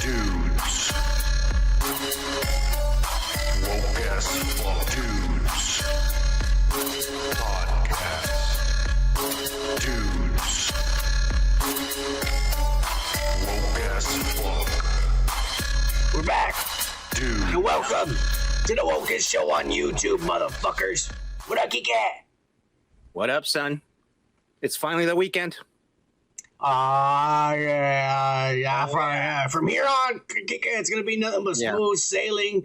Dudes. Woke as fuck. Dudes. Podcast. Dudes. Woke as fuck. We're back. Dudes. And welcome to the Wokest Show on YouTube, motherfuckers. What up, Kike? What up, son? It's finally the weekend. Yeah. From here on, Kike, it's gonna be nothing but smooth sailings,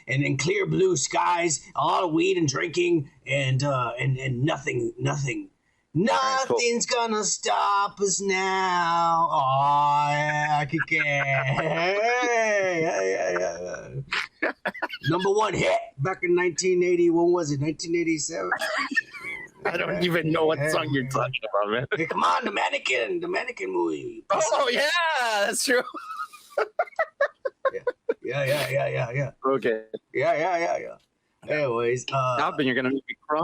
and clear blue skies, a lot of weed and drinking, and nothing's gonna stop us now. Oh yeah, Kike. Hey. Number one hit back in 1980. When was it? 1987. I don't even know what song you're talking about, man. Hey, come on, the mannequin movie. Oh yeah, that's true. Yeah. Okay. Yeah. Anyways, Stop and you're gonna make me cry.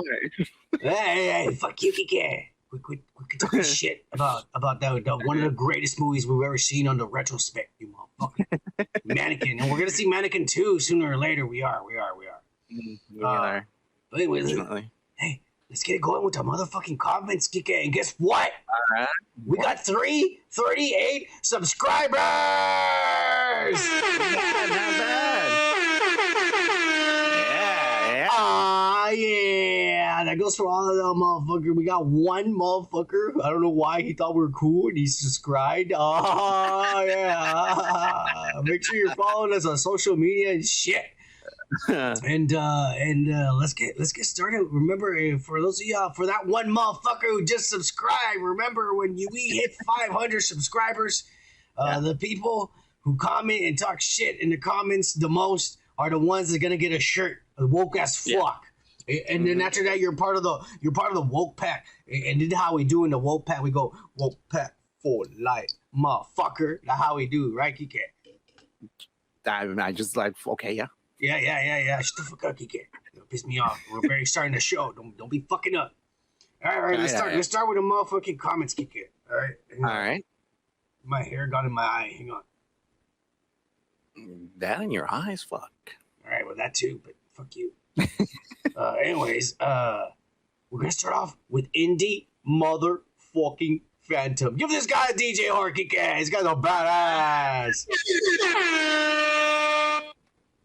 Hey, fuck you, Kike. We could talk shit about that one of the greatest movies we've ever seen on the retrospect, you motherfucker. Mannequin, and we're gonna see Mannequin 2 sooner or later. We are. We are. But anyways, hey, let's get it going with the motherfucking comments, Kike. And guess what? All right. We got 338 subscribers. Not bad. Yeah. Yeah. That goes for all of them motherfuckers. We got one motherfucker. I don't know why he thought we were cool and he subscribed. Oh, yeah. Make sure you're following us on social media and shit. and let's get started. Remember, for those of y'all, for that one motherfucker who just subscribed, remember when we hit 500 subscribers, the people who comment and talk shit in the comments the most are the ones that are gonna get a shirt, a woke ass fuck. And then after that, you're part of the woke pack. And this is how we do in the woke pack. We go woke pack for life, motherfucker. That's how we do, right, Kike? I just like, okay, yeah. Yeah. Shut the fuck up, Kike. Don't piss me off. We're very starting the show. Don't be fucking up. All right. Let's start with the motherfucking comments, Kike. All right. All right. My hair got in my eye. Hang on. That in your eyes, fuck. All right. Well, that too. But fuck you. Anyways, we're gonna start off with Indie motherfucking Phantom. Give this guy a DJ horn, Kike. This guy's a badass.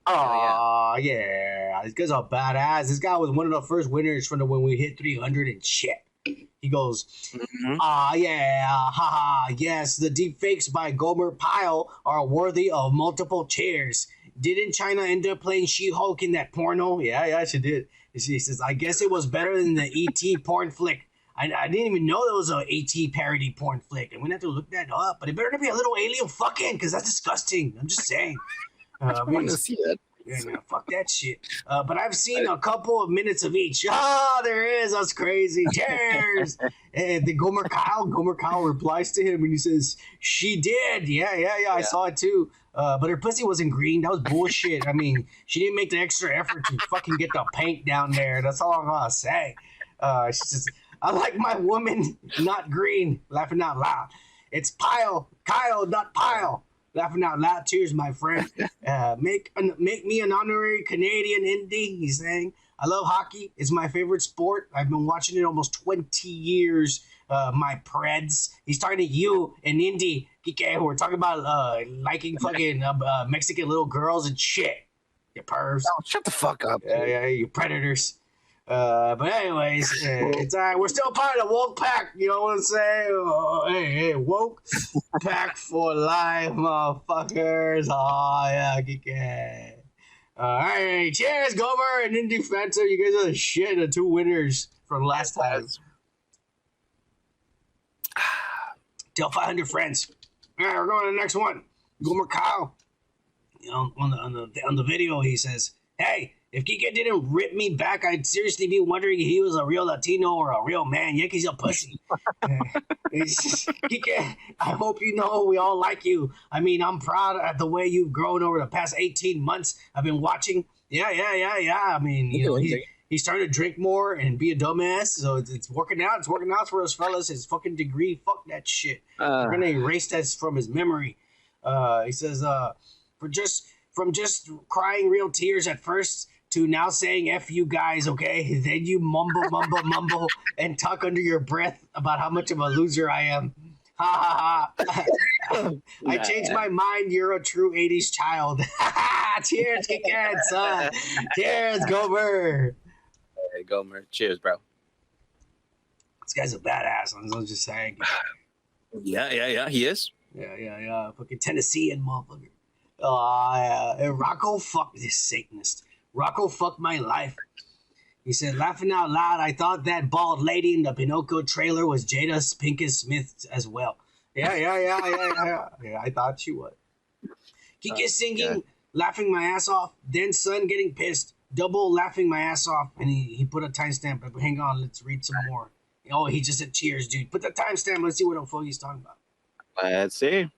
Oh yeah, this guy's a badass. This guy was one of the first winners from when we hit 300 and shit. He goes, yeah, haha, yes, the deepfakes by Gomer Pyle are worthy of multiple cheers. Didn't China end up playing She-Hulk in that porno? Yeah, she did. She says, I guess it was better than the E.T. porn flick. I didn't even know there was an E.T. parody porn flick. I'm going to have to look that up. But it better not be a little alien fucking, because that's disgusting. I'm just saying. I want to see that. Yeah, man, fuck that shit. But I've seen a couple of minutes of each. There is. That's crazy. Cheers. And the Gomer Kyle replies to him and he says, she did. Yeah. I saw it too. But her pussy wasn't green. That was bullshit. I mean, she didn't make the extra effort to fucking get the paint down there. That's all I'm gonna say. She says, I like my woman not green. Laughing out loud. It's Kyle, not Pyle. Laughing out loud. Cheers, my friend. Make me an honorary Canadian indie, he's saying. I love hockey. It's my favorite sport. I've been watching it almost 20 years. My Preds. He's talking to you, an indie. Kike, we're talking about liking fucking Mexican little girls and shit. You pervs. Oh, shut the fuck up. Yeah, you predators. But anyways, it's all right. We're still part of the woke pack. You know what I'm saying? Hey, woke pack for life, motherfuckers. Oh, yeah, Kike. All right, cheers, Gomer and Indie Phantom. You guys are the shit. The two winners from last time. Tell 500 friends. All right, we're going to the next one. Gomer Kyle. You know, on the video, he says, "Hey, if Kike didn't rip me back, I'd seriously be wondering if he was a real Latino or a real man. Yankees a pussy." Kike, I hope you know we all like you. I mean, I'm proud of the way you've grown over the past 18 months. I've been watching. Yeah. I mean, you know, he's starting to drink more and be a dumbass, so it's working out. It's working out for us fellas. His fucking degree, fuck that shit. We're gonna erase that from his memory. He says, from just crying real tears at first to now saying F you guys, okay? Then you mumble, and talk under your breath about how much of a loser I am. Ha ha ha. I changed my mind. You're a true 80s child. Cheers, kick-ass, son. Cheers, Gomer. Hey, Gomer. Cheers, bro. This guy's a badass. I'm just saying. Yeah. He is. Yeah. Fucking Tennessean motherfucker. Yeah. Rocco, fuck this Satanist. Rocco fucked my life. He said, laughing out loud, I thought that bald lady in the Pinocchio trailer was Jada Pinkett Smith as well. Yeah, I thought she would. Kike singing, laughing my ass off. Then son getting pissed. Double laughing my ass off. And he put a timestamp. But hang on, let's read some more. Oh, he just said cheers, dude. Put the timestamp. Let's see what the fuck he's talking about. Let's see.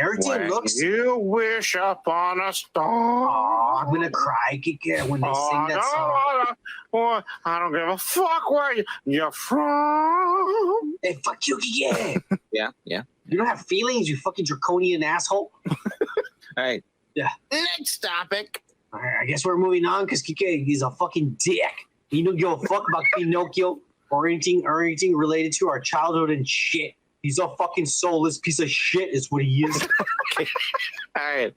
Everything looks. You wish upon a star. Oh, I'm gonna cry, Kike, when they sing that song. I don't give a fuck where you're from. Hey, fuck you, Kike. Yeah. You don't have feelings, you fucking draconian asshole. All right. Yeah. Next topic. All right, I guess we're moving on because Kike is a fucking dick. He don't give a fuck about Pinocchio or anything related to our childhood and shit. He's a fucking soulless piece of shit is what he is. Okay. All right.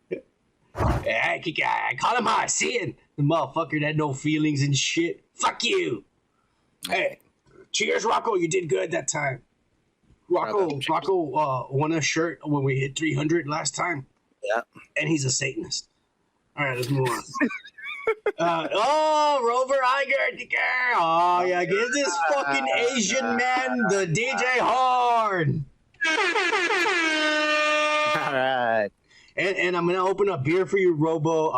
Hey, Kike, I call him how I see it. The motherfucker that had no feelings and shit. Fuck you. Cheers, Rocco. You did good that time. Rocco won a shirt when we hit 300 last time. Yeah. And he's a Satanist. All right, let's move on. Rover Iger, Kike. Oh, yeah, give this fucking Asian man the DJ horn. All right. And I'm going to open a beer for you, Robo.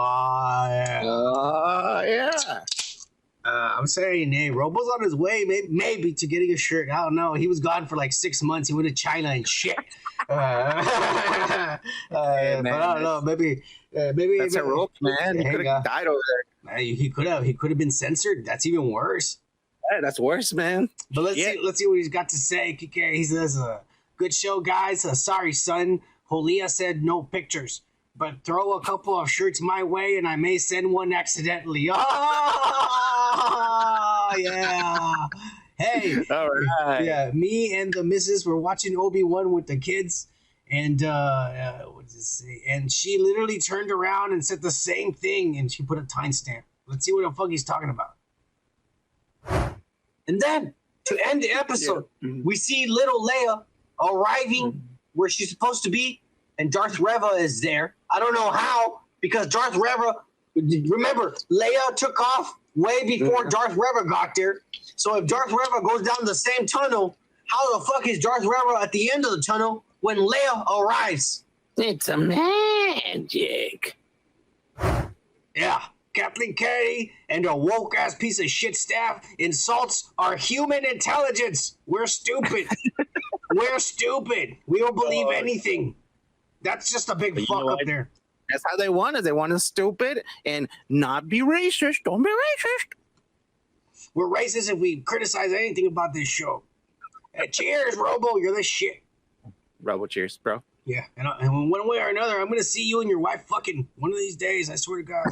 Yeah. I'm saying, hey, Robo's on his way, maybe to getting a shirt. I don't know. He was gone for like 6 months. He went to China and shit. But I don't know. Maybe That's heroic, man. He could have died over there. He could have been censored. That's even worse. Hey, that's worse, man. But let's see what he's got to say. Kike, he says, "Good show, guys. Sorry, son. Holia said no pictures, but throw a couple of shirts my way, and I may send one accidentally." Oh, yeah. Hey. All right. Yeah, me and the missus were watching Obi-Wan with the kids, and what does it say? And she literally turned around and said the same thing, and she put a timestamp. Let's see what the fuck he's talking about. And then, to end the episode, we see little Leia arriving where she's supposed to be, and Darth Reva is there. I don't know how, because Darth Reva, remember, Leia took off way before Darth Reva got there. So if Darth Reva goes down the same tunnel, how the fuck is Darth Reva at the end of the tunnel when Leia arrives? It's a magic. Yeah. Kathleen Kennedy and her woke-ass piece of shit staff insults our human intelligence. We're stupid. We're stupid. We don't believe anything. That's just a big fuck up there. That's how they want it. They want us stupid and not be racist. Don't be racist. We're racist if we criticize anything about this show. Hey, cheers, Robo. You're the shit. Robo, cheers, bro. Yeah, and one way or another, I'm going to see you and your wife fucking one of these days, I swear to God.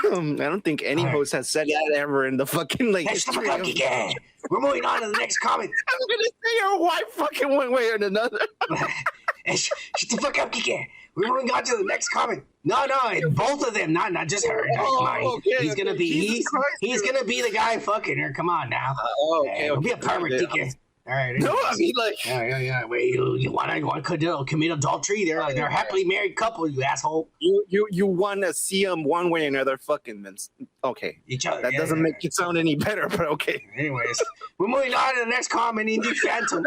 I don't think any host has said that ever in the fucking like. Hey, shut the fuck up, Kike. We're moving on to the next comment. I'm going to say your wife fucking one way or another. Hey, shut the fuck up, Kike. We're moving on to the next comment. No, both of them, not just her. He's gonna be he's gonna be the guy fucking her. Come on now. It'll be a pervert, Kike. All right. No, I mean like. Yeah. Wait, you want to commit adultery? They're a happily married couple. You asshole. You want to see them one way or another? Fucking okay. Each other. That doesn't make it sound any better, but okay. Anyways, we're moving on to the next comment. Indie Phantom.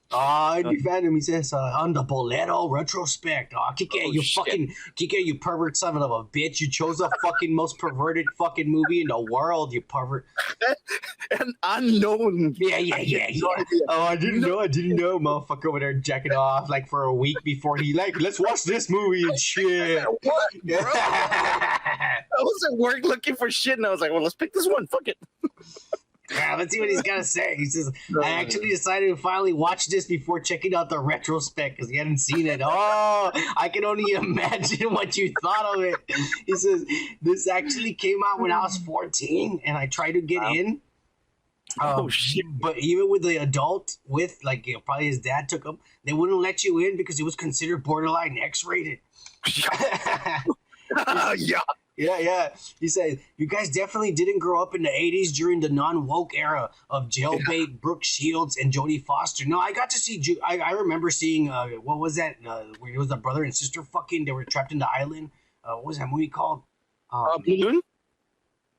Indie Phantom, he says, on the Bolero retrospect. Kike, Kike, you pervert son of a bitch. You chose the fucking most perverted fucking movie in the world, you pervert. An unknown. Yeah. Oh, I didn't know, motherfucker over there jacking off like for a week before he let's watch this movie and shit. What, bro? I was at work looking for shit, and I was like, well, let's pick this one. Fuck it. Yeah, let's see what he's got to say. He says, I actually decided to finally watch this before checking out the retrospect because he hadn't seen it. Oh, I can only imagine what you thought of it. He says, this actually came out when I was 14 and I tried to get in. Shit. But even with the adult, probably his dad took him, they wouldn't let you in because it was considered borderline X-rated. Yeah. Yeah. He said, you guys definitely didn't grow up in the 80s during the non-woke era of jailbait, Brooke Shields, and Jodie Foster. No, I got to see, I remember seeing, what was that? Where it was the brother and sister fucking, they were trapped in the island. What was that movie called? Blue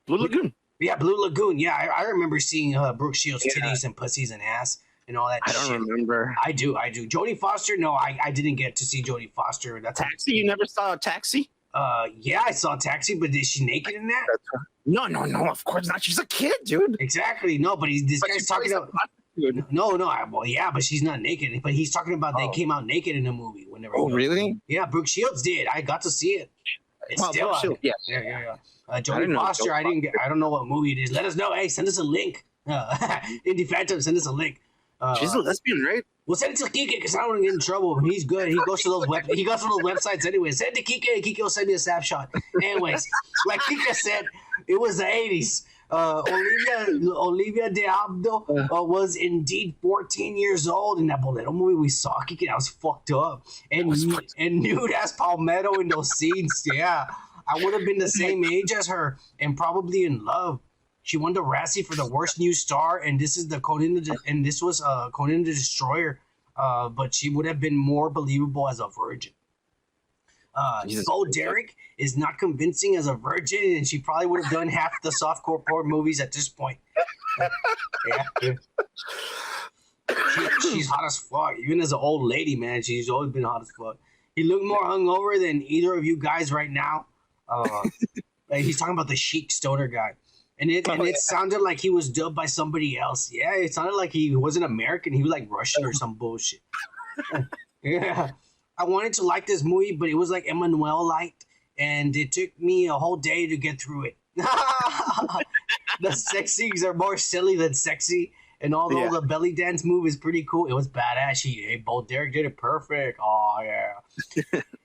Lagoon? Yeah, Blue Lagoon. Yeah, I remember seeing Brooke Shields' titties and pussies and ass and all that shit. I don't remember. I do. Jodie Foster, no, I didn't get to see Jodie Foster. That's Taxi? You never saw Taxi? Yeah, I saw Taxi, but is she naked in that? No, of course not. She's a kid, dude. Exactly. No, but this guy's talking about. No, well, yeah, but she's not naked. But he's talking about they came out naked in the movie whenever. Really? Yeah, Brooke Shields did. I got to see it. It's still out. Yes. Yeah. Jodie Foster, I don't know what movie it is. Let us know. Hey, send us a link. Indie Phantom, send us a link. She's a lesbian, right? Well, send it to Kike because I don't want to get in trouble. He's good. He goes to those websites anyway. Send it to Kike. Kike will send me a snapshot. Anyways, like Kike said, it was the 80s. Olivia Diablo was indeed 14 years old in that Bolero movie we saw. Kike, that was fucked up. And nude as Palmetto in those scenes. Yeah, I would have been the same age as her and probably in love. She won the Razzie for the worst new star, and this was Conan the Destroyer. But she would have been more believable as a virgin. Bo Derek is not convincing as a virgin, and she probably would have done half the softcore porn movies at this point. Yeah. She's hot as fuck. Even as an old lady, man, she's always been hot as fuck. He looked more hungover than either of you guys right now. He's talking about the chic stoner guy. And it sounded like he was dubbed by somebody else. Yeah, it sounded like he wasn't American. He was like Russian or some bullshit. Yeah. I wanted to like this movie, but it was like Emmanuel liked, and it took me a whole day to get through it. The sexies are more silly than sexy, and although the belly dance move is pretty cool, it was badass. Bo Derek did it perfect. Oh, yeah.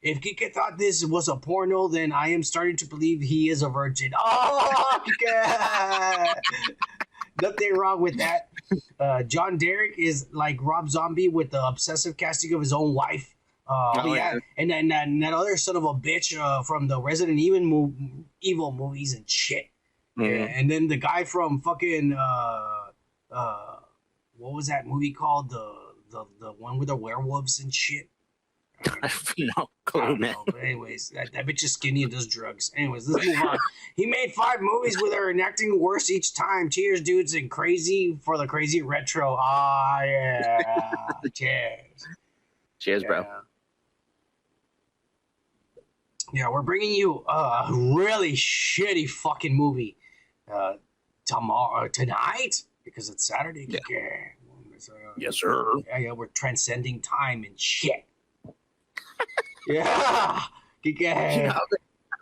If Kike thought this was a porno, then I am starting to believe he is a virgin. Oh, Kike! Nothing wrong with that. John Derek is like Rob Zombie with the obsessive casting of his own wife. Yeah. And then that other son of a bitch from the Resident Evil movies and shit. Mm-hmm. Yeah. And then the guy from fucking what was that movie called? The one with the werewolves and shit. I have no clue, man. But anyways, that bitch is skinny and does drugs. Anyways, let's move on. He made 5 movies with her and acting worse each time. Cheers, dudes, and crazy for the crazy retro. Ah, yeah. Cheers. Cheers, bro. Yeah, we're bringing you a really shitty fucking movie tonight because it's Saturday. Yeah. Yes, sir. Yeah, we're transcending time and shit. Yeah. I'm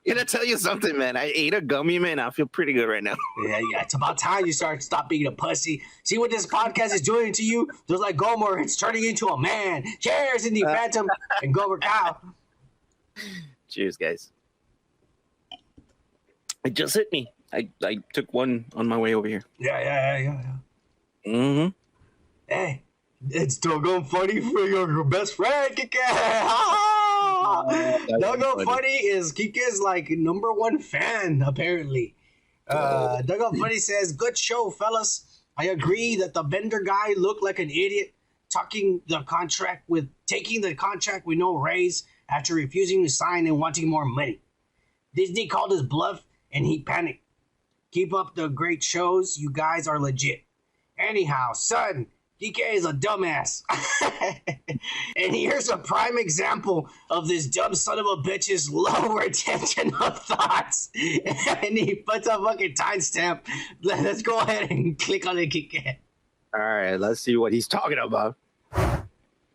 gonna tell you something, man. I ate a gummy, man. I feel pretty good right now. Yeah. It's about time you stop being a pussy. See what this podcast is doing to you? Just like Gomer, it's turning into a man. Cheers, Indie Phantom and Gomer Cow. Cheers, guys. It just hit me. I took one on my way over here. Yeah. Mm-hmm. Hey, it's doggone funny for your best friend, Kike. Doggone funny is Kike's like #1 fan, apparently. Doggone funny says, "Good show, fellas. I agree that the Bender guy looked like an idiot taking the contract with no raise after refusing to sign and wanting more money. Disney called his bluff and he panicked. Keep up the great shows. You guys are legit. Anyhow, son, DK is a dumbass." And here's a prime example of this dumb son of a bitch's low retention of thoughts. And he puts a fucking timestamp. Let's go ahead and click on it, Kike. All right, let's see what he's talking about.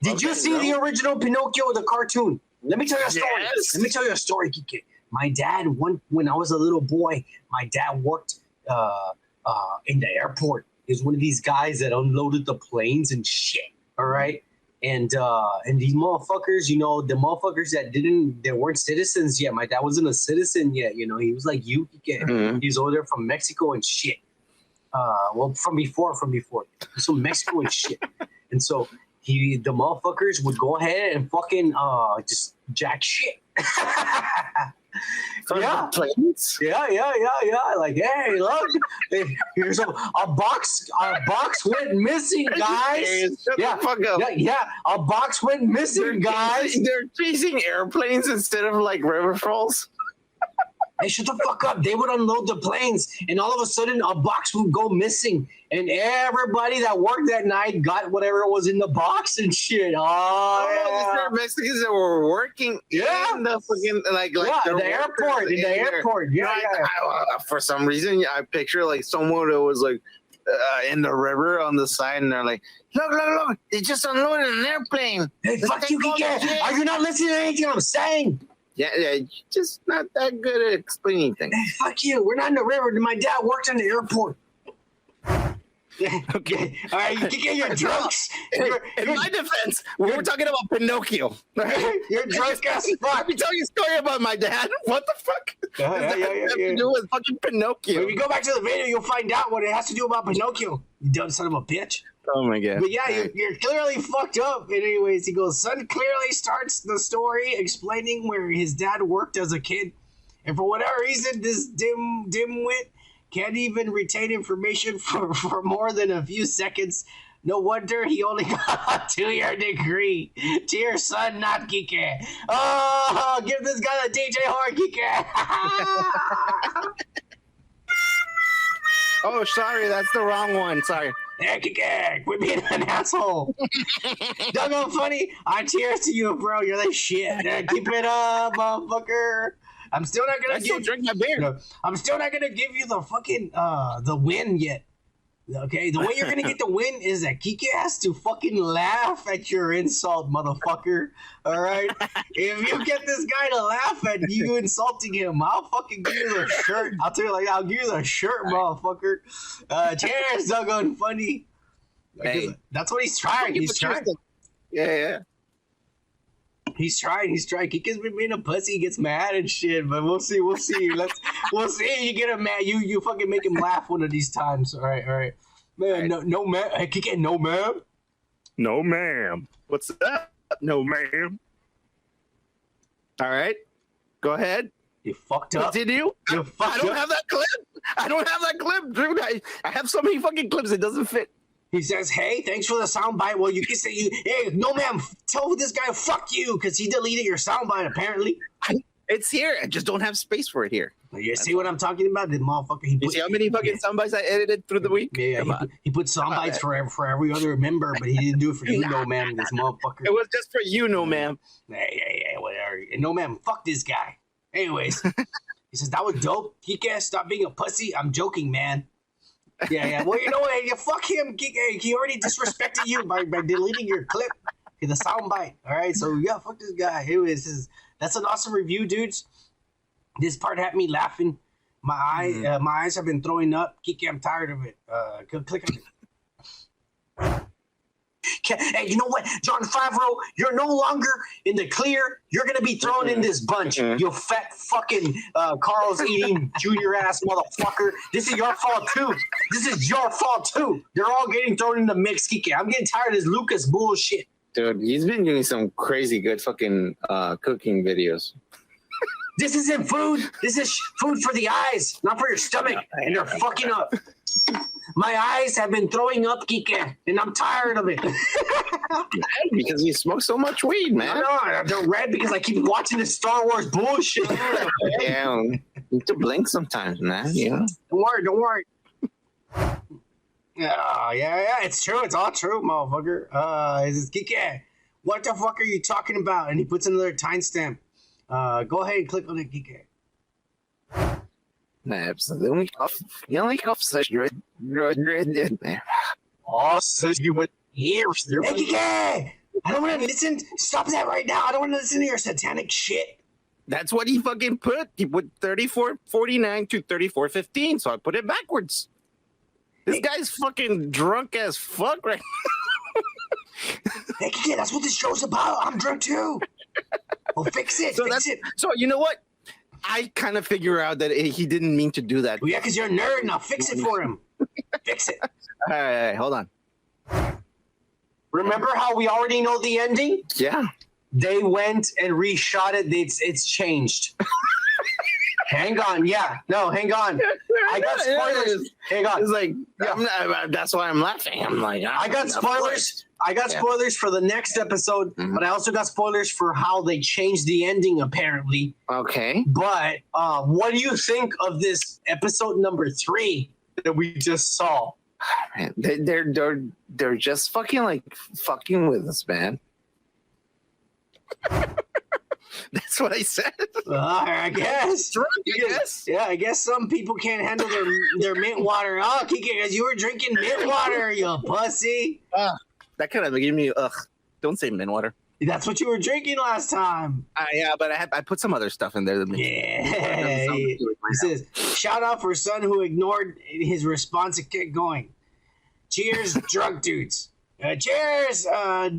Did you see the original Pinocchio, the cartoon? Let me tell you a story. Yes. Let me tell you a story, Kike. My dad, when I was a little boy, my dad worked in the airport. is one of these guys that unloaded the planes and shit. All right. And these motherfuckers, you know, the motherfuckers that weren't citizens yet. My dad wasn't a citizen yet. You know, he was like you. He's over there from Mexico and shit. Well, from before. He's from Mexico and shit. And so the motherfuckers would go ahead and fucking just jack shit. Yeah. Planes? Yeah. Like, hey, look, here's a box. Our box went missing, guys. Shut the fuck up. Yeah, a box went missing, guys. They're chasing airplanes instead of like river trolls. Hey, shut the fuck up. They would unload the planes, and all of a sudden, a box would go missing, and everybody that worked that night got whatever was in the box and shit. These are Mexicans that were working in the fucking the airport. For some reason, I picture like someone that was like in the river on the side, and they're like, look, they just unloaded an airplane. Hey, fuck you, Kike. Are you not listening to anything I'm saying? Yeah, just not that good at explaining things. Hey, fuck you. We're not in the river. My dad worked in the airport. Okay. All right, you can get your drugs. In my defense, we were talking about Pinocchio. You're drunk as fuck. Let me tell you a story about my dad. What the fuck? Yeah. To do with fucking Pinocchio. When you go back to the video, you'll find out what it has to do about Pinocchio. You dumb son of a bitch. Oh my god. But yeah, you're clearly fucked up. And anyways, he goes, son clearly starts the story explaining where his dad worked as a kid. And for whatever reason, this dimwit can't even retain information for more than a few seconds. No wonder he only got a 2-year degree. To your son, not Kike. Oh, give this guy a DJ horn, Kike. Oh, sorry, that's the wrong one. Sorry. Hey, Kike, quit being an asshole. Doggone funny. I cheers to you, bro. You're the shit. Keep it up, motherfucker. I'm still not gonna drink my beer. No, I'm still not gonna give you the fucking the win yet. Okay, the way you're gonna get the win is that Kike has to fucking laugh at your insult, motherfucker. All right, if you get this guy to laugh at you insulting him, I'll fucking give you the shirt. I'll tell you like I'll give you the shirt, motherfucker. Cheers, doggone funny. Hey. That's what he's trying. He's trying. Yeah. He's trying. Kike's been being a pussy. He gets mad and shit, but we'll see. We'll see. You get him mad. You fucking make him laugh one of these times. All right. Man, no, ma'am. Hey, Kike, no, ma'am. No, ma'am. What's up? No, ma'am. All right. Go ahead. You fucked up. Continue. I don't have that clip. Dude. I have so many fucking clips. It doesn't fit. He says, hey, thanks for the soundbite. Well, you can say, hey, no, ma'am, tell this guy fuck you because he deleted your soundbite, apparently. It's here. I just don't have space for it here. You see what I'm talking about? The motherfucker. You see how many fucking soundbites I edited through the week? Yeah, he put soundbites for every other member, but he didn't do it for you, no, ma'am, this motherfucker. It was just for you, no, ma'am. Yeah, whatever. And no, ma'am, fuck this guy. Anyways, he says, that was dope. Kike, stop being a pussy. I'm joking, man. Yeah. Well, you know what? You fuck him. He already disrespected you by deleting your clip, the soundbite. All right, so yeah, fuck this guy. Anyways, that's an awesome review, dudes. This part had me laughing. My eyes have been throwing up. Kike, I'm tired of it. Click on it. Hey, you know what, John Favreau? You're no longer in the clear. You're gonna be thrown in this bunch. You fat fucking Carl's eating junior ass motherfucker. This is your fault too. They're all getting thrown in the mix, Kike. I'm getting tired of this Lucas bullshit. Dude, he's been doing some crazy good fucking cooking videos. This isn't food. This is food for the eyes, not for your stomach. And they're fucking up. My eyes have been throwing up, Kike, and I'm tired of it. Because you smoke so much weed, man. No, they're red because I keep watching this Star Wars bullshit. Yeah, you need to blink sometimes, man. Yeah. Don't worry. Yeah, it's true. It's all true, motherfucker. Is Kike, what the fuck are you talking about? And he puts another timestamp. Go ahead and click on it, Kike. Absolutely. You only off such good there. Oh, so you went here. Hey, Kike! I don't want to listen. Stop that right now. I don't want to listen to your satanic shit. That's what he fucking put. He put 34.49 to 34.15, so I put it backwards. This guy's fucking drunk as fuck right Hey, kid, that's what this show's about. I'm drunk too. Well, fix it. Fix it. So you know what? I kind of figure out that he didn't mean to do that. Well, yeah, because you're a nerd. Now fix it for him. Fix it. All right, hold on. Remember how we already know the ending? Yeah. They went and reshot it. It's changed. Hang on. Yeah. No, hang on. I got spoilers. Hang on. It's like, that's why I'm laughing. I'm like, I got spoilers. I got spoilers for the next episode, but I also got spoilers for how they changed the ending, apparently. Okay. But what do you think of this episode number 3 that we just saw? Man, they're just fucking with us, man. That's what I said. I guess. Yeah, I guess some people can't handle their mint water. Oh, Kike, because you were drinking mint water, you pussy. That kind of gave me don't say mint water. That's what you were drinking last time. Yeah, but I put some other stuff in there. Yeah. He says, shout out for son who ignored his response and kept going. Cheers, drunk dudes. Cheers,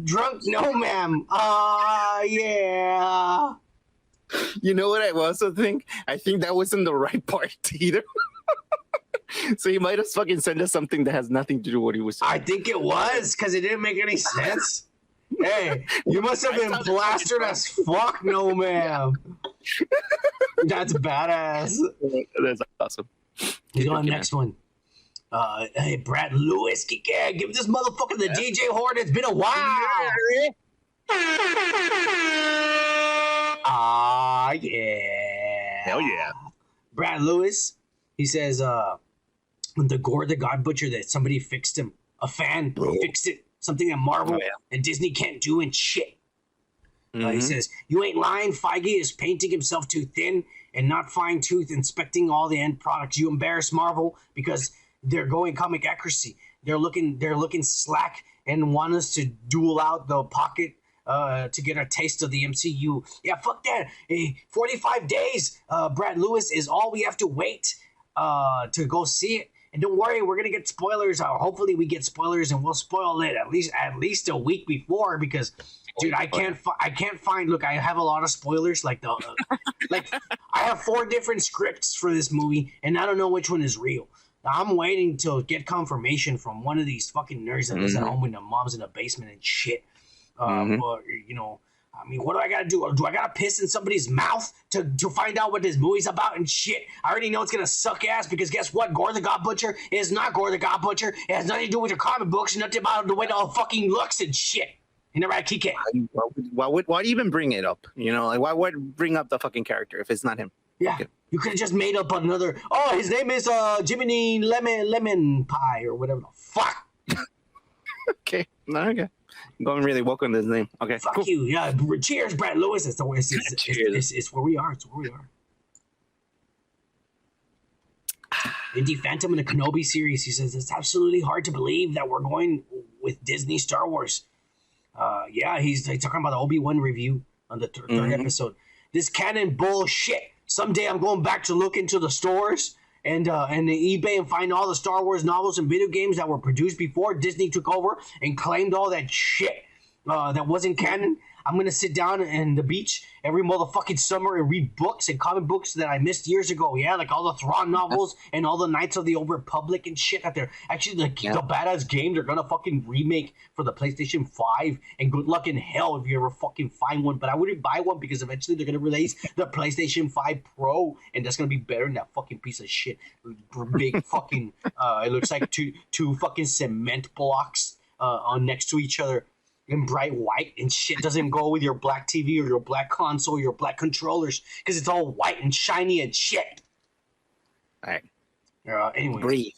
drunk no ma'am. Yeah. You know what I also think? I think that wasn't the right part either. So he might have fucking sent us something that has nothing to do with what he was saying. I think it was, because it didn't make any sense. Hey, you must have been plastered as fuck, no ma'am. That's badass. That's awesome. He's on next one. Hey, Brad Lewis, give this motherfucker the DJ horn. It's been a while. Yeah. Hell yeah. Brad Lewis, he says, when the Gore the God Butcher, that somebody fixed him. A fan fixed it. Something that Marvel and Disney can't do and shit. He says, you ain't lying. Feige is painting himself too thin and not fine-tooth inspecting all the end products. You embarrass Marvel because they're going comic accuracy. They're looking slack and want us to duel out the pocket to get a taste of the MCU. Yeah, fuck that. 45 days, Brad Lewis, is all we have to wait to go see it. And don't worry, we're gonna get spoilers. Hopefully, we get spoilers, and we'll spoil it at least a week before. Because, dude, I can't find. Look, I have a lot of spoilers. Like I have 4 different scripts for this movie, and I don't know which one is real. I'm waiting to get confirmation from one of these fucking nerds that lives at home with their moms in the basement and shit. But, you know, I mean, what do I gotta do? Do I gotta piss in somebody's mouth to find out what this movie's about and shit? I already know it's gonna suck ass because guess what? Gore the God Butcher is not Gore the God Butcher. It has nothing to do with your comic books, nothing about the way it all fucking looks and shit. You know, right, Kike? Why even bring it up? You know, like why would bring up the fucking character if it's not him? Yeah, okay. You could have just made up another. Oh, his name is Jiminy Lemon Pie or whatever the fuck. Okay, okay. I'm going really woke on this name. Okay, fuck you. Yeah, cheers, Brad Lewis. It's where we are. It's where we are. Indie Phantom in the Kenobi series. He says it's absolutely hard to believe that we're going with Disney Star Wars. Yeah, he's talking about the Obi-Wan review on the third episode. This canon bullshit. Someday I'm going back to look into the stores and the eBay and find all the Star Wars novels and video games that were produced before Disney took over and claimed all that shit that wasn't canon. I'm going to sit down in the beach every motherfucking summer and read books and comic books that I missed years ago. Yeah, like all the Thrawn novels and all the Knights of the Old Republic and shit that they're actually the badass game they're going to fucking remake for the PlayStation 5. And good luck in hell if you ever fucking find one. But I wouldn't buy one because eventually they're going to release the PlayStation 5 Pro. And that's going to be better than that fucking piece of shit. Big fucking, it looks like two fucking cement blocks on next to each other. In bright white and shit doesn't go with your black TV or your black console or your black controllers because it's all white and shiny and shit. All right. Anyway. Breathe.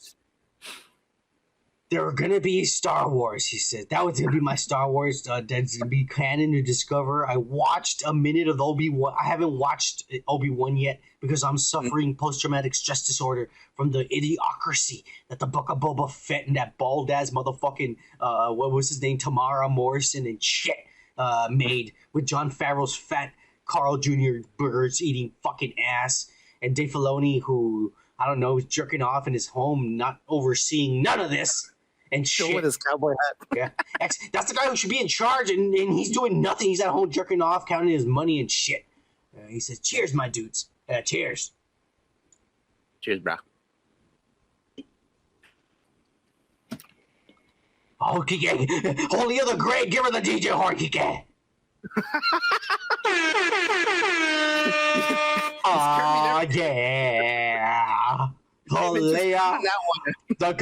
There are going to be Star Wars, he said. That was going to be my Star Wars. That's going to be canon to discover. I watched a minute of Obi-Wan. I haven't watched Obi-Wan yet because I'm suffering post-traumatic stress disorder from the idiocracy that the Book of Boba Fett and that bald-ass motherfucking, what was his name, Tamara Morrison and shit made with John Favreau's fat Carl Jr. burgers eating fucking ass and Dave Filoni who I don't know, jerking off in his home, not overseeing none of this and Still shit. with his cowboy hat. Yeah, that's the guy who should be in charge, and he's doing nothing. He's at home jerking off, counting his money and shit. He says, "Cheers, my dudes. Cheers." Cheers, bro. Oh, Kike. Holy other great. Give her the DJ horn, Kike. Oh, yeah. Holy That one. the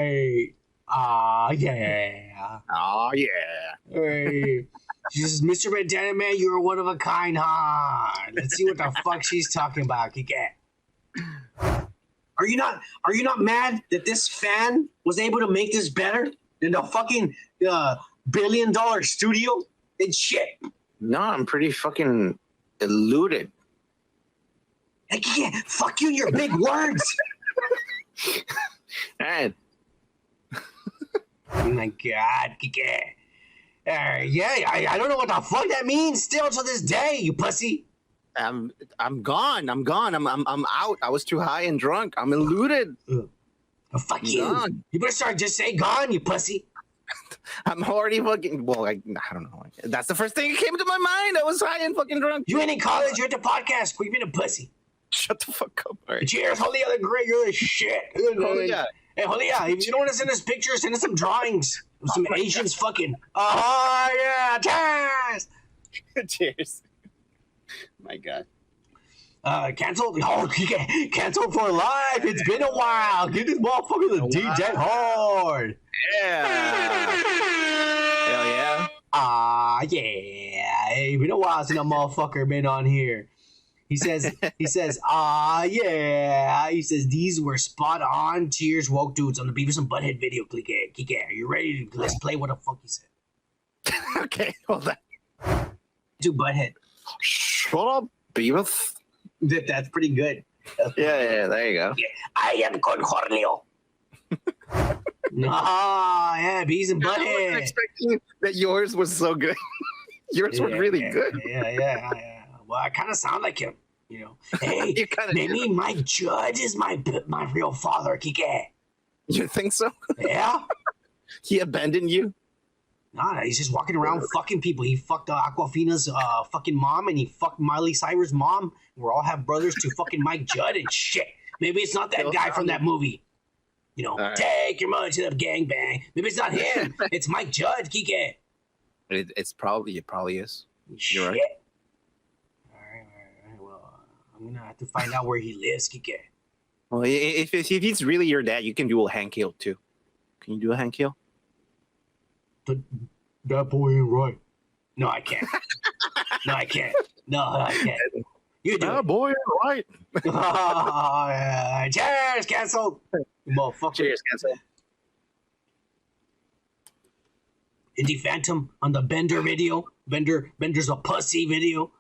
great. Oh, yeah. Oh yeah. Hey. She says, Mr. Bandana Man, you're one of a kind, huh? Let's see what the fuck she's talking about, Kike. Are you not mad that this fan was able to make this better than the fucking $1 billion studio and shit? No, I'm pretty fucking eluded. Like, yeah, fuck you and your big words. And Oh my god, Kike. Yeah, I don't know what the fuck that means still to this day, you pussy. I'm gone. I'm out. I was too high and drunk. I'm eluded. Oh, fuck you. Gone. You better start just say gone, you pussy. I'm already fucking. Well, I don't know. That's the first thing that came to my mind. I was high and fucking drunk. You ain't in college, you're at the podcast. Quit being a pussy. Shut the fuck up. All right. Cheers, holy other great, you're the shit. Oh yeah. Hey, Holia, if you don't want to send us pictures, send us some drawings of some Asians fucking. Oh, yeah, cheers! Cheers. My God. Canceled? Oh, canceled for life. It's been a while. Give this motherfucker the DJ hard. Yeah. Hell yeah. Yeah. It's been a while since a motherfucker been on here. He says, yeah. He says, these were spot on. Cheers, woke dudes on the Beavis and Butthead video. Click it. Are you ready? Let's play what the fuck he said. Okay, hold on. Do Butthead. Shut up, Beavis. That's pretty good. Yeah, there you go. I am Cornelio. Yeah, Beavis and I wasn't Butthead. expecting that yours was so good. Yours were really good. Yeah. Well, I kind of sound like him, you know. Hey, You kinda maybe do. Mike Judge is my real father, Kike. You think so? Yeah? He abandoned you? Nah, he's just walking around fucking people. He fucked Aquafina's fucking mom, and he fucked Miley Cyrus' mom. We all have brothers to fucking Mike Judd and shit. Maybe it's not that Still guy from that movie. You know, All right. take your mother to the gangbang. Maybe it's not him. It's Mike Judd, Kike. It probably is. Shit. You're right. All right. Well, I'm gonna have to find out where he lives, Kike. Well, if he's really your dad, you can do a hand kill too. Can you do a hand kill? That boy ain't right. No, I can't. No, I can't. You do it. boy, right. Oh, yeah. Cheers, cancel. Motherfucker. Cheers, cancel. Indie Phantom on the Bender video. Bender's a pussy video.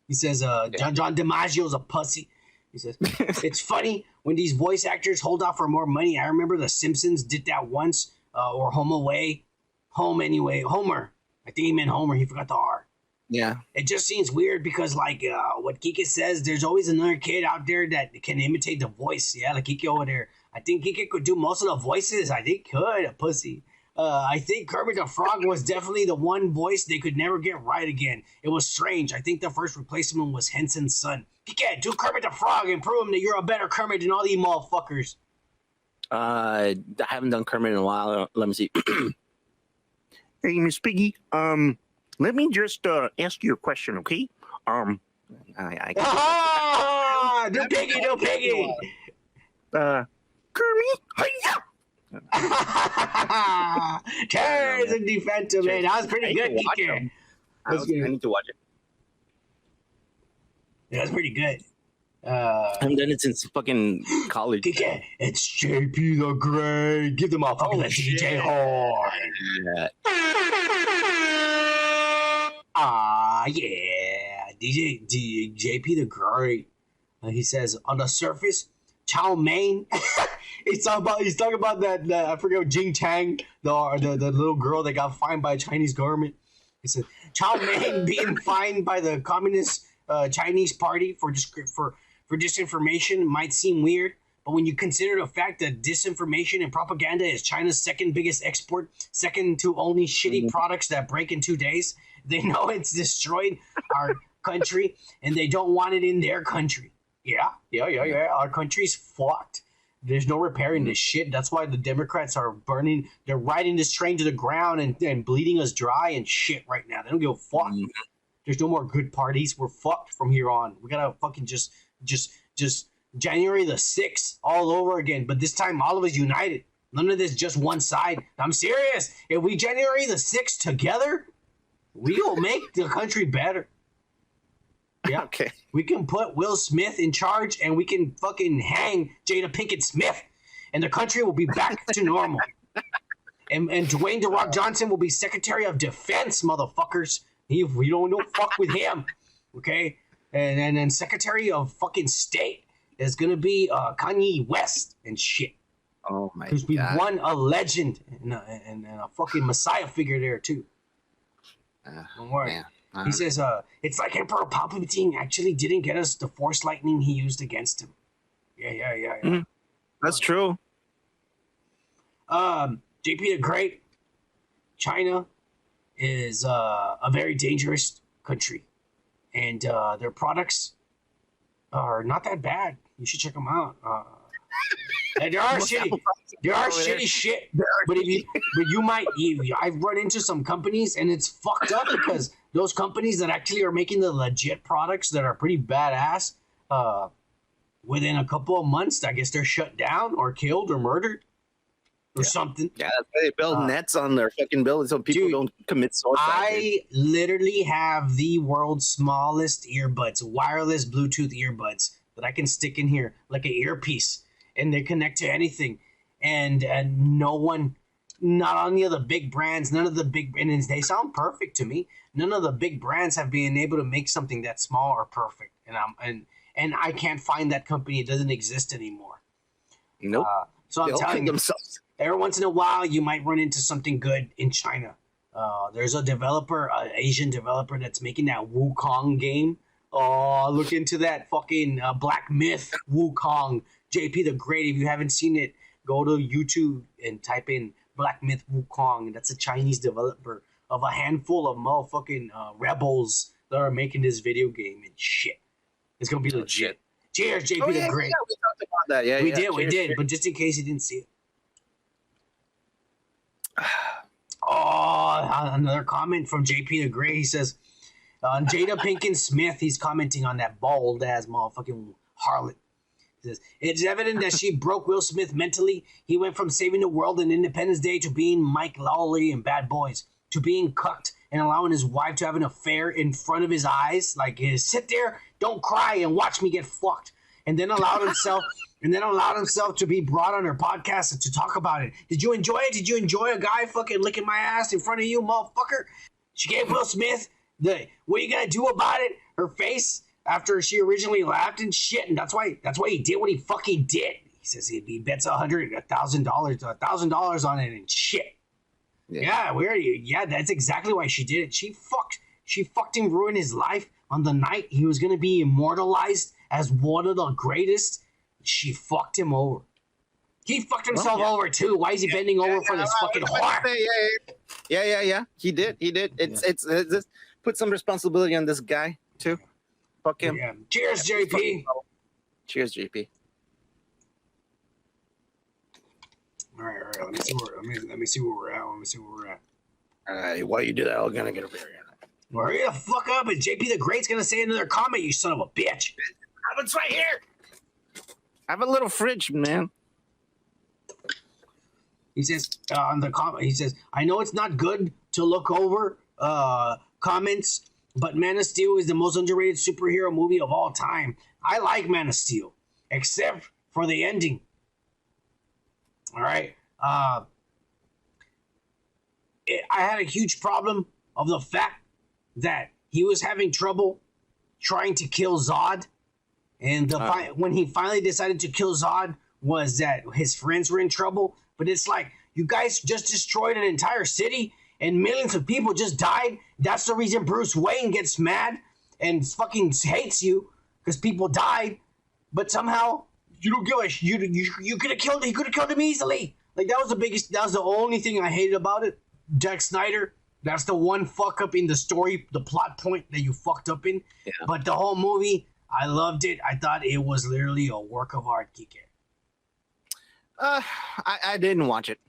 He says, John DiMaggio's a pussy. He says, it's funny when these voice actors hold out for more money. I remember The Simpsons did that once, or Homer. I think he meant Homer. He forgot the R. Yeah. It just seems weird because, like, what Kike says, there's always another kid out there that can imitate the voice. Yeah, like Kike over there. I think Kike could do most of the voices. I think could, a pussy. I think Kermit the Frog was definitely the one voice they could never get right again. It was strange. I think the first replacement was Henson's son. Kike, do Kermit the Frog and prove him that you're a better Kermit than all these motherfuckers. I haven't done Kermit in a while. Let me see. Hey, Miss Piggy. Let me just ask you a question, okay? I Do piggy. Kermit, hiya! Cheers and defensive, man. That was pretty good, Kike. I need to watch it. Yeah, that's pretty good. I haven't done it since fucking college. Kike, it's JP the Great. Give them all fucking the DJ horn. Yeah. JP the Great. He says, on the surface, chow mein. He's talking about that I forget, Jing Chang, the little girl that got fined by a Chinese government. He said, chow mein being fined by the Communist Chinese Party for for disinformation might seem weird, but when you consider the fact that disinformation and propaganda is China's second biggest export, second to only shitty products that break in 2 days, they know it's destroyed our country and they don't want it in their country. Yeah. Our country's fucked. There's no repairing this shit. That's why the Democrats are burning. They're riding this train to the ground and bleeding us dry and shit right now. They don't give a fuck. There's no more good parties. We're fucked from here on. We gotta fucking just January the 6th all over again. But this time, all of us united. None of this just one side. I'm serious. If we January the 6th together, we will make the country better. Yeah. Okay. We can put Will Smith in charge and we can fucking hang Jada Pinkett Smith and the country will be back to normal. And Dwayne The Rock Johnson will be Secretary of Defense, motherfuckers. We don't fuck with him. Okay? And then Secretary of fucking State is going to be Kanye West and shit. Oh my god. Because we won a legend and a fucking messiah figure there too. Don't worry. Man. He says, it's like Emperor Palpatine actually didn't get us the Force lightning he used against him. Yeah. That's true. JP the Great, China is a very dangerous country. And their products are not that bad. You should check them out. And there are shitty shit. But I've run into some companies and it's fucked up because those companies that actually are making the legit products that are pretty badass, within a couple of months, I guess they're shut down or killed or murdered or something. Yeah, that's why they build nets on their fucking buildings so people don't commit suicide. I literally have the world's smallest earbuds, wireless Bluetooth earbuds that I can stick in here like an earpiece. And they connect to anything, and no one, not any of the big brands, none of the big, and they sound perfect to me. None of the big brands have been able to make something that small or perfect, and I can't find that company. It doesn't exist anymore. Nope. So I'm telling you, every once in a while you might run into something good in China. There's a developer, an Asian developer that's making that Wukong game. Oh, look into that fucking Black Myth Wukong. JP the Great, if you haven't seen it, go to YouTube and type in Black Myth Wukong. That's a Chinese developer of a handful of motherfucking rebels that are making this video game and shit. It's going to be legit. Shit. Cheers, JP the Great. Yeah, we talked about that. Yeah, We did. But just in case you didn't see it. Oh, another comment from JP the Great. He says, Jada Pinkett Smith, he's commenting on that bald-ass motherfucking harlot. It's evident that she broke Will Smith mentally. He went from saving the world in Independence Day to being Mike Lowry in Bad Boys, to being cucked and allowing his wife to have an affair in front of his eyes. Like, sit there, don't cry, and watch me get fucked. And then allowed himself to be brought on her podcast to talk about it. Did you enjoy it? Did you enjoy a guy fucking licking my ass in front of you, motherfucker? She gave Will Smith what are you gonna do about it? Her face. After she originally laughed and shit, and that's why he did what he fucking did. He says he bets $1,000 on it and shit. Yeah, that's exactly why she did it. She fucked him, ruined his life on the night he was gonna be immortalized as one of the greatest. She fucked him over. He fucked himself over too. Why is he bending over for this fucking whore? Yeah. He did. It's put some responsibility on this guy too. Fuck him. Yeah. Cheers, JP. Cheers, JP. All right. Let me see where we're at. All right, while you do that, I'm gonna get a beer. Hurry the fuck up, and JP the Great's gonna say another comment. You son of a bitch. It's right here. I have a little fridge, man. He says on the comment. He says, "I know it's not good to look over comments." But Man of Steel is the most underrated superhero movie of all time. I like Man of Steel, except for the ending. All right. I had a huge problem of the fact that he was having trouble trying to kill Zod. And when he finally decided to kill Zod was that his friends were in trouble. But it's like, you guys just destroyed an entire city and millions of people just died. That's the reason Bruce Wayne gets mad and fucking hates you, because people died. but somehow you don't give a you could have killed. He could have killed him easily. Like that was the biggest. That was the only thing I hated about it. Zack Snyder. That's the one fuck up in the story, the plot point that you fucked up in. Yeah. But the whole movie, I loved it. I thought it was literally a work of art, Kike. I didn't watch it.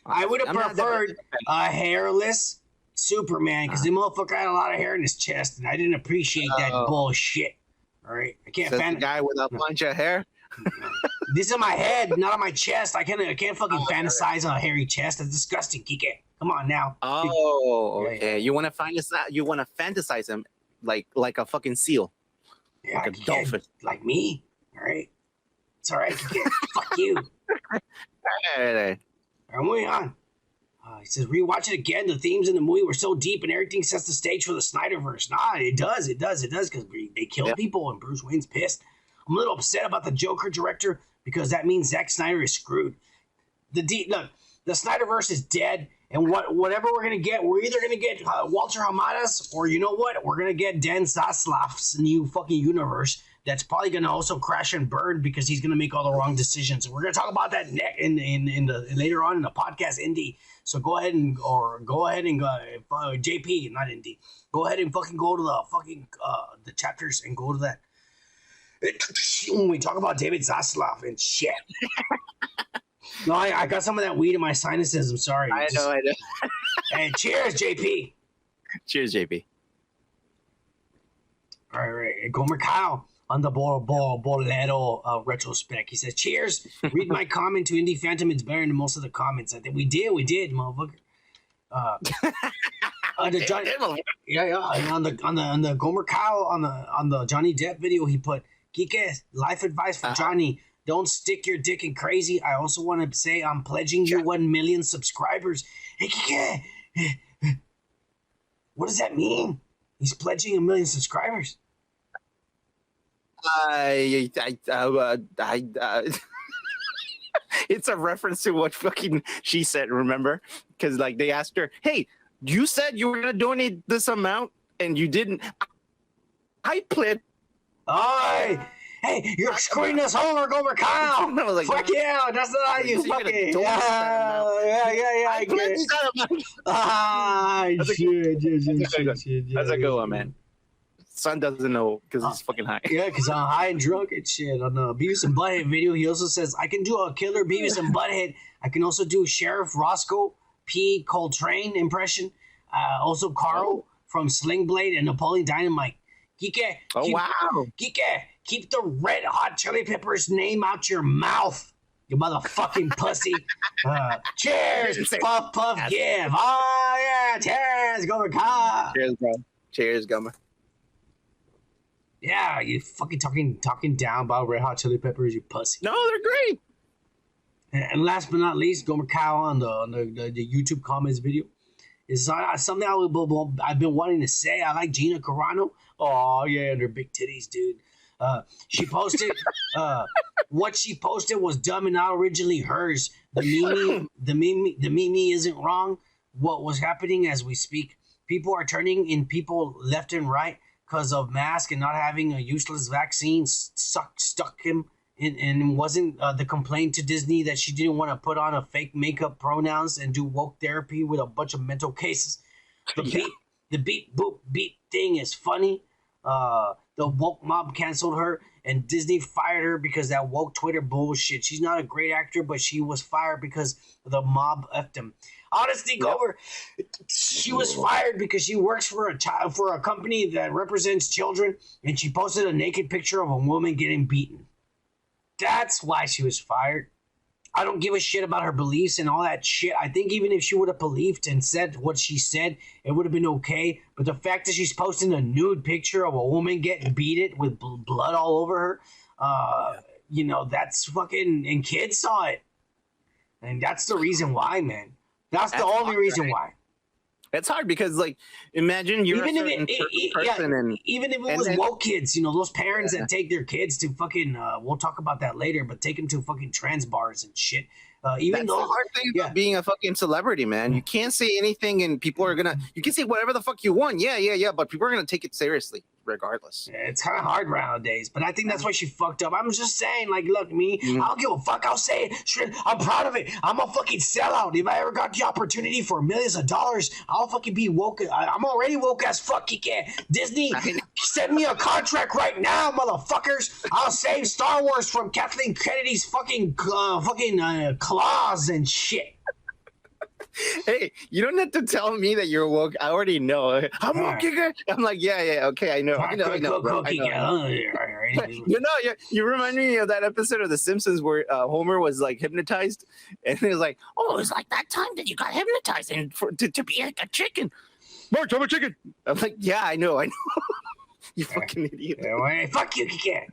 I would have preferred a hairless Superman because the motherfucker had a lot of hair in his chest, and I didn't appreciate that bullshit. All right, I can't. The guy with a bunch of hair. This is my head, not on my chest. I can't fucking fantasize on a hairy chest. That's disgusting, Kike. Come on now. Oh, okay. You want to fantasize him like a fucking seal, yeah, like a dolphin, like me. All right, it's all right. Fuck you. Hey. All right, moving on. He says, rewatch it again. The themes in the movie were so deep, and everything sets the stage for the Snyderverse. Nah, it does, because they killed people, and Bruce Wayne's pissed. I'm a little upset about the Joker director because that means Zack Snyder is screwed. Look, the Snyderverse is dead. And whatever we're going to get, we're either going to get Walter Hamada's, or you know what? We're going to get Dan Zaslav's new fucking universe that's probably going to also crash and burn because he's going to make all the wrong decisions. We're going to talk about that later on in the podcast, Indy. So go ahead and JP, not Indy. Go ahead and fucking go to the fucking the chapters and go to that. When we talk about David Zaslav and shit. No, I got some of that weed in my sinuses. I'm sorry. I know. And cheers, JP. Cheers, JP. All right. Gomer Kyle on the Bolero retrospect. He says, cheers. Read my comment to Indie Phantom. It's better than most of the comments. I think we did, motherfucker. On the Gomer Kyle on the Johnny Depp video, he put, Kike, life advice for Johnny. Don't stick your dick in crazy. I also want to say I'm pledging you 1 million subscribers. Hey, Kike, what does that mean? He's pledging 1 million subscribers. It's a reference to what fucking she said, remember? Because like they asked her, hey, you said you were going to donate this amount and you didn't. I pledged. Hey, you're screwing us over, Gomer Kyle. Like, fuck yeah, that's not how you fucking. Yeah. I get it. How's that go, man? Son doesn't know because he's fucking high. Yeah, because I'm high and drunk and shit. On the Beavis and Butthead video, he also says, I can do a killer Beavis and Butthead. I can also do Sheriff Roscoe P. Coltrane impression. Also Carl from Sling Blade and Napoleon Dynamite. Kike. Wow. Kike, keep the Red Hot Chili Peppers name out your mouth, you motherfucking pussy. Cheers. Puff, puff, give. Oh, yeah. Cheers, Gomer Kyle. Cheers, bro. Cheers, Gomer. Yeah, you fucking talking down about Red Hot Chili Peppers, you pussy. No, they're great. And last but not least, Gomer Kyle on the YouTube comments video is something I've been wanting to say. I like Gina Carano. Oh yeah, and her big titties, dude. She posted what she posted was dumb and not originally hers. The meme isn't wrong. What was happening as we speak? People are turning in people left and right because of mask and not having a useless vaccine stuck him in, and wasn't the complaint to Disney that she didn't want to put on a fake makeup pronouns and do woke therapy with a bunch of mental cases. The beat boop beat thing is funny. The woke mob canceled her and Disney fired her because that woke Twitter bullshit. She's not a great actor, but she was fired because the mob effed him. Honestly, Gomer, she was fired because she works for a company that represents children, and she posted a naked picture of a woman getting beaten. That's why she was fired. I don't give a shit about her beliefs and all that shit. I think even if she would have believed and said what she said, it would have been okay. But the fact that she's posting a nude picture of a woman getting beaten with blood all over her, that's fucking... And kids saw it. And that's the reason why, man. That's the only reason why. It's hard because, like, imagine you're even a certain person, and even if it was woke kids, those parents that take their kids to fucking, we'll talk about that later, but take them to fucking trans bars and shit. Even that's the hard thing about being a fucking celebrity, man. You can't say anything, and people are gonna. You can say whatever the fuck you want, yeah, but people are gonna take it seriously, regardless. It's kind of hard nowadays, but I think that's why she fucked up. I'm just saying, like, look, me, I don't give a fuck. I'll say it. Shit, I'm proud of it. I'm a fucking sellout. If I ever got the opportunity for millions of dollars, I'll fucking be woke. I'm already woke as fuck. Disney, send me a contract right now, motherfuckers. I'll save Star Wars from Kathleen Kennedy's fucking claws and shit. Hey, you don't have to tell me that you're woke. I already know. I'm woke. I'm like, yeah, okay, I know. You remind me of that episode of The Simpsons where Homer was like hypnotized, and he was like, "Oh, it was like that time that you got hypnotized and to be like a chicken." Mark, I'm a chicken. I'm like, yeah, I know. You fucking idiot. Hey, fuck you, Kike.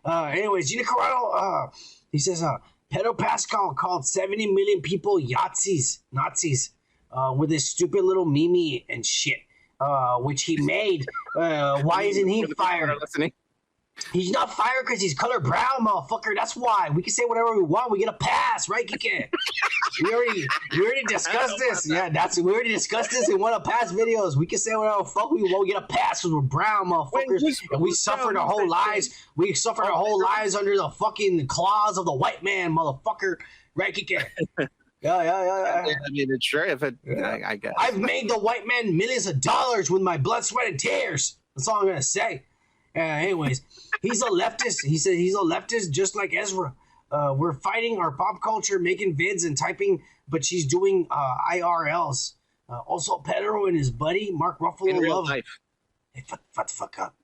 Anyways, Gina Carano, he says, Pedro Pascal called 70 million people Nazis, with his stupid little meme and shit, which he made. Why isn't he fired? He's not fired because he's color brown, motherfucker. That's why. We can say whatever we want. We get a pass, right, Kike? We already discussed this. Yeah, we already discussed this in one of past videos. We can say whatever the fuck we want. We get a pass because we're brown, motherfuckers. And we suffered our whole lives. We suffered our whole lives under the fucking claws of the white man, motherfucker. Right, Kike? Yeah. I mean, it's sure if it. Yeah. I guess I've made the white man millions of dollars with my blood, sweat, and tears. That's all I'm gonna say. Anyways, he's a leftist. He said he's a leftist just like Ezra. We're fighting our pop culture, making vids and typing, but she's doing IRLs. Also, Pedro and his buddy, Mark Ruffalo, in real love... life. Hey, fuck the fuck up.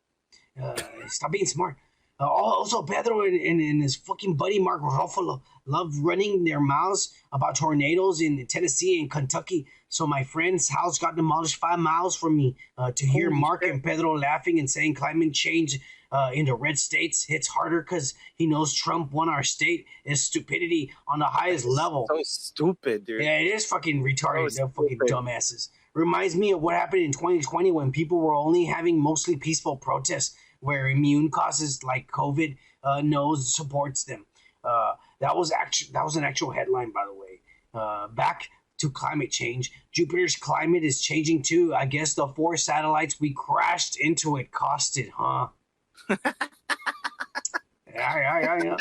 Stop being smart. Also, Pedro and his fucking buddy, Mark Ruffalo, love running their mouths about tornadoes in Tennessee and Kentucky. So my friend's house got demolished 5 miles from me. To hear Mark and Pedro laughing and saying climate change in the red states hits harder because he knows Trump won our state is stupidity on the highest level. So stupid, dude. Yeah, it is fucking retarded. So They're fucking dumbasses. Reminds me of what happened in 2020 when people were only having mostly peaceful protests where immune causes like COVID knows supports them. That was an actual headline, by the way. Back to climate change. Jupiter's climate is changing too. I guess the 4 satellites we crashed into it costed, huh? Yeah.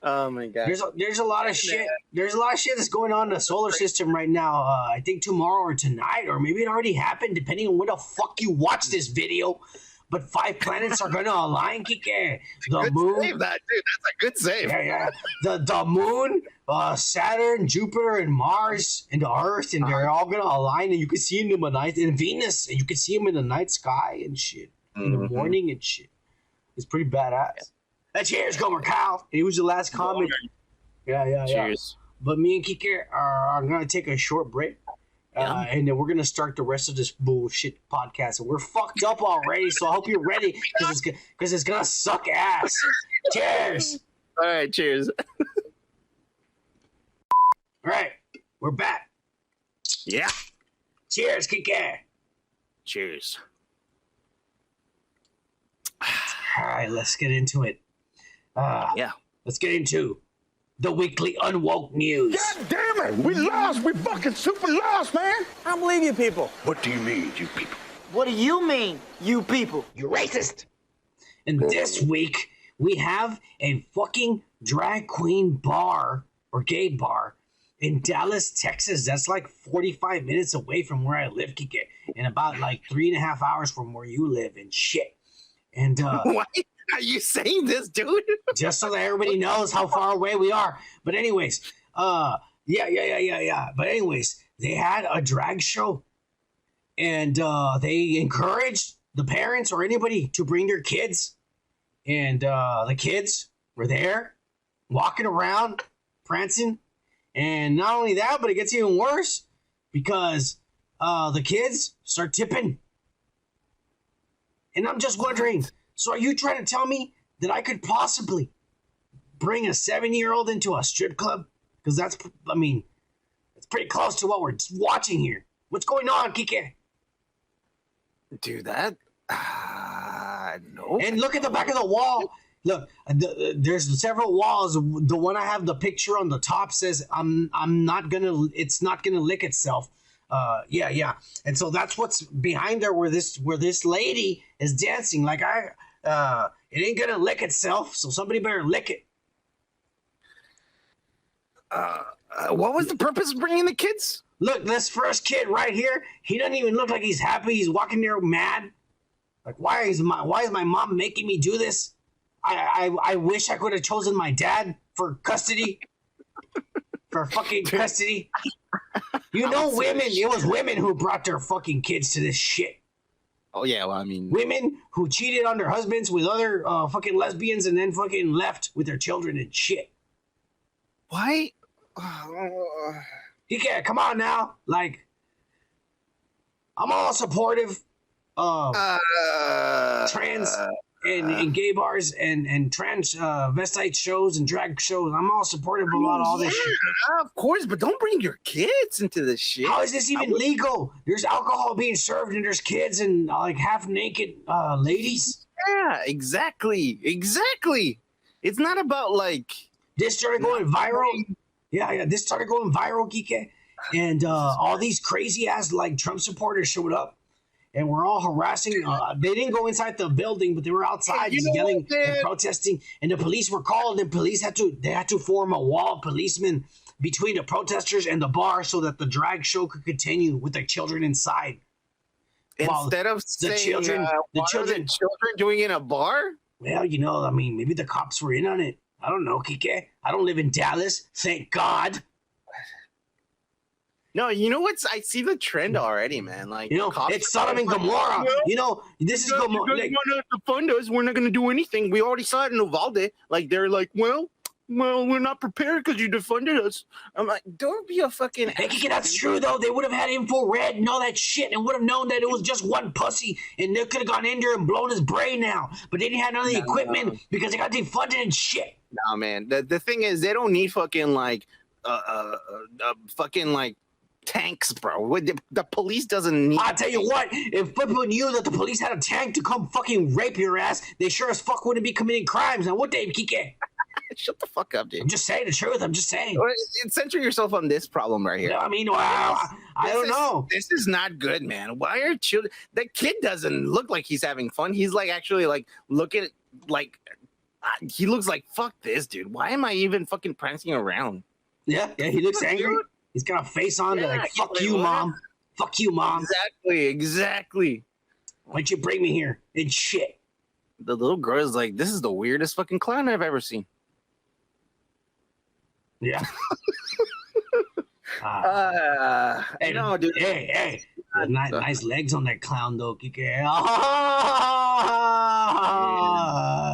Oh my god. There's a lot of shit. There's a lot of shit that's going on in the solar system right now. I think tomorrow or tonight, or maybe it already happened, depending on when the fuck you watch this video. But 5 planets are gonna align, Kike. The moon. Save that, dude. That's a good save. Yeah. The moon, Saturn, Jupiter, and Mars, and the Earth, and they're all gonna align, and you can see them in the night, and Venus, and you can see them in the night sky and shit, in the morning and shit. It's pretty badass. Cheers, Gomer Kyle. He was the last comment. Yeah. Cheers. But me and Kike are gonna take a short break. And then we're going to start the rest of this bullshit podcast. And we're fucked up already, so I hope you're ready because it's going to suck ass. Cheers. All right, cheers. All right, we're back. Yeah. Cheers, Kike. Cheers. All right, let's get into it. Yeah. Let's get into the weekly Unwoke news. God damn it! We lost! We fucking super lost, man! I don't believe you people. What do you mean, you people? What do you mean, you people? You're racist. And this week, we have a fucking drag queen bar or gay bar in Dallas, Texas. That's like 45 minutes away from where I live, Kike, and about like 3.5 hours from where you live and shit. And Why are you saying this, dude? Just so that everybody knows how far away we are. But anyways, yeah. But anyways, they had a drag show, and they encouraged the parents or anybody to bring their kids, and the kids were there, walking around, prancing, and not only that, but it gets even worse because the kids start tipping. And I'm just wondering, so are you trying to tell me that I could possibly bring a 7-year-old into a strip club? Because that's pretty close to what we're watching here. What's going on, Kike? Dude, that... no. And look at the back of the wall. Look, there's several walls. The one I have the picture on the top says, it's not gonna lick itself. Yeah. And so that's what's behind there, where this lady is dancing. Like it ain't gonna lick itself, so somebody better lick it. What was the purpose of bringing the kids? Look, this first kid right here, he doesn't even look like he's happy. He's walking there mad. Like, why is my mom making me do this? I wish I could have chosen my dad for custody. For fucking custody. You know, it was women who brought their fucking kids to this shit. Oh, yeah, well, I mean... Women who cheated on their husbands with other fucking lesbians and then fucking left with their children and shit. Why? You can't, come on now. Like, I'm all supportive of trans and gay bars and trans vestite shows and drag shows. I'm all supportive about all this shit. Of course, but don't bring your kids into this shit. How is this even legal? There's alcohol being served and there's kids and like half naked ladies. Yeah, exactly. It's not about like... This started going viral. Yeah, this started going viral, Kike. And all these crazy ass like Trump supporters showed up. And we're all harassing. They didn't go inside the building, but they were outside yelling and protesting. And the police were called, and police had to form a wall of policemen between the protesters and the bar so that the drag show could continue with their children inside. Instead of the children doing it in a bar. Well, you know, I mean, maybe the cops were in on it. I don't know, Kike. I don't live in Dallas, thank God. No, you know what's? I see the trend already, man. Like, you know, it's Sodom and Gomorrah. You know, this is Gomorrah. Like, want to fund us? We're not going to do anything. We already saw it in Uvalde. Like, they're like, well, we're not prepared because you defunded us. I'm like, don't be a fucking. Hey, Kike, that's true though. They would have had infrared and all that shit, and would have known that it was just one pussy, and they could have gone in there and blown his brain out. But they didn't have none of the equipment because they got defunded and shit. No, man. The thing is, they don't need fucking like, fucking like. Tanks, bro. The police doesn't need. I'll tell you what, if people knew that the police had a tank to come fucking rape your ass, they sure as fuck wouldn't be committing crimes. Now, would they, Kike? Shut the fuck up, dude. I'm just saying the truth. I'm just saying. Center yourself on this problem right here. No, I mean, wow. I don't know. This is not good, man. Why are children? That kid doesn't look like he's having fun. He's like actually like looking like he looks like fuck this, dude. Why am I even fucking prancing around? Yeah, he looks angry. He's got a face on that like, fuck you, mom. Fuck you, mom. Exactly. Why'd you bring me here? And shit. The little girl is like, this is the weirdest fucking clown I've ever seen. Yeah. Hey, no, dude. Hey. Nice legs on that clown, though, Kike.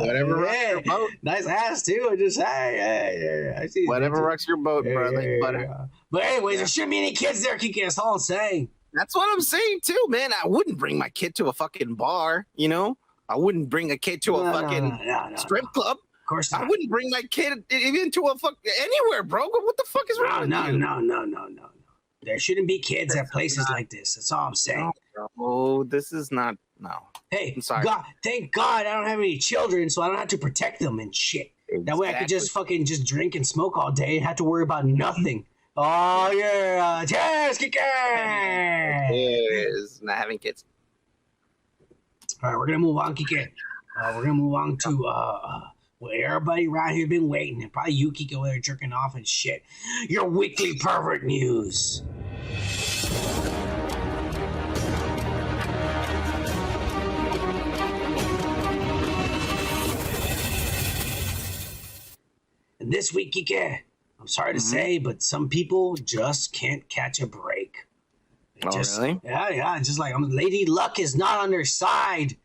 Whatever rocks your boat. Nice ass, too. I just, hey. I see. Whatever rocks your boat, brother. But anyways, there shouldn't be any kids there, Kike. That's all I'm saying. That's what I'm saying, too, man. I wouldn't bring my kid to a fucking bar, you know? I wouldn't bring a kid to a fucking strip club. Of course not. I wouldn't bring my kid even to a anywhere, bro. What the fuck is wrong with you? No. There shouldn't be kids at places like this. That's all I'm saying. Oh, this is not. No. Hey, I'm sorry. God, thank God I don't have any children, so I don't have to protect them and shit. Exactly. That way I could just fucking just drink and smoke all day and have to worry about nothing. Oh, yeah. Cheers, Kike! Cheers. Not having kids. All right, we're going to move on, Kike. We're going to move on to well, everybody around here been waiting. And probably you, Kike, over there jerking off and shit. Your weekly pervert news. And this week, Kike, I'm sorry to say, but some people just can't catch a break. Really? Yeah. It's just like Lady Luck is not on their side.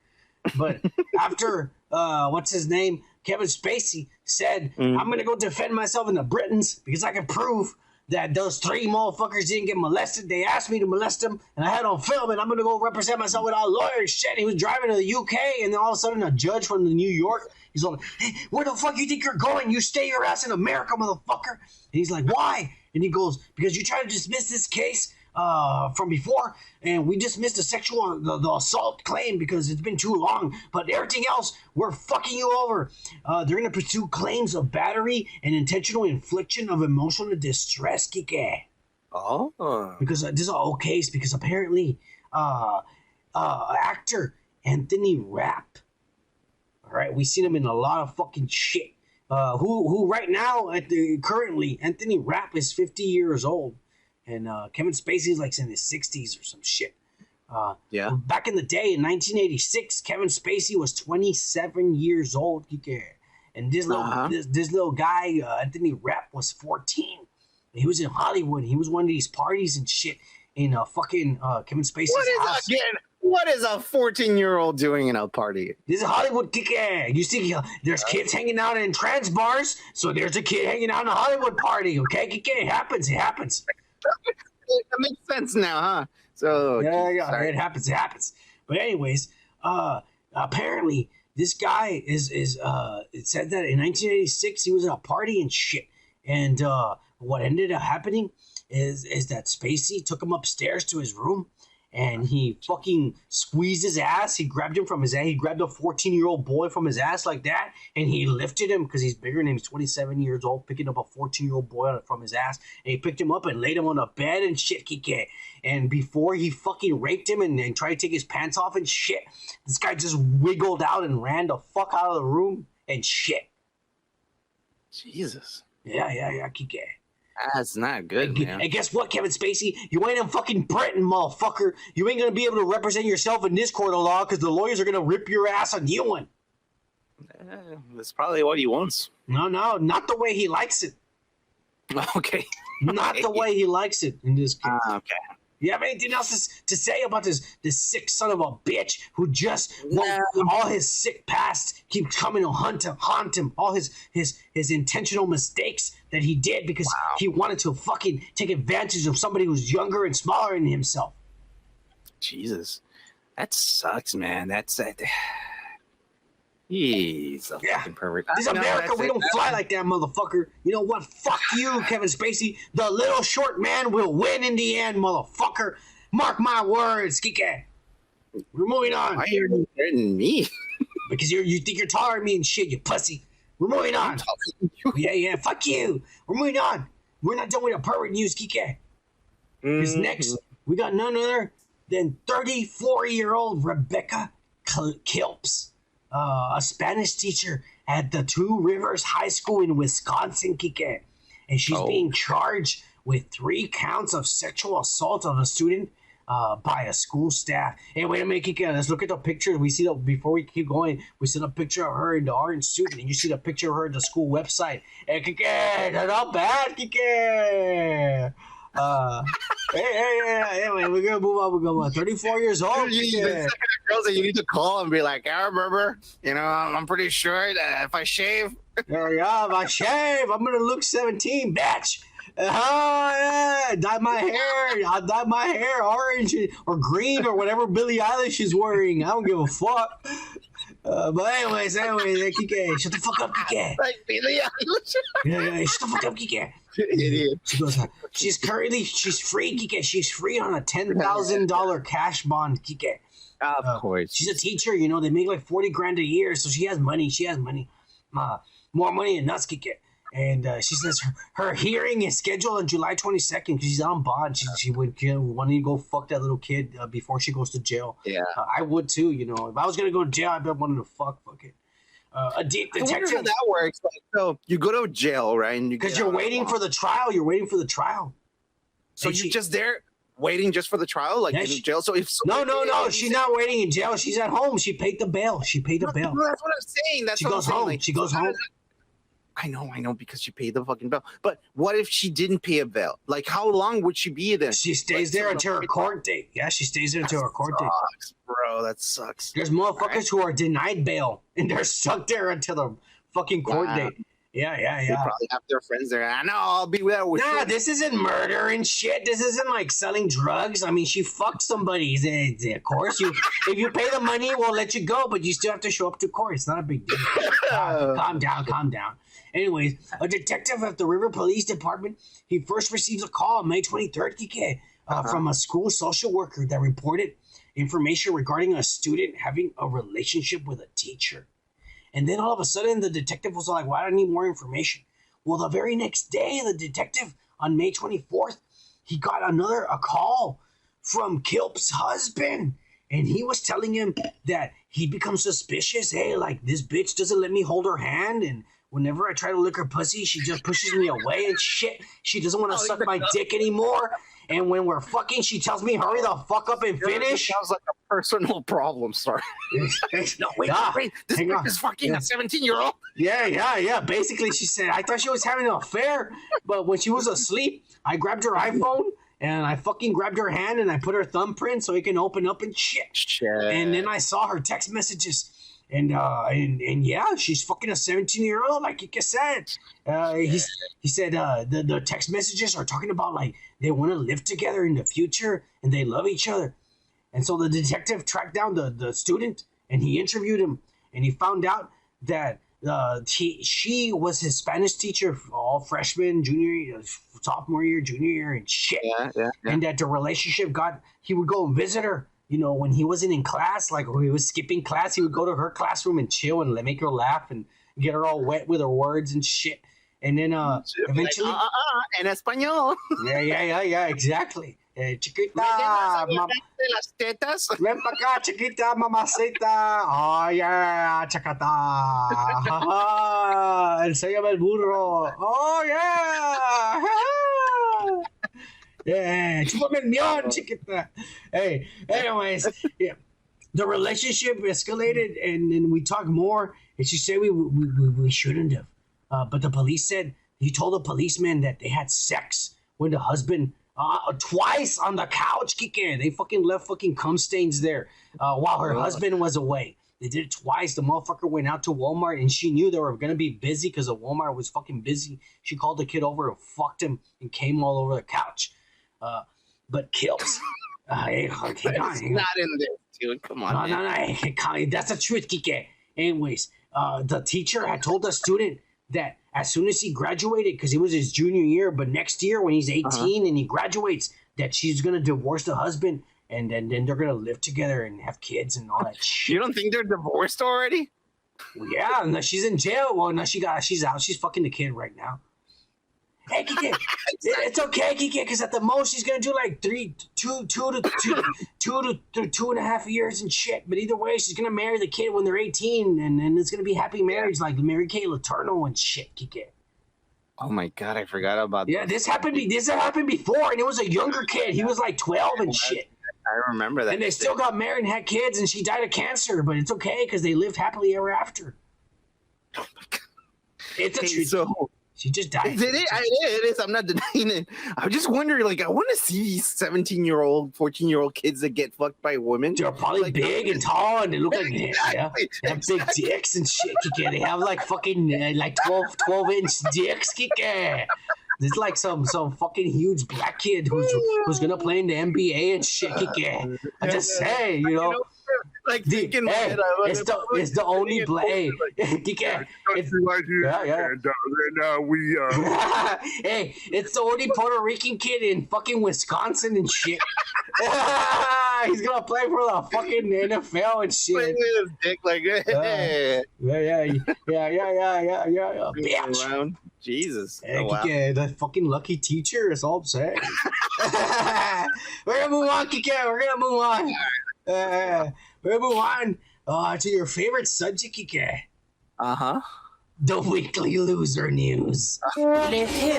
But after what's his name? Kevin Spacey said, I'm going to go defend myself in the Britons because I can prove that those 3 motherfuckers didn't get molested. They asked me to molest them, and I had on film, and I'm going to go represent myself without lawyers. Shit, he was driving to the UK, and then all of a sudden a judge from New York, he's like, hey, where the fuck you think you're going? You stay your ass in America, motherfucker. And he's like, why? And he goes, because you tried to dismiss this case from before, and we dismissed the assault claim because it's been too long, but everything else, we're fucking you over. They're going to pursue claims of battery and intentional infliction of emotional distress, Kike. Oh. Because this is an old case because apparently actor Anthony Rapp, all right, we seen him in a lot of fucking shit. Who right now currently Anthony Rapp is 50 years old, and Kevin Spacey is like in his 60s or some shit. Yeah. Back in the day in 1986, Kevin Spacey was 27 years old, and this little guy Anthony Rapp was 14. He was in Hollywood. He was one of these parties and shit in Kevin Spacey's house. What is a 14-year-old doing in a party? This is Hollywood, You see, there's kids hanging out in trans bars, so there's a kid hanging out in a Hollywood party, okay? It happens. That makes sense now, huh? So yeah, it happens. But anyways, apparently this guy is it said that in 1986 he was at a party and shit, and what ended up happening is that Spacey took him upstairs to his room, and he fucking squeezed his ass. He grabbed him from his ass. He grabbed a 14-year-old boy from his ass like that, and he lifted him because he's bigger than him. He's 27 years old, picking up a 14-year-old boy from his ass, and he picked him up and laid him on a bed and shit, And before he fucking raped him and tried to take his pants off and shit, this guy just wiggled out and ran the fuck out of the room and shit. Jesus. Yeah, Kike. That's not good, man. And guess what, Kevin Spacey? You ain't in fucking Britain, motherfucker. You ain't gonna be able to represent yourself in this court of law because the lawyers are gonna rip your ass a new one. That's probably what he wants. No, not the way he likes it. Okay. Not the way he likes it in this case. Okay. You have anything else to say about this sick son of a bitch who just all his sick past keeps coming to haunt him, all his intentional mistakes that he did because he wanted to fucking take advantage of somebody who's younger and smaller than himself. Jesus, that sucks, man. That's that. He's a fucking pervert. This is America. We don't fly like that, motherfucker. You know what? Fuck you, Kevin Spacey. The little short man will win in the end, motherfucker. Mark my words, Kike. We're moving on. Why are you threatening me? Because you think you're taller than me and shit, you pussy. We're moving on. Yeah, fuck you. We're moving on. We're not done with a pervert news, Kike. Because next, we got none other than 34-year-old Rebecca Kilps. A Spanish teacher at the Two Rivers High School in Wisconsin, Kike. And she's being charged with 3 counts of sexual assault of a student by a school staff. Hey, wait a minute, Kike. Let's look at the picture. We see before we keep going, we see the picture of her in the orange suit, and you see the picture of her at the school website. Hey, Kike, that's not bad, Kike. Hey, we're gonna move on. We're going 34 years old. Girls that you need to call and be like, I remember. You know, I'm pretty sure that if I shave, if I shave, I'm gonna look 17, bitch. Dye my hair. I'll dye my hair orange or green or whatever Billie Eilish is wearing. I don't give a fuck. But anyways, Kike, shut the fuck up, Kike. Like Billie Eilish. Yeah, shut the fuck up, Kike. Idiot. She goes, she's free, Kike. She's free on a $10,000 cash bond, Kike. Of course. She's a teacher, you know, they make like 40 grand a year, so she has money. More money than us, Kike. And she says her hearing is scheduled on July 22nd because she's on bond. She would want to go fuck that little kid before she goes to jail. Yeah. I would too, you know. If I was going to go to jail, I'd be wanting to fuck it. A deep detective. I wonder how that works. Like, so you go to jail, right? Because you're waiting for the trial. You're waiting for the trial. So you're just there waiting just for the trial? Like in jail? So if No. She's not waiting in jail. She's at home. She paid the bail. That's what I'm saying. She goes home. She goes home. I know, because she paid the fucking bail. But what if she didn't pay a bail? Like, how long would she be there? She stays there until her court date. Yeah, she stays there until her court date. Bro, that sucks. There's motherfuckers who are denied bail, and they're stuck there until the fucking court date. Yeah. They probably have their friends there. I know, I'll be there with you. This isn't murder and shit. This isn't like selling drugs. I mean, she fucked somebody. Of course, if you pay the money, we'll let you go, but you still have to show up to court. It's not a big deal. Calm down. Anyways, a detective at the River Police Department, he first receives a call on May 23rd, Kike, from a school social worker that reported information regarding a student having a relationship with a teacher. And then all of a sudden, the detective was like, well, I need more information. Well, the very next day, the detective, on May 24th, he got a call from Kilps' husband, and he was telling him that he becomes suspicious. Hey, like, this bitch doesn't let me hold her hand, and whenever I try to lick her pussy, she just pushes me away and shit. She doesn't want to suck my dick anymore. And when we're fucking, she tells me, hurry the fuck up and finish. Sounds like a personal problem, sorry. No, wait. This bitch is fucking a 17-year-old. Yeah. Basically, she said, I thought she was having an affair, but when she was asleep, I grabbed her iPhone, and I fucking grabbed her hand, and I put her thumbprint so it can open up and shit. And then I saw her text messages. And yeah, she's fucking a 17-year-old, like you said. He said the text messages are talking about, like, they want to live together in the future and they love each other. And so the detective tracked down the student, and he interviewed him, and he found out that she was his Spanish teacher for all freshman, junior year, sophomore year, junior year, and shit. Yeah. And that the relationship he would go and visit her. You know, when he wasn't in class, like when he was skipping class, he would go to her classroom and chill and make her laugh and get her all wet with her words and shit. And then eventually... en español. Yeah, exactly. Chiquita, las tetas. ven pa' acá, chiquita, mamacita. Oh, yeah, chacata. Enséñame el burro. Oh, yeah. Yeah, chúpame el mión, chiquita. Hey, anyways, yeah. The relationship escalated, and then we talked more, and she said we shouldn't have. But the police said, he told the policeman that they had sex with the husband twice on the couch, Kike. They fucking left fucking cum stains there while her husband was away. They did it twice. The motherfucker went out to Walmart, and she knew they were going to be busy because the Walmart was fucking busy. She called the kid over and fucked him and came all over the couch. But Kilps. Hang on. Not in there, dude. Come on. No. That's the truth, Kike. Anyways, the teacher had told the student that as soon as he graduated, because it was his junior year, but next year when he's 18 and he graduates, that she's going to divorce the husband, and then they're going to live together and have kids and all that shit. You don't think they're divorced already? Yeah, no, she's in jail. Well, no, she's out. She's fucking the kid right now. Hey, Kike, it's okay, Kike, because at the most she's gonna do like 2 to 2.5 years and shit. But either way, she's gonna marry the kid when they're 18, and it's gonna be happy marriage like Mary Kay Letourneau and shit, Kike. Oh my god, I forgot about that. Yeah, this happened before, and it was a younger kid. He was like 12 and shit. I remember that. And they still got married and had kids, and she died of cancer, but it's okay because they lived happily ever after. Oh my god. It's a treat. So she just died. It is. I'm not denying it. I'm just wondering, like, I want to see these 17-year-old, 14-year-old kids that get fucked by women. They're probably like, big and tall, and they look like they have big dicks and shit. Kike. They have like fucking like 12-inch dicks. Kike. There's like some fucking huge black kid who's gonna play in the NBA and shit. Kike. I just say, you know. Like it's the only black. Hey, Kike. Hey, it's the only Puerto Rican kid in fucking Wisconsin and shit. He's gonna play for the fucking NFL and shit. Playing with his dick like yeah. Bitch. Jesus. Hey, Kike, that fucking lucky teacher is all I'm saying. We're gonna move on, Kike. We're gonna move on to your favorite subject, Kike. The weekly loser news. With who?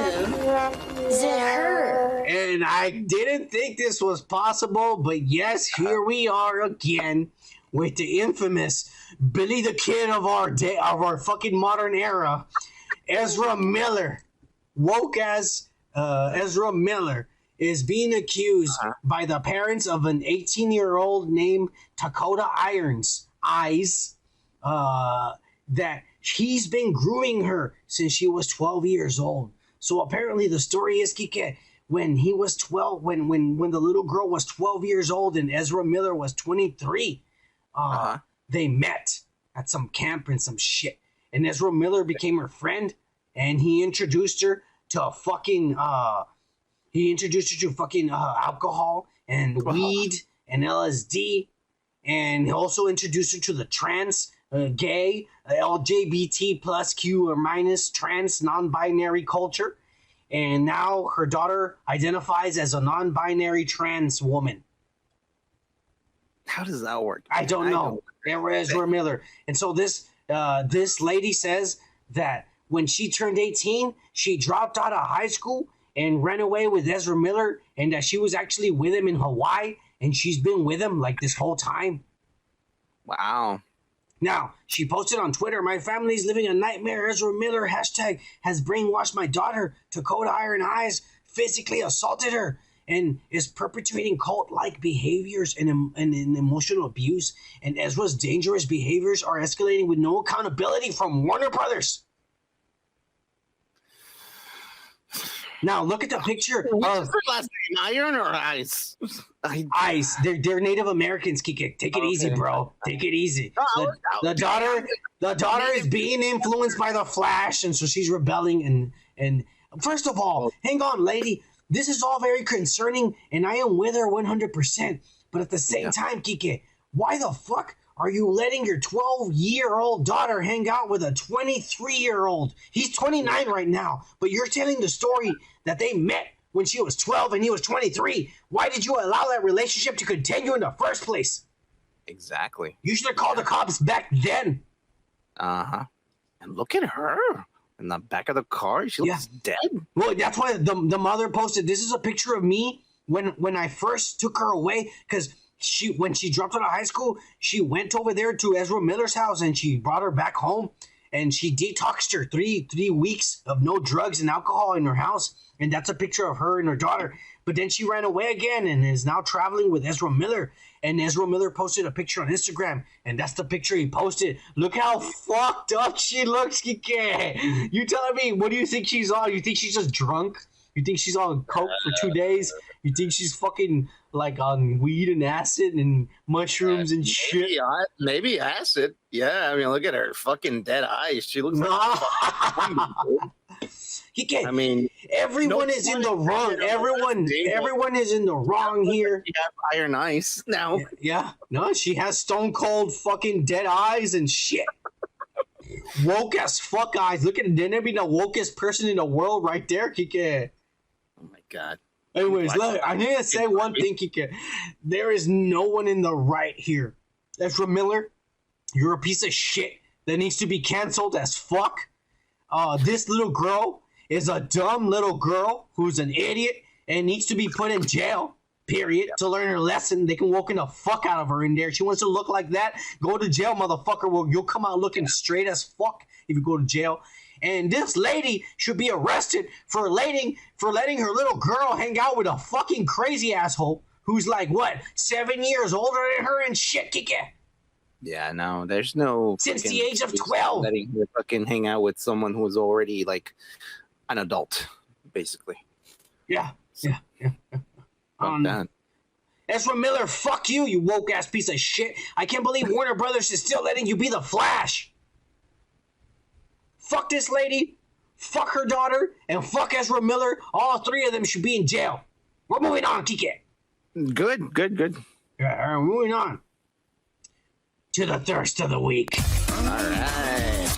The her. And I didn't think this was possible, but yes, here we are again with the infamous Billy the Kid of our fucking modern era, Ezra Miller. Woke as Ezra Miller is being accused by the parents of an 18-year-old named Dakota Eyes that he's been grooming her since she was 12 years old. So apparently the story is, Kike, when he was 12, when the little girl was 12 years old and Ezra Miller was 23, they met at some camp and some shit. And Ezra Miller became her friend, and he introduced her to fucking alcohol and weed and LSD, and he also introduced her to the trans, gay, LGBT plus Q or minus trans non-binary culture. and now her daughter identifies as a non-binary trans woman. How does that work? I don't know. Ezra Miller. And so this lady says that when she turned 18, she dropped out of high school and ran away with Ezra Miller, and that she was actually with him in Hawaii, and she's been with him like this whole time. Wow. Now, she posted on Twitter, "My family's living a nightmare. Ezra Miller hashtag has brainwashed my daughter to code iron eyes, physically assaulted her, and is perpetuating cult-like behaviors and emotional abuse. And Ezra's dangerous behaviors are escalating with no accountability from Warner Brothers." Now, look at the picture of her last name, Iron or Ice? Ice. They're Native Americans, Kike. Take it easy, bro. Take it easy. The daughter is being influenced by the Flash, and so she's rebelling. And first of all, hang on, lady. This is all very concerning, and I am with her 100%. But at the same time, Kike, why the fuck are you letting your 12-year-old daughter hang out with a 23-year-old? He's 29 right now, but you're telling the story that they met when she was 12 and he was 23. Why did you allow that relationship to continue in the first place? Exactly. You should have called the cops back then. Uh-huh. And look at her in the back of the car. She looks dead. Well, that's why the mother posted, this is a picture of me when I first took her away, because when she dropped out of high school, she went over there to Ezra Miller's house and she brought her back home, and she detoxed her three weeks of no drugs and alcohol in her house, and that's a picture of her and her daughter. But then she ran away again and is now traveling with Ezra Miller, and Ezra Miller posted a picture on Instagram, and that's the picture he posted. Look how fucked up she looks, Kike. You telling me, what do you think she's on? You think she's just drunk? You think she's on coke for 2 days? You think she's fucking like on weed and acid and mushrooms and shit? Maybe acid. Yeah, I mean, look at her fucking dead eyes. She looks like I mean, everyone is in the wrong. Everyone is in the wrong here. You have iron eyes now. Yeah. No, she has stone cold fucking dead eyes and shit. Woke as fuck eyes. Look at it. There be the wokest person in the world right there, Kike. Oh my god. Anyways, look, I need to say one thing, Kike. There is no one in the right here. Ezra Miller, you're a piece of shit that needs to be canceled as fuck. This little girl is a dumb little girl who's an idiot and needs to be put in jail, period, to learn her lesson. They can walk in the fuck out of her in there. She wants to look like that. Go to jail, motherfucker. Well, you'll come out looking straight as fuck if you go to jail. And this lady should be arrested for letting her little girl hang out with a fucking crazy asshole who's like, what, 7 years older than her and shit, Kike? Yeah, no, there's no... Since the age of 12. Letting her fucking hang out with someone who is already, like, an adult, basically. Yeah. That. Ezra Miller, fuck you, you woke-ass piece of shit. I can't believe Warner Brothers is still letting you be the Flash. Fuck this lady, fuck her daughter, and fuck Ezra Miller. All three of them should be in jail. We're moving on, Kike. Good. Yeah, moving on to the thirst of the week. All right.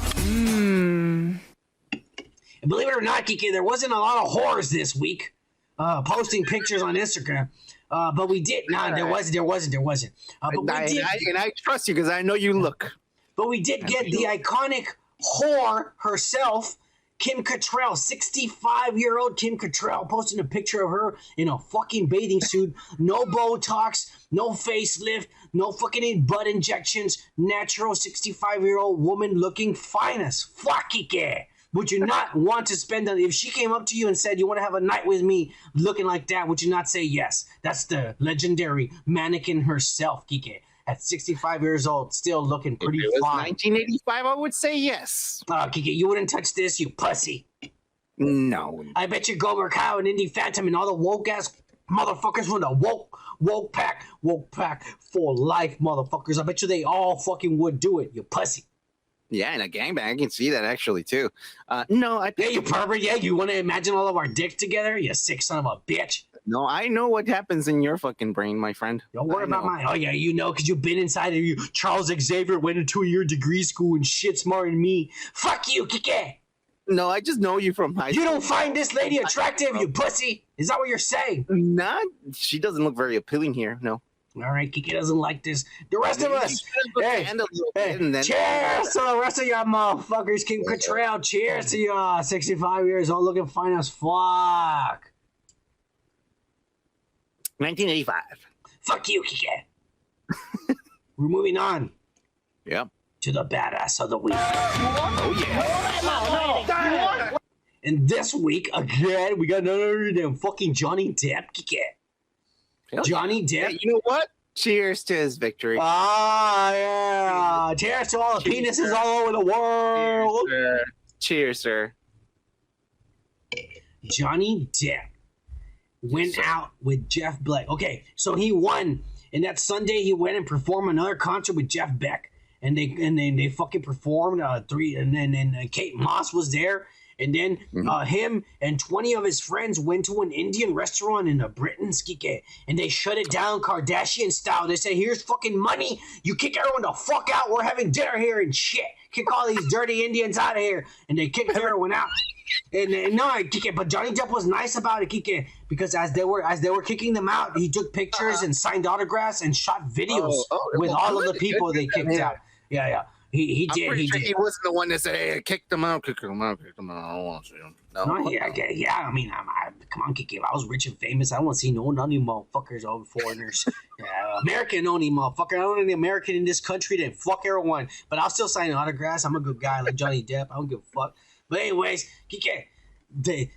And believe it or not, Kike, there wasn't a lot of whores this week posting pictures on Instagram. But we did. No, there wasn't. But we did. And I trust you because I know you look. But we did get the iconic whore herself, Kim Cattrall, 65-year-old Kim Cattrall, posting a picture of her in a fucking bathing suit. No Botox, no facelift, no fucking butt injections. Natural 65-year-old woman looking fine as fuck, Kike. Would you not want to spend if she came up to you and said, you want to have a night with me looking like that, would you not say yes? That's the legendary mannequin herself, Kike. At 65 years old, still looking pretty fine. If it was fine. 1985, I would say yes. Kike, you wouldn't touch this, you pussy. No. I bet you Gomer Kyle and Indy Phantom and all the woke-ass motherfuckers from the woke pack for life, motherfuckers. I bet you they all fucking would do it, you pussy. Yeah, in a gangbang, I can see that actually too. No, yeah, you pervert. Yeah, you want to imagine all of our dicks together? You sick son of a bitch. No, I know what happens in your fucking brain, my friend. Don't worry about mine. Oh yeah, you know, because you've been inside of you. Charles Xavier went into a year degree school and shit smarter than me. Fuck you, Kike. No, I just know you from high school. You don't find this lady attractive, you pussy? Is that what you're saying? Nah, she doesn't look very appealing here. No. All right, Kiki doesn't like this. The rest of us, hey, Then... cheers to the rest of y'all motherfuckers. Keep Cattrall. Cheers to y'all. 65 years old, looking fine as fuck. 1985. Fuck you, Kiki. We're moving on. Yep. To the badass of the week. Oh, yeah. And this week, again, we got another damn fucking Johnny Depp, Kiki. Johnny Depp. Hey, you know what? Cheers to his victory. Ah, yeah. Cheers to all the penises all over the world. Cheers, sir. Johnny Depp went out with Jeff Beck. Okay, so he won. And that Sunday, he went and performed another concert with Jeff Beck. And they fucking performed three. And then Kate Moss was there. And then him and 20 of his friends went to an Indian restaurant in Britain, Skike, and they shut it down Kardashian style. They said, here's fucking money. You kick everyone the fuck out. We're having dinner here and shit. Kick all these dirty Indians out of here. And they kicked everyone out. And no, Kike, but Johnny Depp was nice about it, Kike, because as they were kicking them out, he took pictures and signed autographs and shot videos with all of the people they kicked out. Yeah. He did. He did. He wasn't the one that said, "Hey, kick them out, kick them out, kick them out." I don't want to see him. No. Yeah. I mean, come on, Kiki. If I was rich and famous, I don't want to see none of you motherfuckers over foreigners. American only, motherfucker. I don't want any American in this country. Then fuck everyone. But I'll still sign autographs. I'm a good guy like Johnny Depp. I don't give a fuck. But anyways, Kiki, they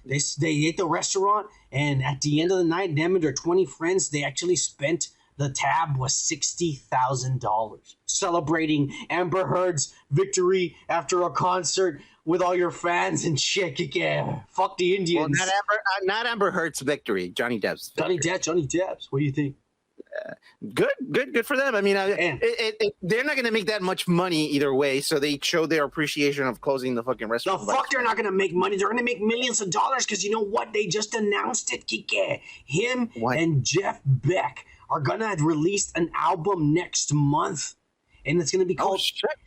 ate the restaurant, and at the end of the night, them and their 20 friends, they actually spent. The tab was $60,000, celebrating Amber Heard's victory after a concert with all your fans and shit. Yeah, fuck the Indians. Well, not Amber Heard's victory. Johnny Depp's victory. Johnny Depp's. What do you think? Good for them. I mean, they're not going to make that much money either way, so they show their appreciation of closing the fucking restaurant. The fuck, they're not going to make money. They're going to make millions of dollars because you know what? They just announced it, Kike. Him and Jeff Beck are gonna release an album next month, and it's gonna be called.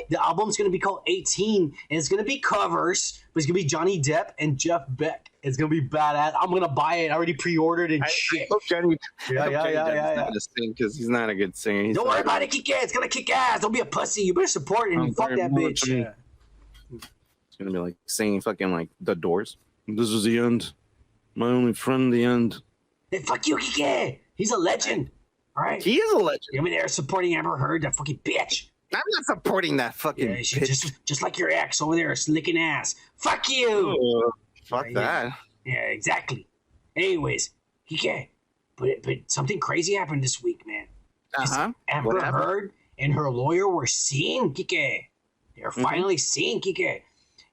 The album's gonna be called 18, and it's gonna be covers, but it's gonna be Johnny Depp and Jeff Beck. It's gonna be badass. I'm gonna buy it. I already pre-ordered and shit. I hope Johnny. Yeah. Not to sing because he's not a good singer. Don't worry about it, kick ass. It's gonna kick ass. Don't be a pussy. You better support it and fuck that bitch. It's gonna be like singing fucking like The Doors. This is the end. My only friend, the end. Hey, fuck you, Kike. He's a legend. All right. He is a legend. I mean, they're supporting Amber Heard, that fucking bitch. I'm not supporting that fucking bitch. Just like your ex over there, licking ass. Fuck you. Fuck that. Yeah, exactly. Anyways, Kike, but something crazy happened this week, man. Amber Heard and her lawyer were seen, Kike. They're finally seen, Kike.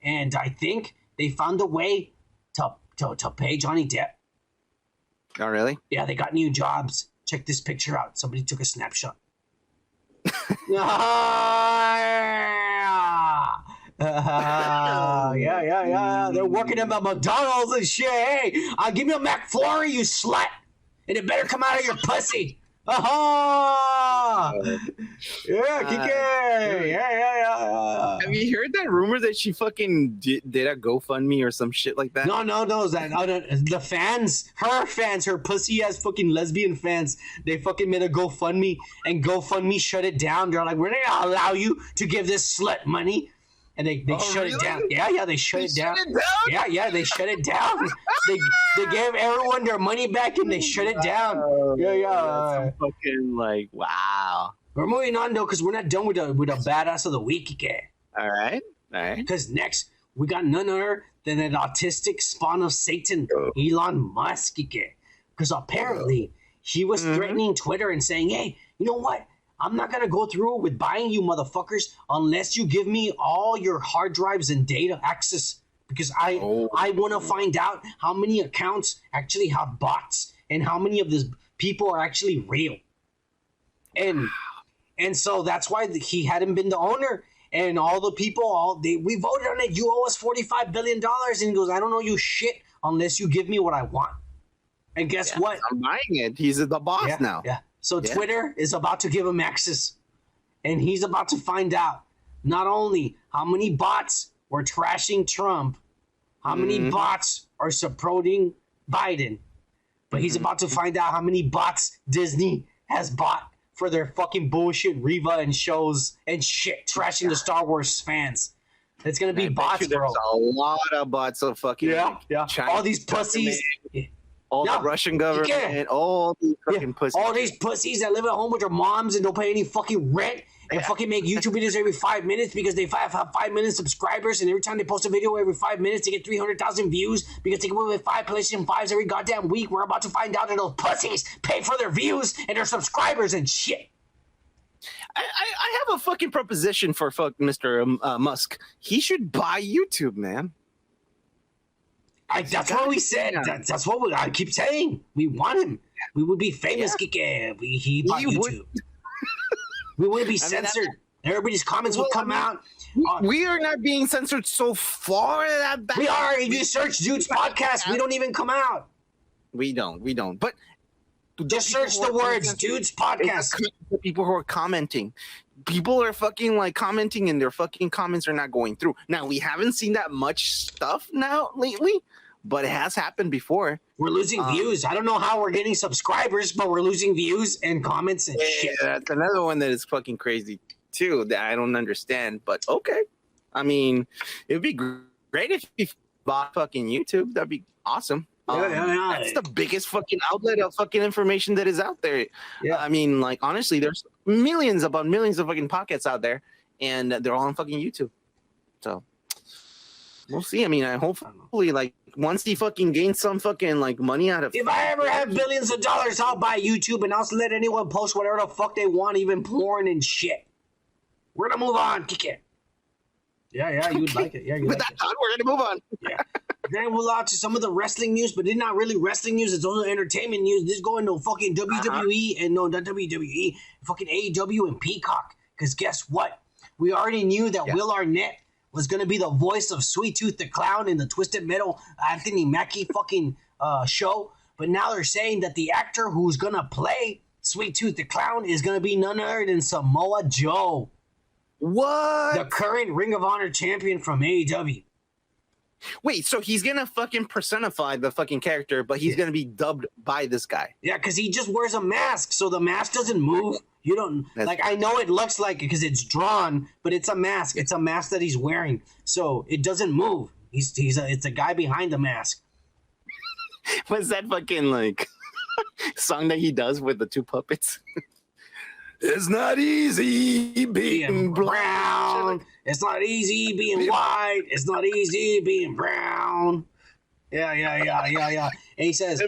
And I think they found a way to pay Johnny Depp. Oh, really? Yeah, they got new jobs. Check this picture out. Somebody took a snapshot. Yeah. They're working at McDonald's and shit. Hey, give me a McFlurry, you slut. And it better come out of your pussy. Yeah, Kike. Yeah. Have you heard that rumor that she fucking did a GoFundMe or some shit like that? No. The fans, her pussy ass fucking lesbian fans, they fucking made a GoFundMe and GoFundMe shut it down. They're like, we're not gonna allow you to give this slut money. And they shut it down. Yeah, they shut it down. Yeah, they shut it down. They gave everyone their money back and they shut it down. Yeah. Fucking like, wow. We're moving on though, because we're not done with the badass of the week, okay? All right. Because next we got none other than an autistic spawn of Satan, Elon Musk, okay? Because apparently he was threatening Twitter and saying, "Hey, you know what? I'm not going to go through with buying you motherfuckers unless you give me all your hard drives and data access because I want to find out how many accounts actually have bots and how many of these people are actually real." And so that's why he hadn't been the owner. And all the people, we voted on it. You owe us $45 billion. And he goes, "I don't know you shit unless you give me what I want." And guess what? I'm buying it. He's the boss now. Yeah. So Twitter is about to give him access, and he's about to find out not only how many bots were trashing Trump, how many bots are supporting Biden. But he's about to find out how many bots Disney has bought for their fucking bullshit Riva and shows and shit, trashing the Star Wars fans. It's gonna be bots, bro. There's a lot of bots of fucking China all these pussies, all the Russian government, all these fucking pussies. all these pussies that live at home with their moms and don't pay any fucking rent and fucking make YouTube videos every 5 minutes because they have 5 million subscribers, and every time they post a video every 5 minutes they get 300,000 views because they come up with 5 PlayStation 5s every goddamn week. We're about to find out that those pussies pay for their views and their subscribers and shit. I have a fucking proposition for Mr. Musk. He should buy YouTube, man. That's what we said. That's what I keep saying. We want him. We would be famous. Yeah. He bought YouTube. We wouldn't be censored. Everybody's comments would come out. We are not being censored so far that back. We are. If you search Dude's podcast, we don't even come out. We don't. But just search the words Dude's podcast. The people who are commenting. People are fucking like commenting and their fucking comments are not going through. Now, we haven't seen that much stuff now lately, but it has happened before. We're losing views. I don't know how we're getting subscribers, but we're losing views and comments and shit. That's another one that is fucking crazy too that I don't understand, but okay. I mean, it would be great if you bought fucking YouTube. That'd be awesome. That's the biggest fucking outlet of fucking information that is out there. Yeah. I mean, like, honestly, there's millions upon millions of fucking podcasts out there, and they're all on fucking YouTube. So we'll see. I mean, hopefully, like, once he fucking gains some fucking like money out of. If I ever have billions of dollars, I'll buy YouTube and I'll let anyone post whatever the fuck they want, even porn and shit. We're gonna move on. Kick it. Yeah, you'd like it. Yeah, you with like that it. thought, we're gonna move on. Yeah. Then we'll out to some of the wrestling news, but it's not really wrestling news. It's also entertainment news. This is going to fucking WWE and no, not WWE, fucking AEW and Peacock. Because guess what? We already knew that Will Arnett was going to be the voice of Sweet Tooth the Clown in the Twisted Metal Anthony Mackie fucking show. But now they're saying that the actor who's going to play Sweet Tooth the Clown is going to be none other than Samoa Joe. What? The current Ring of Honor champion from AEW. Wait, so he's gonna fucking personify the fucking character, but he's gonna be dubbed by this guy. Yeah, because he just wears a mask, so the mask doesn't move. You don't I know it looks like it because it's drawn, but it's a mask. It's a mask that he's wearing, so it doesn't move. It's a guy behind the mask. What's that fucking like song that he does with the two puppets? It's not easy being brown. It's not easy being white. It's not easy being brown. Yeah. And he says,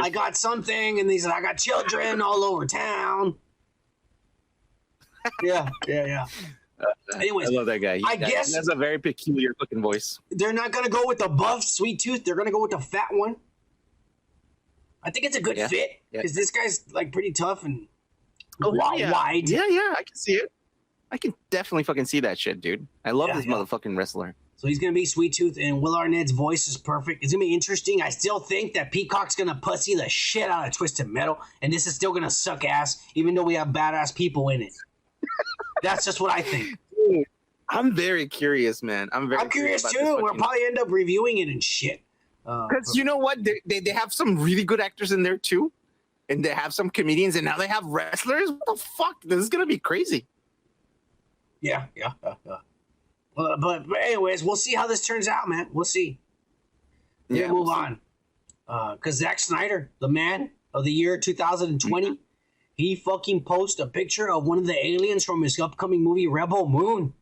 I got something. And he said, I got children all over town. Yeah. Anyways, I love that guy. I guess he has a very peculiar fucking voice. They're not going to go with the buff Sweet Tooth. They're going to go with the fat one. I think it's a good fit because this guy's like pretty tough and wide. Yeah, I can see it. I can definitely fucking see that shit, dude. I love this motherfucking wrestler. So he's going to be Sweet Tooth, and Will Arnett's voice is perfect. It's going to be interesting. I still think that Peacock's going to pussy the shit out of Twisted Metal, and this is still going to suck ass, even though we have badass people in it. That's just what I think. Dude, I'm very curious, man. I'm curious too. We'll probably end up reviewing it and shit. Because you know what? They have some really good actors in there too. And they have some comedians, and now they have wrestlers. What the fuck? This is gonna be crazy. Yeah. But anyways, we'll see how this turns out, man. We'll see. We'll move on. Because Zack Snyder, the man of the year 2020, he fucking posted a picture of one of the aliens from his upcoming movie Rebel Moon,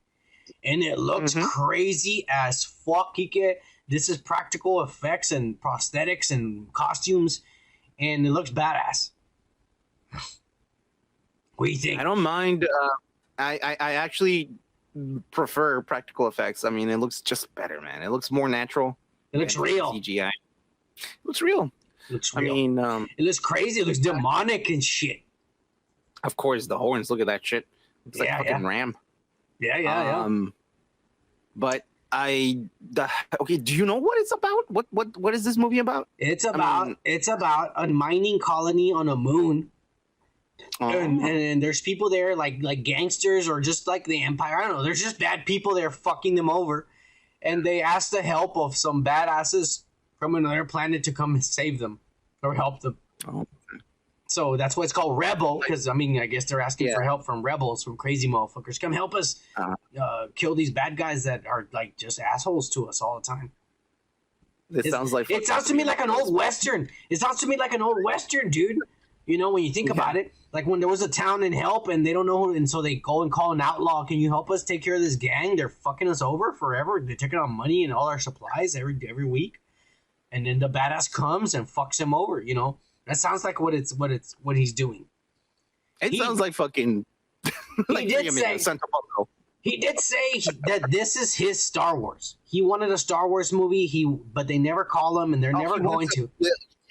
and it looks crazy as fuck. This is practical effects and prosthetics and costumes. And it looks badass. What do you think? I don't mind. I actually prefer practical effects. I mean, it looks just better, man. It looks more natural. It looks real. CGI. It looks real. I mean, it looks crazy. It looks demonic and shit. Of course, the horns. Look at that shit. It's like fucking Ram. Yeah. But okay, do you know what it's about? What is this movie about? It's about a mining colony on a moon. And there's people there like gangsters or just like the Empire. I don't know. There's just bad people there fucking them over. and they ask the help of some badasses from another planet to come save them or help them. Oh. So that's why it's called Rebel, because I mean, I guess they're asking for help from rebels, from crazy motherfuckers. Come help us kill these bad guys that are like just assholes to us all the time. It sounds to me like an old Western. It sounds to me like an old Western, dude. You know, when you think about it, like when there was a town in help and they don't know who, and so they go and call an outlaw. Can you help us take care of this gang? They're fucking us over forever. They're taking our money and all our supplies every week. And then the badass comes and fucks him over, you know? That sounds like what he's doing. It sounds like fucking like he did say that this is his Star Wars. He wanted a Star Wars movie, but they never call him and they're never going to. He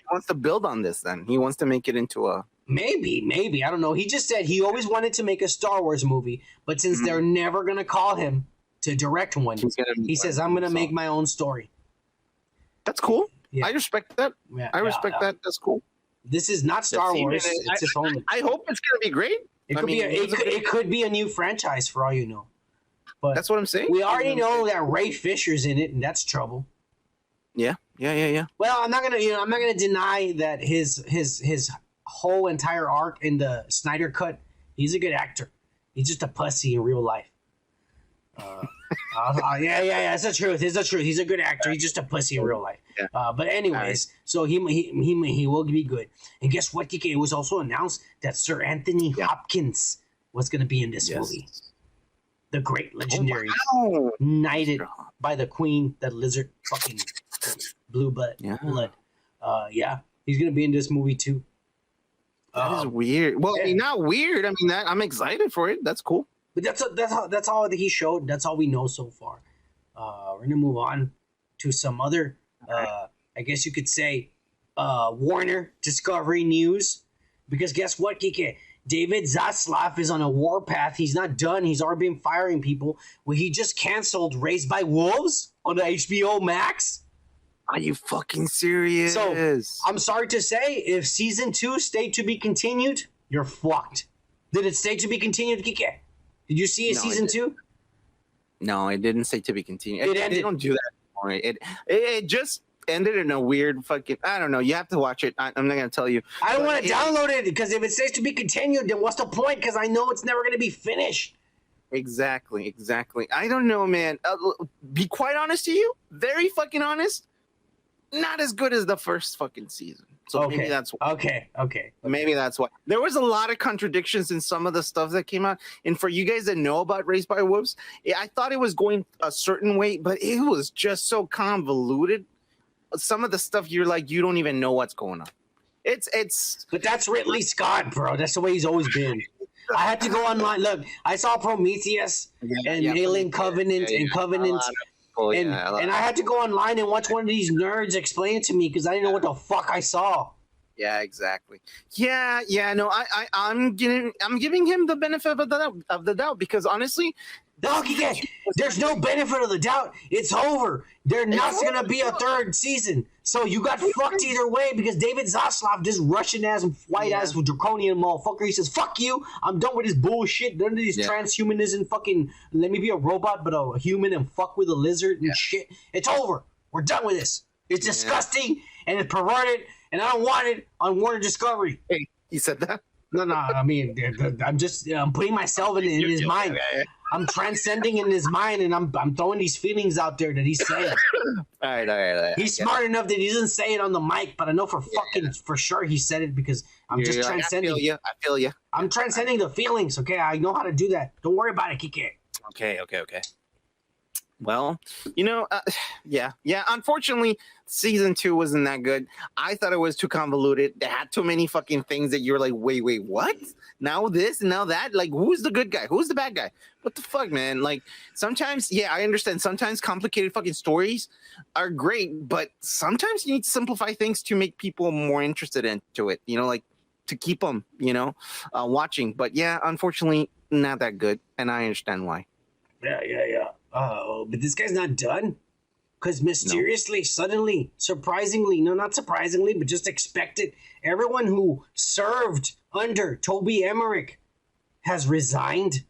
wants to build on this then. He wants to make it into a Maybe. I don't know. He just said he always wanted to make a Star Wars movie, but since they're never going to call him to direct one, he says, I'm going to make my own story. That's cool. Yeah. I respect that. Yeah, I respect that. That's cool. This is not Star Wars. It's his own. I hope it's going to be great. It could be a new franchise for all you know. But that's what I'm saying. We already know that Ray Fisher's in it, and that's trouble. Yeah. Well, I'm not gonna deny that his whole entire arc in the Snyder cut. He's a good actor. He's just a pussy in real life. Yeah. It's the truth. He's a good actor. He's just a pussy in real life. Yeah. But anyways, so he will be good. And guess what? It was also announced that Sir Anthony Hopkins was going to be in this movie. The great legendary, knighted by the queen, the lizard, fucking blue blood. Yeah, he's going to be in this movie too. That is weird. Well, not weird. I mean, I'm excited for it. That's cool. But that's all that he showed. That's all we know so far. We're gonna move on to some other, I guess you could say, Warner Discovery news. Because guess what, Kike? David Zaslav is on a warpath. He's not done. He's already been firing people. Well, he just canceled Raised by Wolves on the HBO Max. Are you fucking serious? So I'm sorry to say, if season 2 stayed to be continued, you're fucked. Did it stay to be continued, Kike? Did you see season 2? No, it didn't say to be continued. They don't do that anymore. It just ended in a weird fucking. I don't know. You have to watch it. I'm not gonna tell you. I don't want to download it because if it says to be continued, then what's the point? Because I know it's never gonna be finished. Exactly. I don't know, man. Be quite honest to you. Very fucking honest. Not as good as the first fucking season. So maybe that's why. Okay. Maybe that's why. There was a lot of contradictions in some of the stuff that came out. And for you guys that know about Raised by Wolves, I thought it was going a certain way, but it was just so convoluted. Some of the stuff you're like, you don't even know what's going on. But that's Ridley Scott, bro. That's the way he's always been. I had to go online. Look, I saw Prometheus and Alien Covenant and Covenant. And I had to go online and watch one of these nerds explain it to me because I didn't know what the fuck I saw. Yeah, exactly. Yeah. No, I'm giving him the benefit of the doubt because honestly, there's no benefit of the doubt. It's over. There's not going to be a third season. So you got fucked either way because David Zaslav, this Russian-ass, white-ass, draconian motherfucker, he says, fuck you. I'm done with this bullshit. None of these transhumanism fucking, let me be a robot, but a human and fuck with a lizard and shit. It's over. We're done with this. It's disgusting and it's perverted and I don't want it on Warner Discovery. Hey, you said that? No. I mean, I'm just putting myself in his mind. I'm transcending in his mind, and I'm throwing these feelings out there that he's saying. All right. He's smart enough that he doesn't say it on the mic, but I know for sure he said it because I'm just transcending. I feel you. I'm transcending the feelings. Okay, I know how to do that. Don't worry about it, Kike. Okay. Well, yeah. Unfortunately, season 2 wasn't that good. I thought it was too convoluted. They had too many fucking things that you're like, wait, what? Now this, now that? Like, who's the good guy? Who's the bad guy? What the fuck, man? Like, sometimes, I understand. Sometimes complicated fucking stories are great, but sometimes you need to simplify things to make people more interested into it. Like to keep them, watching. But yeah, unfortunately, not that good, and I understand why. Yeah. Oh, but this guy's not done. Because mysteriously, suddenly, surprisingly, no, not surprisingly, but just expected, everyone who served under Toby Emmerich has resigned.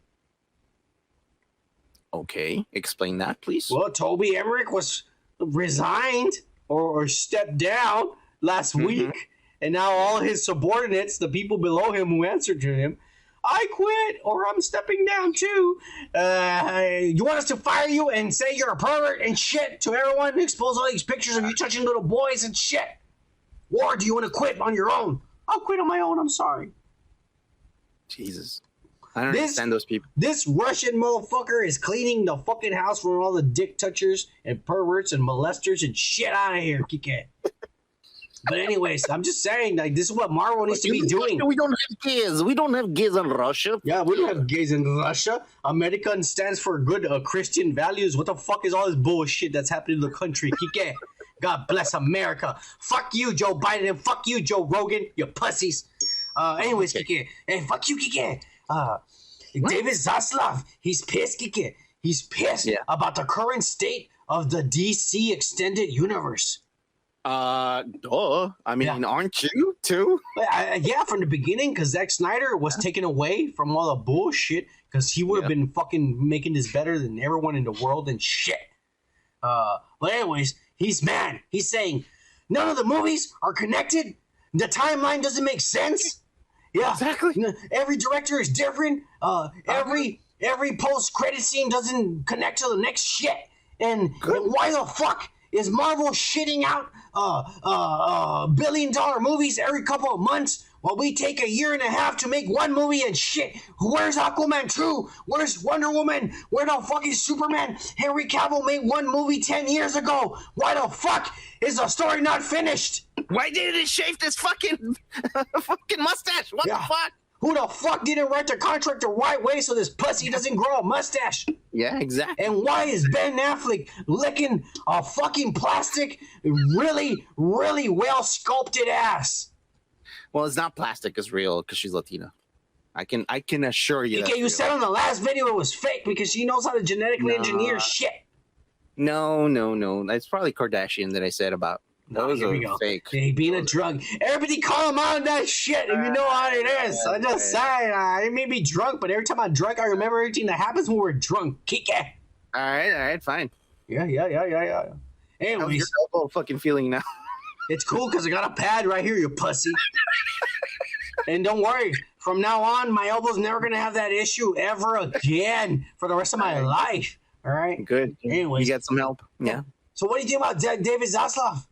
Okay, explain that, please. Well, Toby Emmerich was resigned or stepped down last week, and now all his subordinates, the people below him who answered to him, I quit or I'm stepping down too. You want us to fire you and say you're a pervert and shit to everyone, expose all these pictures of you touching little boys and shit? Or do you want to quit on your own? I'll quit on my own. I'm sorry. Jesus. I don't understand those people. This Russian motherfucker is cleaning the fucking house from all the dick touchers and perverts and molesters and shit out of here, Kike. But anyways, I'm just saying, like, this is what Marvel needs to be doing. We don't have gays. We don't have gays in Russia. Yeah, we don't have gays in Russia. America stands for good Christian values. What the fuck is all this bullshit that's happening in the country, Kike? God bless America. Fuck you, Joe Biden, and fuck you, Joe Rogan, you pussies. Anyways, Kike. Hey, fuck you, Kike. David Zaslav, he's pissed, Kike. He's pissed about the current state of the DC extended universe. Duh. I mean, aren't you too? Yeah, from the beginning, because Zack Snyder was taken away from all the bullshit, because he would have been fucking making this better than everyone in the world and shit. But anyways, he's mad. He's saying none of the movies are connected. The timeline doesn't make sense. Yeah, exactly. Every director is different. Every post-credit scene doesn't connect to the next shit. And why the fuck is Marvel shitting out billion-dollar movies every couple of months while we take a year and a half to make one movie and shit? Where's Aquaman 2? Where's Wonder Woman? Where the fuck is Superman? Henry Cavill made one movie 10 years ago. Why the fuck is the story not finished? Why didn't it shave this fucking mustache? What the fuck? Who the fuck didn't write the contract the right way so this pussy doesn't grow a mustache? Yeah, exactly. And why is Ben Affleck licking a fucking plastic, really, really well sculpted ass? Well, it's not plastic; it's real because she's Latina. I can assure you. Okay, you said on the last video it was fake because she knows how to genetically engineer shit. No. It's probably Kardashian that I said about. Those are fake. Hey, being a drug. Everybody call him out on that shit if you know how it is. I'm just saying, I may be drunk, but every time I'm drunk, I remember everything that happens when we're drunk. Kick it. All right, fine. Yeah. Anyways, how's your elbow fucking feeling now? It's cool because I got a pad right here, you pussy. And don't worry, from now on, my elbow's never going to have that issue ever again for the rest of my life. All right? Good. Anyways. You got some help. Yeah. So what do you think about David Zaslav?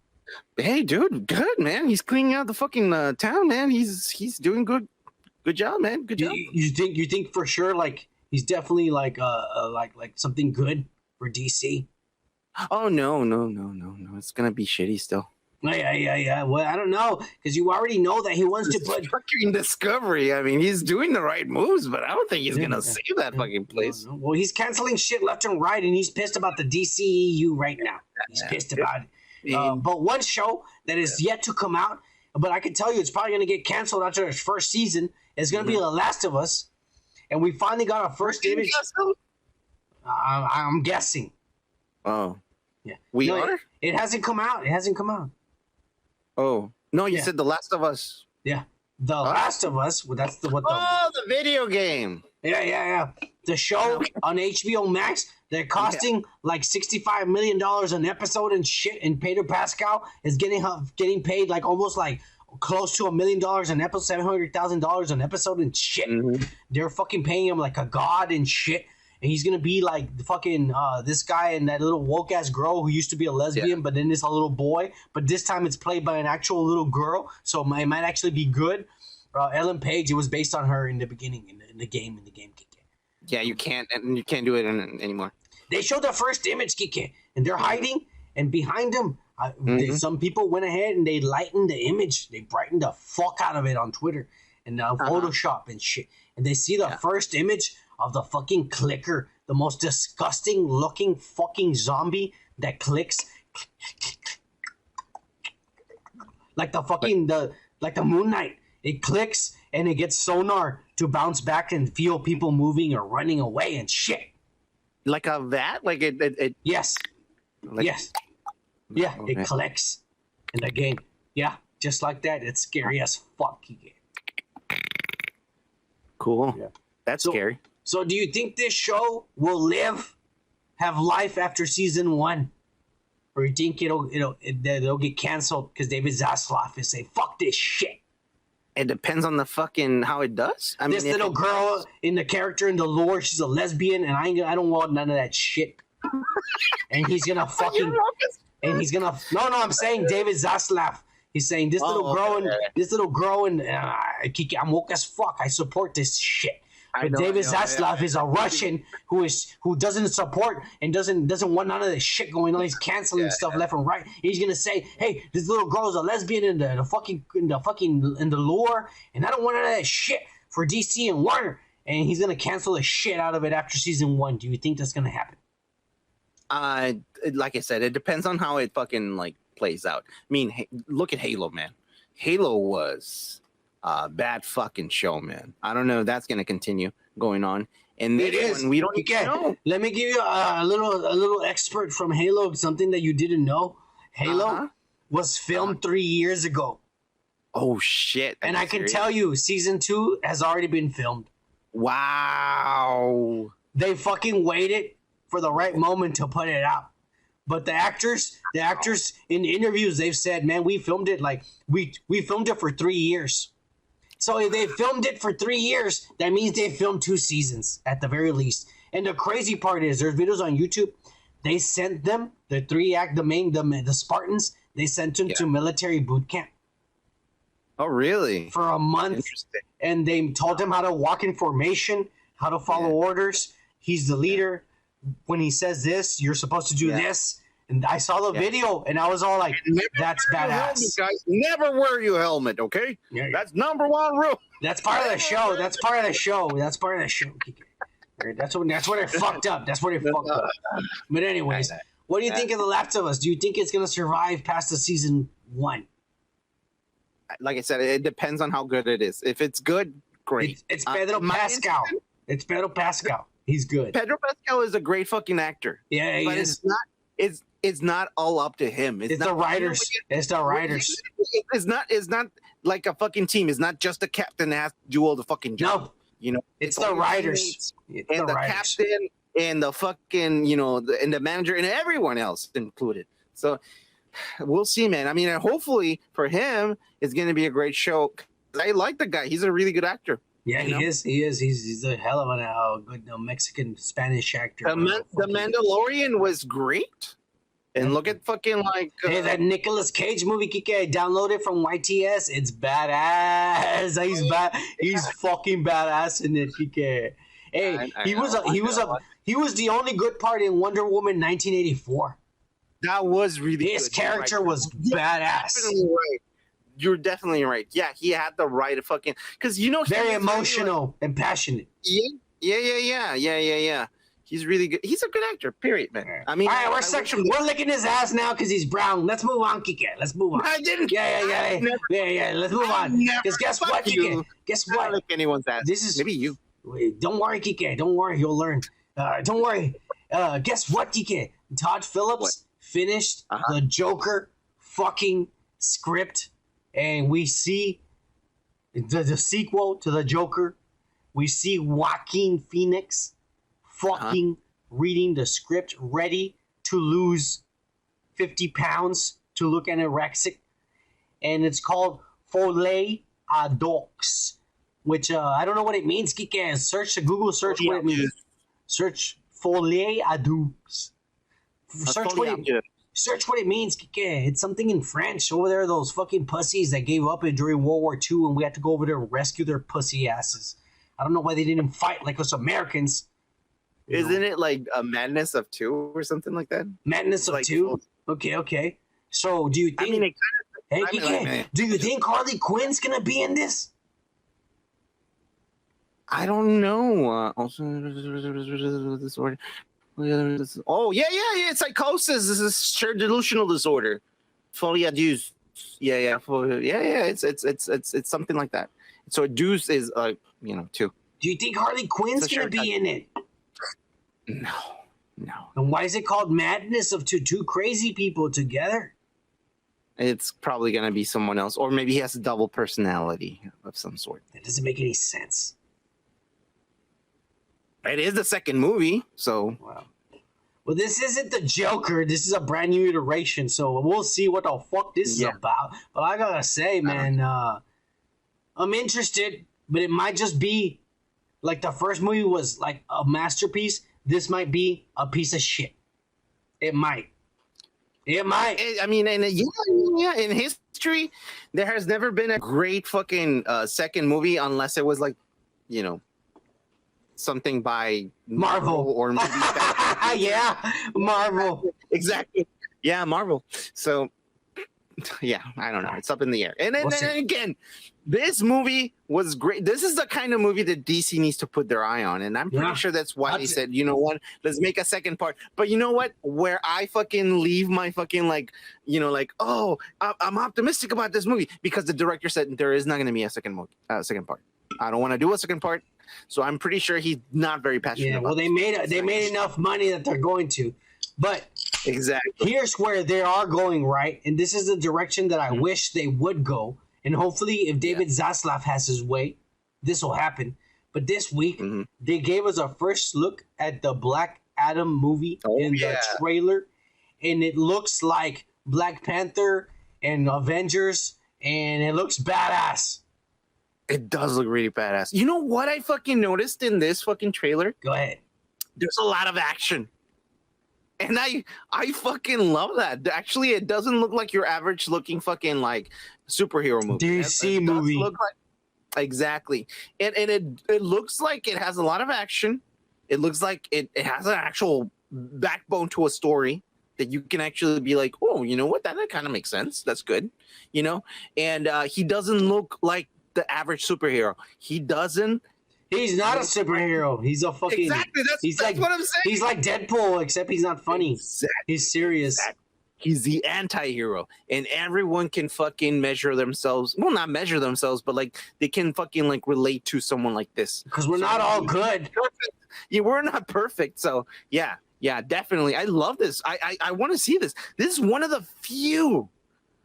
Hey, dude, good, man. He's cleaning out the fucking town, man. He's doing good. Good job, man. Good job. You think for sure, like, he's definitely like something good for DC? Oh, no. It's going to be shitty still. Yeah. Well, I don't know, because you already know that he wants to put fucking Discovery. I mean, he's doing the right moves, but I don't think he's gonna save that fucking place. No. Well, he's canceling shit left and right, and he's pissed about the DCEU right now. He's pissed about it. But one show that is yet to come out, but I can tell you it's probably gonna get canceled after its first season, is gonna be The Last of Us, and we finally got our first image. I'm guessing. Oh, yeah. We are. It hasn't come out. Oh no! You said The Last of Us. Yeah, The Last of Us. That's the the video game. Yeah. The show on HBO Max. They're costing like $65 million an episode and shit. And Pedro Pascal is getting paid like almost like close to $1 million an episode, $700,000 an episode and shit. Mm-hmm. They're fucking paying him like a god and shit. And he's gonna be like the fucking this guy and that little woke ass girl who used to be a lesbian, but then it's a little boy. But this time it's played by an actual little girl, so it might actually be good. Ellen Page, it was based on her in the beginning in the game. Yeah, you can't do it anymore. They showed the first image, Kike, and they're hiding, and behind them, some people went ahead and they lightened the image. They brightened the fuck out of it on Twitter and Photoshop and shit. And they see the first image of the fucking clicker, the most disgusting looking fucking zombie that clicks like the fucking like the Moon Knight. It clicks and it gets sonar to bounce back and feel people moving or running away and shit. Like a vat? Like it Yes. Like, yes. Yeah, okay. It collects in the game. Yeah, just like that. It's scary as fuck. Cool. Yeah. That's scary. So do you think this show will live have life after season 1? Or you think they'll get canceled because David Zaslav is say, fuck this shit? It depends on the fucking how it does. I mean, This little girl in the character in the lore, she's a lesbian, and I don't want none of that shit. And he's gonna fucking, and he's gonna. No, I'm saying David Zaslav. He's saying this little girl and I'm woke as fuck. I support this shit. But David Zaslav is a Russian who doesn't support and doesn't want none of this shit going on. He's canceling stuff left and right. He's gonna say, "Hey, this little girl is a lesbian in the lore, and I don't want none of that shit for DC and Warner." And he's gonna cancel the shit out of it after season 1. Do you think that's gonna happen? Like I said, it depends on how it fucking like plays out. I mean, look at Halo, man. Halo was a bad fucking show, man. I don't know if that's gonna continue going on. And it is. We don't even know. Let me give you a little expert from Halo. Something that you didn't know. Halo was filmed 3 years ago. Oh shit! And I can tell you, season 2 has already been filmed. Wow. They fucking waited for the right moment to put it out. But the actors in interviews, they've said, man, we filmed it we filmed it for 3 years. So if they filmed it for 3 years, that means they filmed 2 seasons at the very least. And the crazy part is, there's videos on YouTube. They sent them the Spartans. They sent them to military boot camp. Oh, really? For a month. And they told him how to walk in formation, how to follow orders. He's the leader. When he says this, you're supposed to do this. And I saw the video, and I was all like, that's badass. Guys, never wear your helmet, okay? Yeah. That's number 1 rule. That's part of the show. That's part of the show. That's part of the show. That's what it fucked up. That's what it fucked up. But anyways, what do you think of The Last of Us? Do you think it's going to survive past the season 1? Like I said, it depends on how good it is. If it's good, great. It's Pedro Pascal. It's Pedro Pascal. He's good. Pedro Pascal is a great fucking actor. Yeah, he is. It's not all up to him. It's the writers. It's the writers. It's not like a fucking team. It's not just the captain that has to do all the fucking job. No. You know, it's the writers. And the captain and the fucking, and the manager and everyone else included. So we'll see, man. I mean, hopefully for him, it's going to be a great show. I like the guy. He's a really good actor. Yeah, he is. He's a hell of a good Mexican Spanish actor. The Mandalorian was great. And look at fucking hey, that Nicolas Cage movie, Kike, I downloaded from YTS. It's badass. He's fucking badass in it, Kike. Hey, he was the only good part in Wonder Woman 1984. That was really his character was badass. Definitely right. You're definitely right. Yeah, he had the right to fucking because very emotional and passionate. Yeah. He's really good. He's a good actor. Period, man. I mean, all right, we're licking his ass now because he's brown. Let's move on, Kike. Let's move on. I didn't. Yeah. Let's move on. Because guess what, Kike? Guess what? I don't lick anyone's ass. This is maybe you. Don't worry, Kike. Don't worry. You'll learn. Don't worry. Guess what, Kike? Todd Phillips finished the Joker fucking script, and we see the sequel to the Joker. We see Joaquin Phoenix fucking reading the script, ready to lose 50 pounds to look anorexic. And it's called Folie à Deux, which I don't know what it means. Google search what it means. Search Folie à Deux. Search what it means. It's something in French. Over there, those fucking pussies that gave up during World War II, and we had to go over there and rescue their pussy asses. I don't know why they didn't fight like us Americans. Isn't it like a Madness of 2 or something like that? Madness of 2? Okay. So do you think... do you think Harley Quinn's going to be in this? I don't know. Oh, yeah. It's psychosis. This is shared delusional disorder. Folie à deux. Yeah. It's something like that. So a deuce is 2. Do you think Harley Quinn's going to be in it? No. And why is it called Madness of 2? 2 crazy people together? It's probably going to be someone else. Or maybe he has a double personality of some sort. That doesn't make any sense. It is the second movie, so... Well, this isn't the Joker. This is a brand new iteration, so we'll see what the fuck this is about. But I gotta say, man, I'm interested, but it might just be like the first movie was like a masterpiece. This might be a piece of shit. It might. I mean, in history, there has never been a great fucking second movie unless it was like, something by Marvel or maybe yeah, Marvel. Exactly. Yeah, Marvel. So, yeah, I don't know. It's up in the air. And then again, this movie was great. This is the kind of movie that DC needs to put their eye on. And I'm pretty sure that's why they said, you know what, let's make a second part. But you know what? Where I fucking leave my fucking I'm optimistic about this movie because the director said there is not going to be a second part. I don't want to do a second part. So I'm pretty sure he's not very passionate. Yeah, about well, they made enough money that they're going to. But exactly, here's where they are going, right? And this is the direction that I wish they would go. And hopefully, if David Zaslav has his way, this will happen. But this week, they gave us a first look at the Black Adam movie the trailer. And it looks like Black Panther and Avengers, and it looks badass. It does look really badass. You know what I fucking noticed in this fucking trailer? Go ahead. There's a lot of action. And I fucking love that. Actually, it doesn't look like your average looking fucking like superhero movie. DC movie. Exactly. And it looks like it has a lot of action. It looks like it has an actual backbone to a story that you can actually be like, oh, you know what? That kind of makes sense. That's good. And he doesn't look like the average superhero. He's not a superhero. He's a fucking exactly. That's what I'm saying. He's like Deadpool, except he's not funny. Exactly. He's serious. Exactly. He's the anti-hero, and everyone can fucking measure themselves. Well, not measure themselves, but like they can fucking like relate to someone like this. Because we're not all good. Yeah, we're not perfect. So yeah, definitely. I love this. I want to see this. This is one of the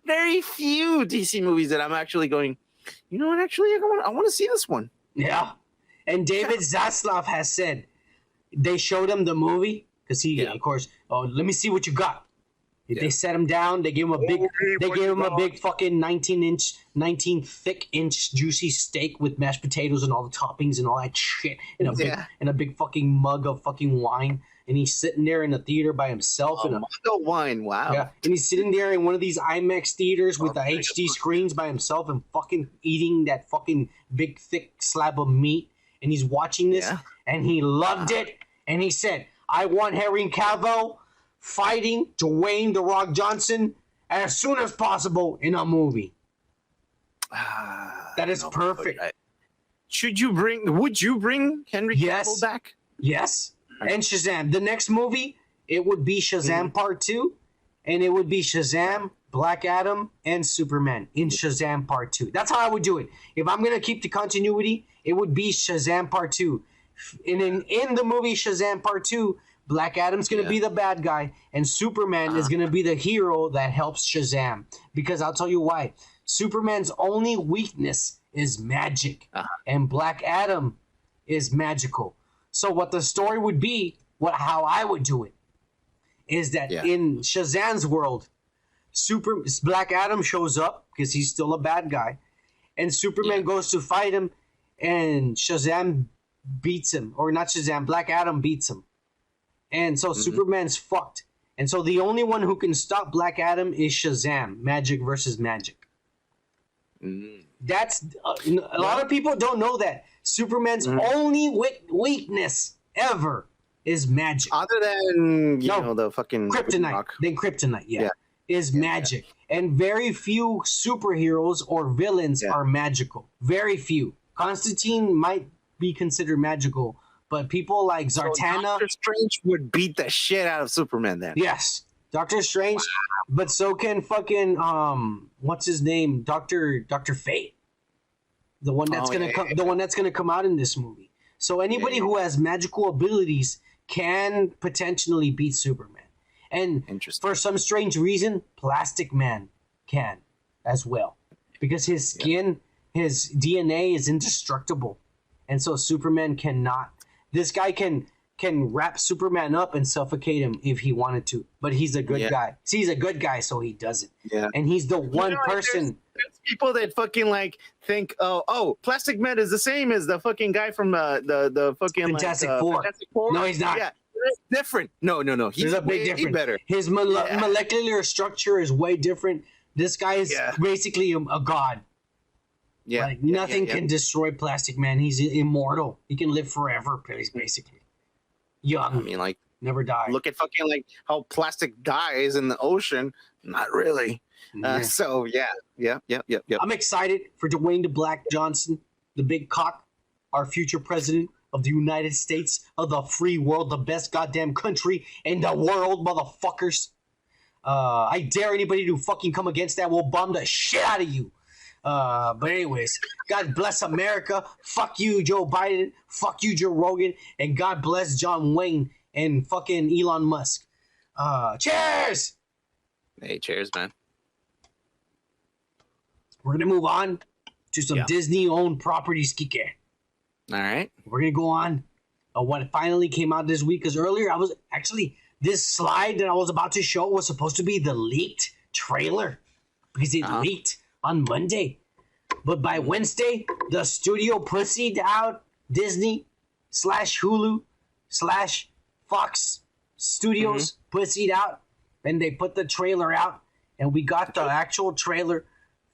very few DC movies that I'm actually going. You know what? Actually, I want to see this one. Yeah. And David Zaslav has said they showed him the movie because of course, let me see what you got. Yeah. They set him down. They gave him a big fucking 19 thick inch juicy steak with mashed potatoes and all the toppings and all that shit and a big fucking mug of fucking wine. And he's sitting there in the theater by himself. Mug of wine, wow. Yeah, and he's sitting there in one of these IMAX theaters with the HD screens by himself and fucking eating that fucking big thick slab of meat. And he's watching this, and he loved it. And he said, I want Henry Cavill fighting Dwayne "The Rock" Johnson as soon as possible in a movie. That is perfect. Would you bring Henry Cavill back? Yes. And Shazam. The next movie, it would be Shazam Part 2, and it would be Shazam, Black Adam, and Superman in Shazam Part 2. That's how I would do it. If I'm going to keep the continuity, it would be Shazam Part 2. And in the movie Shazam Part 2, Black Adam's going to be the bad guy, and Superman is going to be the hero that helps Shazam. Because I'll tell you why. Superman's only weakness is magic, and Black Adam is magical. So what the story would be, how I would do it, is that in Shazam's world, Black Adam shows up because he's still a bad guy, and Superman goes to fight him, and Shazam beats him, or not Shazam, Black Adam beats him, and so Superman's fucked, and so the only one who can stop Black Adam is Shazam. Magic versus magic. That's a lot of people don't know that. Superman's only weakness ever is magic. Other than the fucking kryptonite. Then kryptonite, is magic. And very few superheroes or villains are magical. Very few. Constantine might be considered magical, but people like Zartana. So Doctor Strange would beat the shit out of Superman then. Yes. Doctor Strange, but so can fucking what's his name? Dr. Fate. The one that's gonna come out in this movie. So anybody who has magical abilities can potentially beat Superman. And for some strange reason, Plastic Man can as well. Because his skin, his DNA is indestructible. And so Superman cannot. This guy can can wrap Superman up and suffocate him if he wanted to. But he's a good guy. See, he's a good guy, so he does it. Yeah. And he's the one person. There's people that fucking like think, oh, Plastic Man is the same as the fucking guy from the fucking Fantastic Four. Fantastic Four. No, he's not. Yeah, it's different. No. He's a big difference. better. His molecular structure is way different. This guy is basically a god. Yeah. Like, nothing can destroy Plastic Man. He's immortal. He can live forever, basically. Young. I mean, like, never die. look at fucking like how plastic dies in the ocean. Not really. So yeah. I'm excited for Dwayne the Black Johnson, the big cock, our future president of the United States of the free world, the best goddamn country in the world, motherfuckers. I dare anybody to fucking come against that. We'll bomb the shit out of you. But anyways, God bless America. Fuck you, Joe Biden. Fuck you, Joe Rogan. And God bless John Wayne and fucking Elon Musk. Cheers! Hey, cheers, man. We're going to move on to some Disney-owned properties, Kike. All right. We're going to go on what finally came out this week. Because earlier, this slide that I was about to show was supposed to be the leaked trailer. Because it leaked on Monday. But by Wednesday, the studio pussied out Disney / Hulu / Fox Studios pussied out. And they put the trailer out. And we got the actual trailer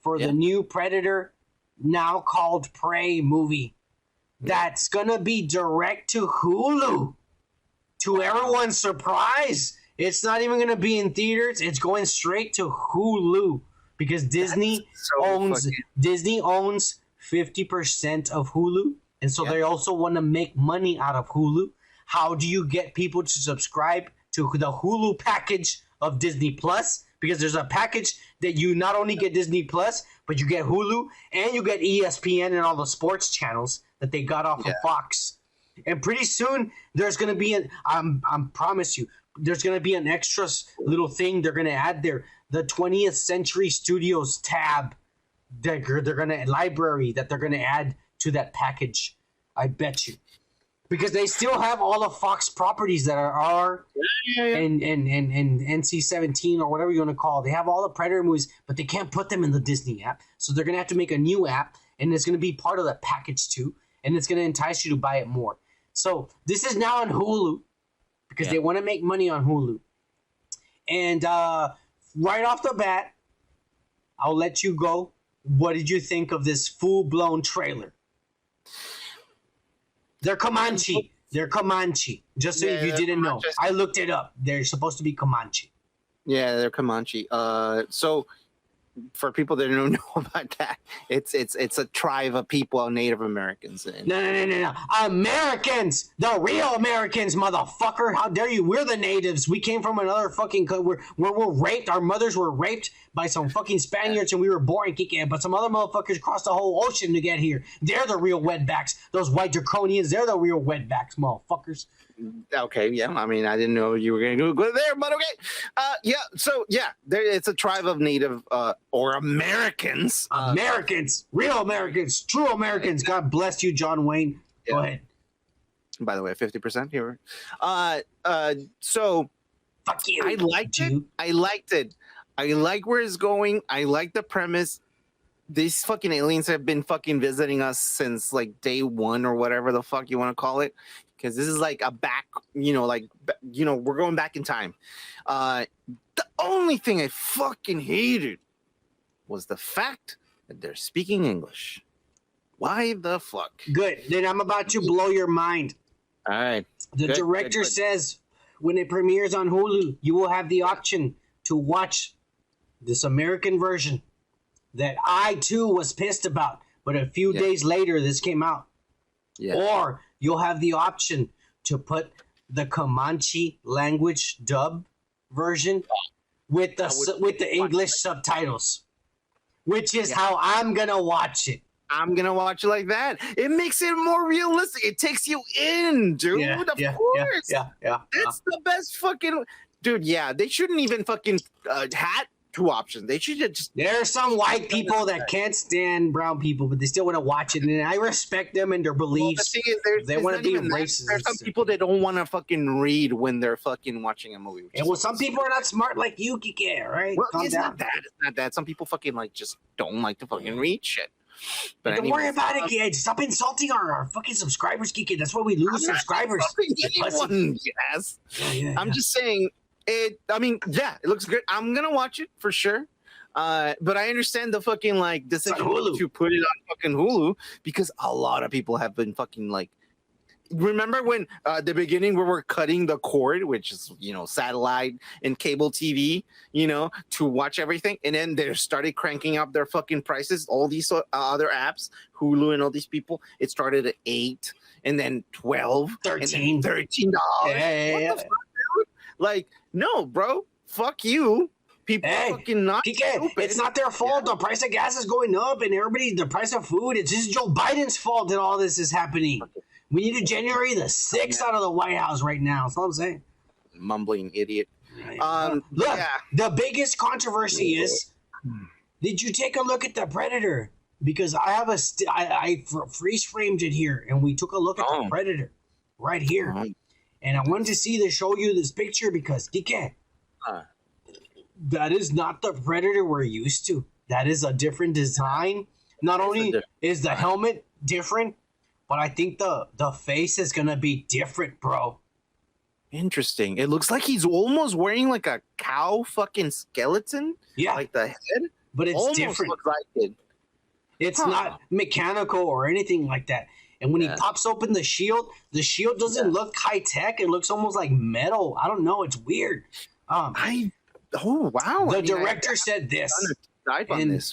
for the new Predator, now called Prey movie. That's going to be direct to Hulu. To everyone's surprise, it's not even going to be in theaters. It's going straight to Hulu. Because Disney owns 50% of Hulu, and so they also want to make money out of Hulu. How do you get people to subscribe to the Hulu package of Disney Plus? Because there's a package that you not only get Disney Plus, but you get Hulu and you get ESPN and all the sports channels that they got off of Fox. And pretty soon there's going to be promise you, there's going to be an extra little thing they're going to add there. The 20th Century Studios tab, they're going to library that they're going to add to that package. I bet you, because they still have all the Fox properties that are R and NC-17 or whatever you want to call it. They have all the Predator movies, but they can't put them in the Disney app. So they're going to have to make a new app, and it's going to be part of the package too, and it's going to entice you to buy it more. So this is now on Hulu because they want to make money on Hulu, and right off the bat, I'll let you go. What did you think of this full-blown trailer? They're Comanche. Just so you didn't know. I looked it up. They're supposed to be Comanche. Yeah, they're Comanche. So for people that don't know about that, it's a tribe of people, Native Americans. No. Americans! The real Americans, motherfucker! How dare you? We're the natives. We came from another fucking... We're raped. Our mothers were raped by some fucking Spaniards and we were born kicking, but some other motherfuckers crossed the whole ocean to get here. They're the real wetbacks. Those white draconians, they're the real wetbacks, motherfuckers. Okay, yeah. I mean, I didn't know you were going to go there, but okay. It's a tribe of Native or Americans. Real Americans, true Americans. God bless you, John Wayne. Go ahead. By the way, 50% here. So fuck you. I liked it. I like where it's going. I like the premise. These fucking aliens have been fucking visiting us since like day one or whatever the fuck you want to call it. Because this is like a back, we're going back in time. The only thing I fucking hated was the fact that they're speaking English. Why the fuck? Good. Then I'm about to blow your mind. All right. The director says when it premieres on Hulu, you will have the option to watch this American version that I too was pissed about. But a few days later, this came out. Yeah. Or you'll have the option to put the Comanche language dub version with the English subtitles, which is how I'm gonna watch it. I'm gonna watch it like that. It makes it more realistic. It takes you in, dude. Of course. Yeah. That's the best fucking dude. Yeah, they shouldn't even fucking two options. They should just. There are some white people that can't stand brown people, but they still want to watch it, and I respect them and their beliefs. Well, the thing is, they want to be racist. There's some people that don't want to fucking read when they're fucking watching a movie. And well, some people are not smart like you, Kike, right? Well, Calm it's down. not that. It's not that. Some people fucking like just don't like to fucking read shit. But Don't worry about it, Kike. Stop insulting our fucking subscribers, Kike. That's why we lose subscribers. Yes. I'm just saying it. I mean, yeah, it looks good. I'm gonna watch it for sure. But I understand the fucking like decision to put it on fucking Hulu because a lot of people have been fucking like. Remember when the beginning where we're cutting the cord, which is satellite and cable TV, to watch everything, and then they started cranking up their fucking prices. All these other apps, Hulu and all these people, it started at $8 and then $12, $13. $13. Yeah. What the fuck, dude? Like, no, bro, fuck you. People fucking not stupid. It's not their fault. The price of gas is going up, and the price of food. It's just Joe Biden's fault that all this is happening. We need a January the 6th out of the White House right now. That's all I'm saying. Mumbling idiot. Look, the biggest controversy is, did you take a look at the Predator? Because I have I freeze framed it here, and we took a look at the Predator right here. And I wanted to show you this picture because, Kike, that is not the Predator we're used to. That is a different design. Not only is the helmet different, but I think the face is going to be different, bro. Interesting. It looks like he's almost wearing like a cow fucking skeleton. Yeah. Like the head. But it's almost different. Looks like it. It's not mechanical or anything like that. And when he pops open the shield doesn't look high tech. It looks almost like metal. I don't know. It's weird. Wow. The director said this.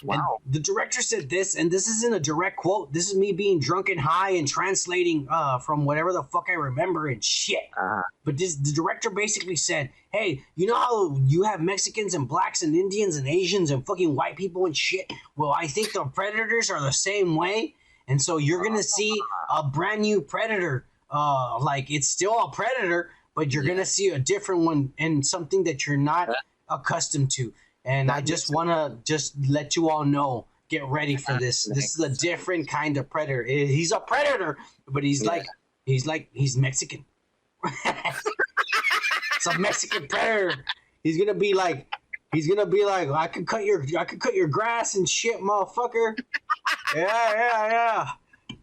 Wow. The director said this, and this isn't a direct quote. This is me being drunk and high and translating from whatever the fuck I remember and shit. But the director basically said, hey, you know how you have Mexicans and blacks and Indians and Asians and fucking white people and shit? Well, I think the Predators are the same way. And so you're going to see a brand new Predator. Like, it's still a Predator, but you're going to see a different one and something that you're not accustomed to. And I just want to just let you all know, get ready for this. This is a different kind of predator. He's a predator, but he's Mexican. It's a Mexican predator. He's gonna be like, I could cut your grass and shit, motherfucker. Yeah.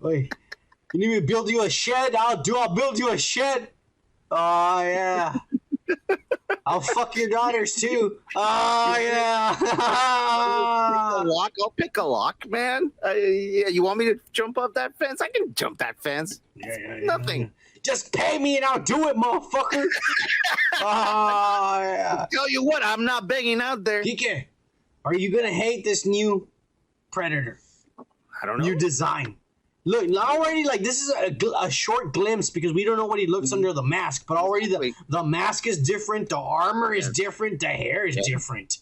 Wait, you need me to build you a shed? I'll build you a shed. Oh yeah. I'll fuck your daughters too. Oh yeah. I'll pick a lock, man. You want me to jump up that fence? I can jump that fence. Nothing. Just pay me and I'll do it, motherfucker. Oh yeah. Tell you what, I'm not begging out there. Kike, are you gonna hate this new Predator? I don't know. New design. Look, already, like, this is a short glimpse because we don't know what he looks under the mask, but already the mask is different, the armor is different, the hair is different.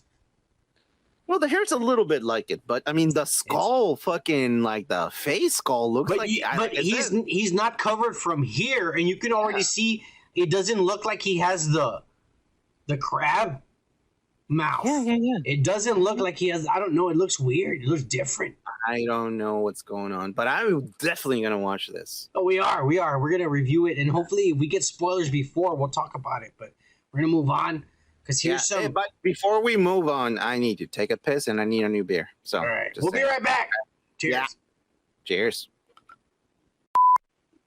Well, the hair's a little bit like it, but I mean, the skull, fucking, like, the face skull looks like... But he's not covered from here, and you can already see it doesn't look like he has the crab mouth. Yeah. It doesn't look like he has... I don't know. It looks weird. It looks different. I don't know what's going on, but I'm definitely going to watch this. Oh, we are. We're going to review it, and hopefully if we get spoilers before, we'll talk about it, but we're going to move on, because here's some... Hey, but before we move on, I need to take a piss, and I need a new beer. So, all right. We'll be right back. Cheers. Yeah. Cheers.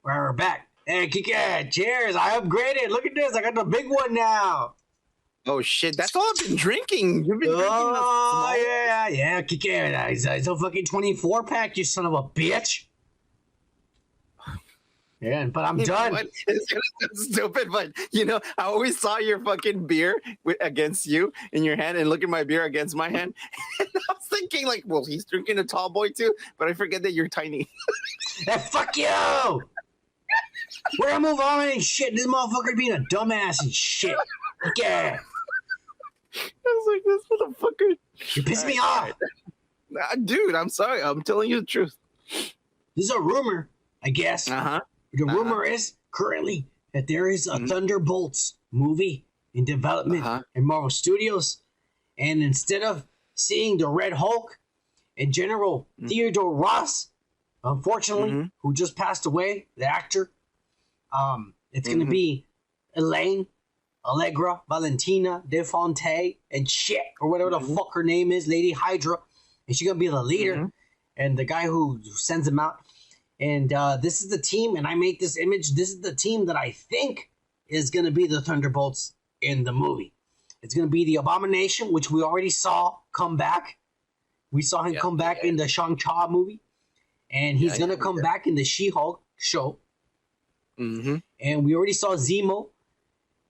We're back. Hey, Kike, cheers. I upgraded. Look at this. I got the big one now. Oh, shit. That's all I've been drinking. You've been drinking yeah, Kike. It's a fucking 24-pack, you son of a bitch. Yeah, but I'm done. It's stupid, but, I always saw your fucking beer against you in your hand and look at my beer against my hand. And I was thinking, like, well, he's drinking a tall boy, too, but I forget that you're tiny. Hey, fuck you! We're gonna move on and shit. This motherfucker being a dumbass and shit. Yeah. I was like, this motherfucker. You pissed me off. Dude, I'm sorry. I'm telling you the truth. This is a rumor, I guess. The rumor is currently that there is a Thunderbolts movie in development in Marvel Studios. And instead of seeing the Red Hulk and General Theodore Ross, unfortunately, who just passed away, the actor, it's going to be Elaine, Allegra, Valentina, DeFonte, and shit, or whatever the fuck her name is, Lady Hydra. And she's going to be the leader and the guy who sends them out. And this is the team, and I made this image. This is the team that I think is going to be the Thunderbolts in the movie. It's going to be the Abomination, which we already saw come back. We saw him come back in the Shang-Chi movie. And he's going to come back in the She-Hulk show. And we already saw Zemo.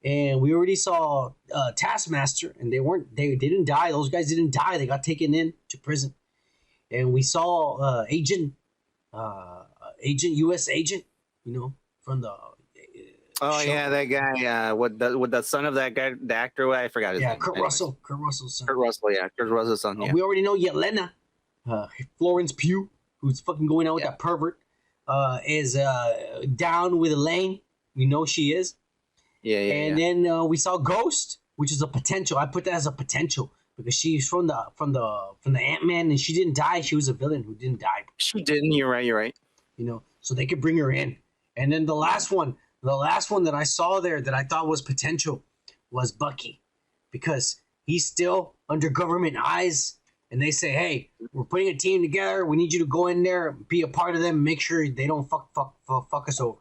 And we already saw Taskmaster. And they didn't die. Those guys didn't die. They got taken in to prison. And we saw U.S. agent, you know, from the show. Yeah, that guy, with the son of that guy, the actor, I forgot his name. Kurt Russell's son. Kurt Russell's son, yeah. We already know Yelena, Florence Pugh, who's fucking going out with that pervert, is down with Elaine. We know she is. And then we saw Ghost, which is a potential. I put that as a potential because she's from the Ant-Man, and she didn't die. She was a villain who didn't die. She didn't. You're right. You know, so they could bring her in. And then the last one that I saw there that I thought was potential was Bucky, because he's still under government eyes, and they say, hey, we're putting a team together. We need you to go in there, be a part of them, make sure they don't fuck us over.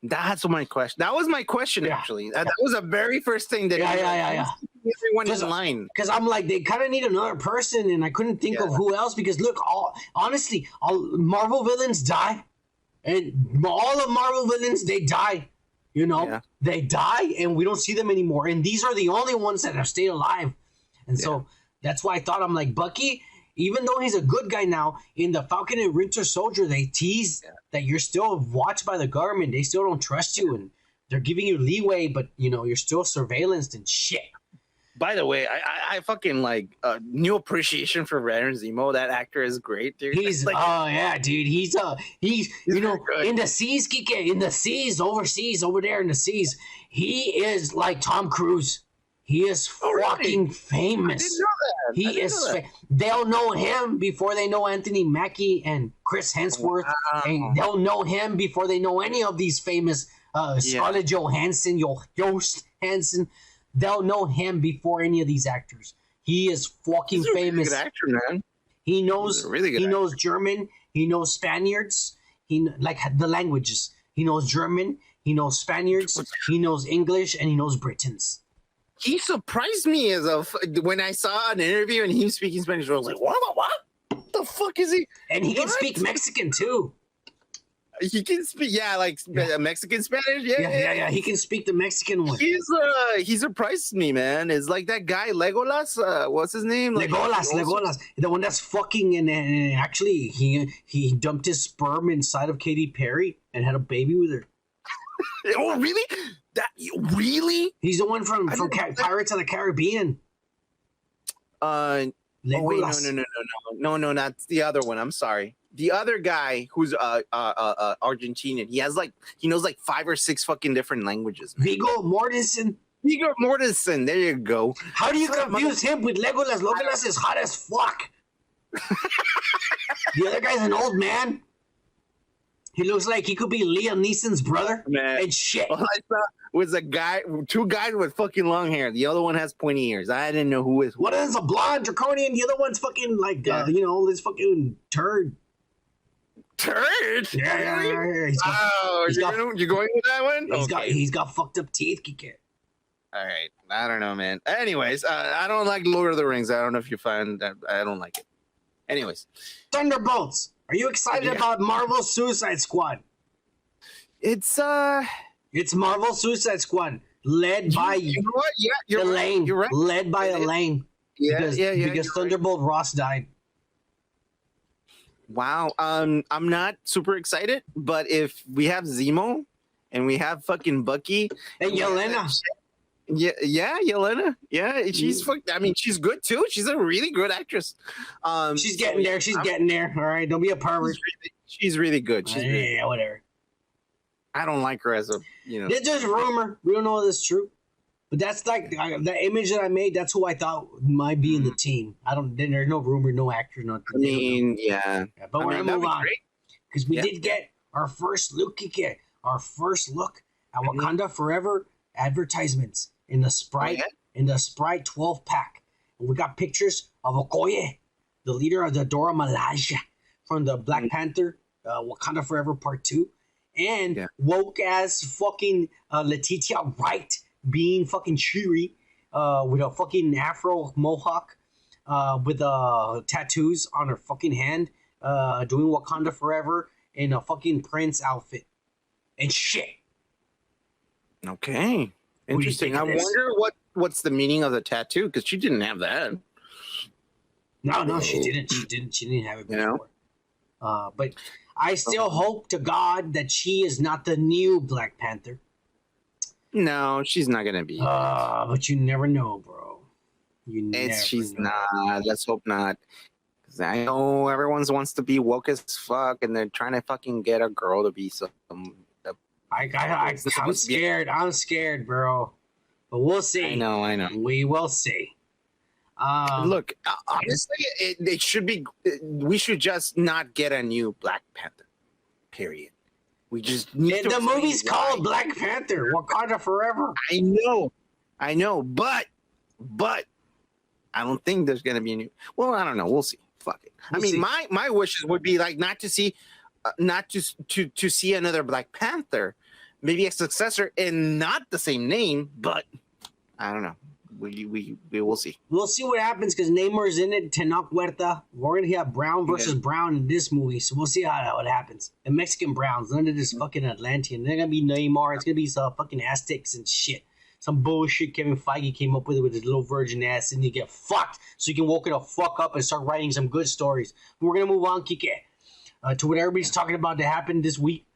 That's my question. That was my question, actually. That was the very first thing that everyone in line. Because I'm like, they kind of need another person, and I couldn't think of who else. Because look, honestly, all Marvel villains die, and all of Marvel villains, they die. You know, they die, and we don't see them anymore. And these are the only ones that have stayed alive. And so that's why I thought, I'm like, Bucky, even though he's a good guy now, in the Falcon and Winter Soldier, they tease that you're still watched by the government. They still don't trust you, and they're giving you leeway, but, you know, you're still surveillanced and shit. By the way, I fucking like new appreciation for Baron Zemo. That actor is great, dude. He's like, oh yeah, dude. He's you know, good. In the seas, Kike, in the seas, overseas, over there in the seas, he is like Tom Cruise. He is fucking famous. I didn't know that. They'll know him before they know Anthony Mackie and Chris Hemsworth, and they'll know him before they know any of these famous Scarlett Johansson, Jost Hansen. They'll know him before any of these actors. He is fucking famous. He's a really good actor, man. He knows. He knows German. He knows Spaniards. He like the languages. He knows German. He knows Spaniards. He knows English, and he knows Britons. He surprised me when I saw an interview and he was speaking Spanish. I was like, what the fuck is he? And he can speak Mexican too. He can speak, Mexican Spanish. Yeah. He can speak the Mexican one. He surprised me, man. It's like that guy Legolas. What's his name? Legolas, the one that's fucking and actually he dumped his sperm inside of Katy Perry and had a baby with her. Oh, really? Really? He's the one from Pirates of the Caribbean. Oh, wait, no, that's the other one. I'm sorry. The other guy who's Argentinian. He knows like 5 or 6 fucking different languages. Man. Viggo Mortensen. There you go. How do you confuse him with Legolas? Legolas is hot as fuck. The other guy's an old man. He looks like he could be Liam Neeson's brother. Man. And shit. All I saw was 2 guys with fucking long hair. The other one has pointy ears. I didn't know who is who. One of them's a blonde draconian. The other one's fucking like, this fucking turd. Turd? Yeah. You're going with that one? He's got fucked up teeth, Kike. All right. I don't know, man. Anyways, I don't like Lord of the Rings. I don't know if you find that. I don't like it. Anyways. Thunderbolts. Are you excited about Marvel Suicide Squad? It's Marvel Suicide Squad, led by Elaine. You're right. Led by Elaine. Because Thunderbolt Ross died. Wow. I'm not super excited, but if we have Zemo and we have fucking Bucky and Yelena. Yelena. Yeah, she's she's good too. She's a really good actress. She's getting there. She's getting there. All right, don't be a pervert. She's really good. Yeah, whatever. I don't like her as a, It's just rumor. We don't know if it's true. But that's like the image that I made. That's who I thought might be in the team. I don't. There's no rumor, no actor, nothing. I mean, yeah. But we're gonna move on because we did get our first look. Our first look at Wakanda Forever advertisements in the Sprite 12 pack. And we got pictures of Okoye, the leader of the Dora Milaje from the Black Panther Wakanda Forever Part 2, and woke as fucking Letitia Wright being fucking Shuri with a fucking afro mohawk with tattoos on her fucking hand doing Wakanda Forever in a fucking Prince outfit and shit. Okay. Interesting. I wonder what's the meaning of the tattoo, because she didn't have that. No, she didn't. She didn't have it before. But I still hope to God that she is not the new Black Panther. No, she's not gonna be. But you never know, bro. She's not. Let's hope not. Because I know everyone wants to be woke as fuck, and they're trying to fucking get a girl to be some. I'm scared. I'm scared, bro. But we'll see. I know. We will see. Look, honestly, it should be. We should just not get a new Black Panther. Period. We just need the movie's called Black Panther: Wakanda Forever. I know, but I don't think there's gonna be a new. Well, I don't know. We'll see. Fuck it. We'll see. My wishes would be like not to see, to see another Black Panther, maybe a successor and not the same name, but I don't know. We will see. We'll see what happens because Neymar's in it. Tenoch Huerta. We're gonna have Brown versus Brown in this movie, so we'll see how it happens. The Mexican Browns, none of this fucking Atlantean. They're gonna be Neymar. It's gonna be some fucking Aztecs and shit. Some bullshit Kevin Feige came up with it with his little virgin ass, and you get fucked so you can woke it the fuck up and start writing some good stories. We're gonna move on, Kike, to what everybody's talking about that happened this week.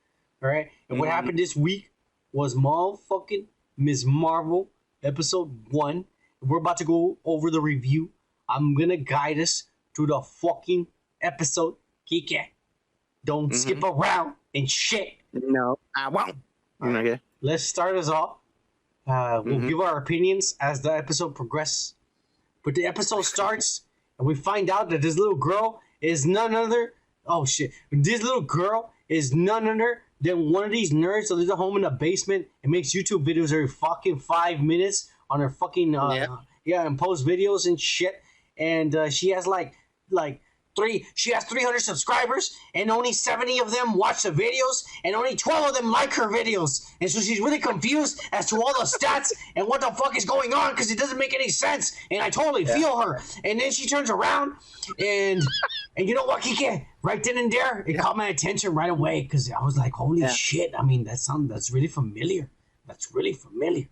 All right, and what happened this week was motherfucking Ms. Marvel episode 1. We're about to go over the review. I'm gonna guide us through the fucking episode. Kike, don't skip around and shit. No, I won't. Okay. Let's start us off. We'll give our opinions as the episode progresses. But the episode starts, and we find out that this little girl is none other. Oh shit! This little girl is none other than one of these nerds that lives at home in the basement and makes YouTube videos every fucking 5 minutes on her fucking and post videos and shit. And she has like 300 subscribers, and only 70 of them watch the videos, and only 12 of them like her videos. And so she's really confused as to all the stats and what the fuck is going on, because it doesn't make any sense. And I totally feel her. And then she turns around, and you know what, Kike? Right then and there, it caught my attention right away, because I was like, holy shit. I mean, that's really familiar. That's really familiar.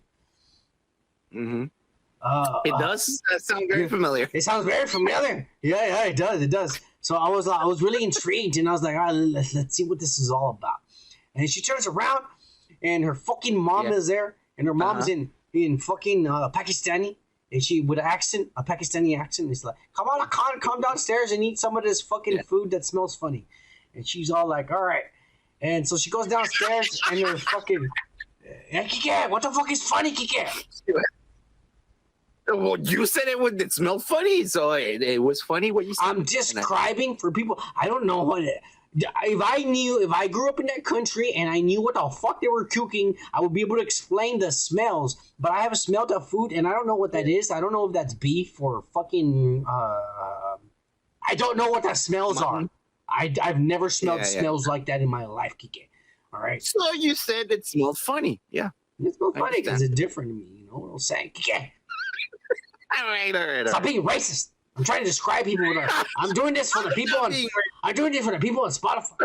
It does sound very familiar. It sounds very familiar. Yeah, it does. It does. So I was really intrigued, and I was like, all right, let's see what this is all about. And she turns around, and her fucking mom is there, and her mom's in fucking Pakistani, and she with a Pakistani accent, is like, come on, Khan, come downstairs and eat some of this fucking food that smells funny. And she's all like, all right. And so she goes downstairs, and they're fucking, Kike, what the fuck is funny, Kike? Well, you said it smelled funny, so it was funny what you said. I'm describing for people. I don't know what it. If I grew up in that country and I knew what the fuck they were cooking, I would be able to explain the smells. But I haven't smelled that food, and I don't know what that is. I don't know if that's beef or fucking. I don't know what the smells are. I've never smelled smells like that in my life, Kike. All right. So you said it smelled funny. Yeah. It smells funny because it's different to me. You know what I'm saying, Kike? All right. Stop being racist. I'm trying to describe people. I'm doing this for the people on. I'm doing this for the people on Spotify.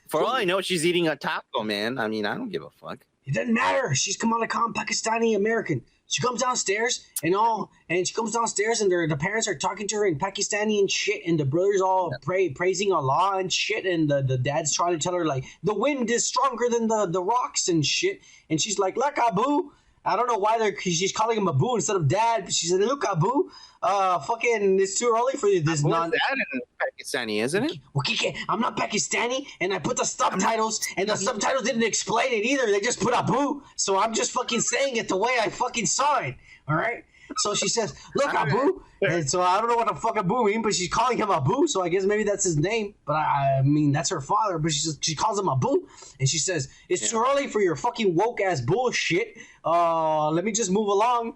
For all I know, she's eating a taco, man. I mean, I don't give a fuck. It doesn't matter. She's Kamala Khan, Pakistani American. She comes downstairs and the parents are talking to her in Pakistani and shit, and the brothers all praising Allah and shit, and the dad's trying to tell her like the wind is stronger than the rocks and shit, and she's like, "Look, Abu." I don't know why she's calling him Abu instead of Dad. But she said, "Look, Abu, fucking, it's too early for you. This non that in Pakistani, isn't it? Well, Kike, I'm not Pakistani, and I put the subtitles, and the subtitles didn't explain it either. They just put Abu, so I'm just fucking saying it the way I fucking saw it. All right." So she says, "Look, Abu," and so I don't know what the fuck Abu means, but she's calling him Abu, so I guess maybe that's his name. But I mean, that's her father, but she calls him Abu, and she says, "It's too early for your fucking woke ass bullshit. Let me just move along."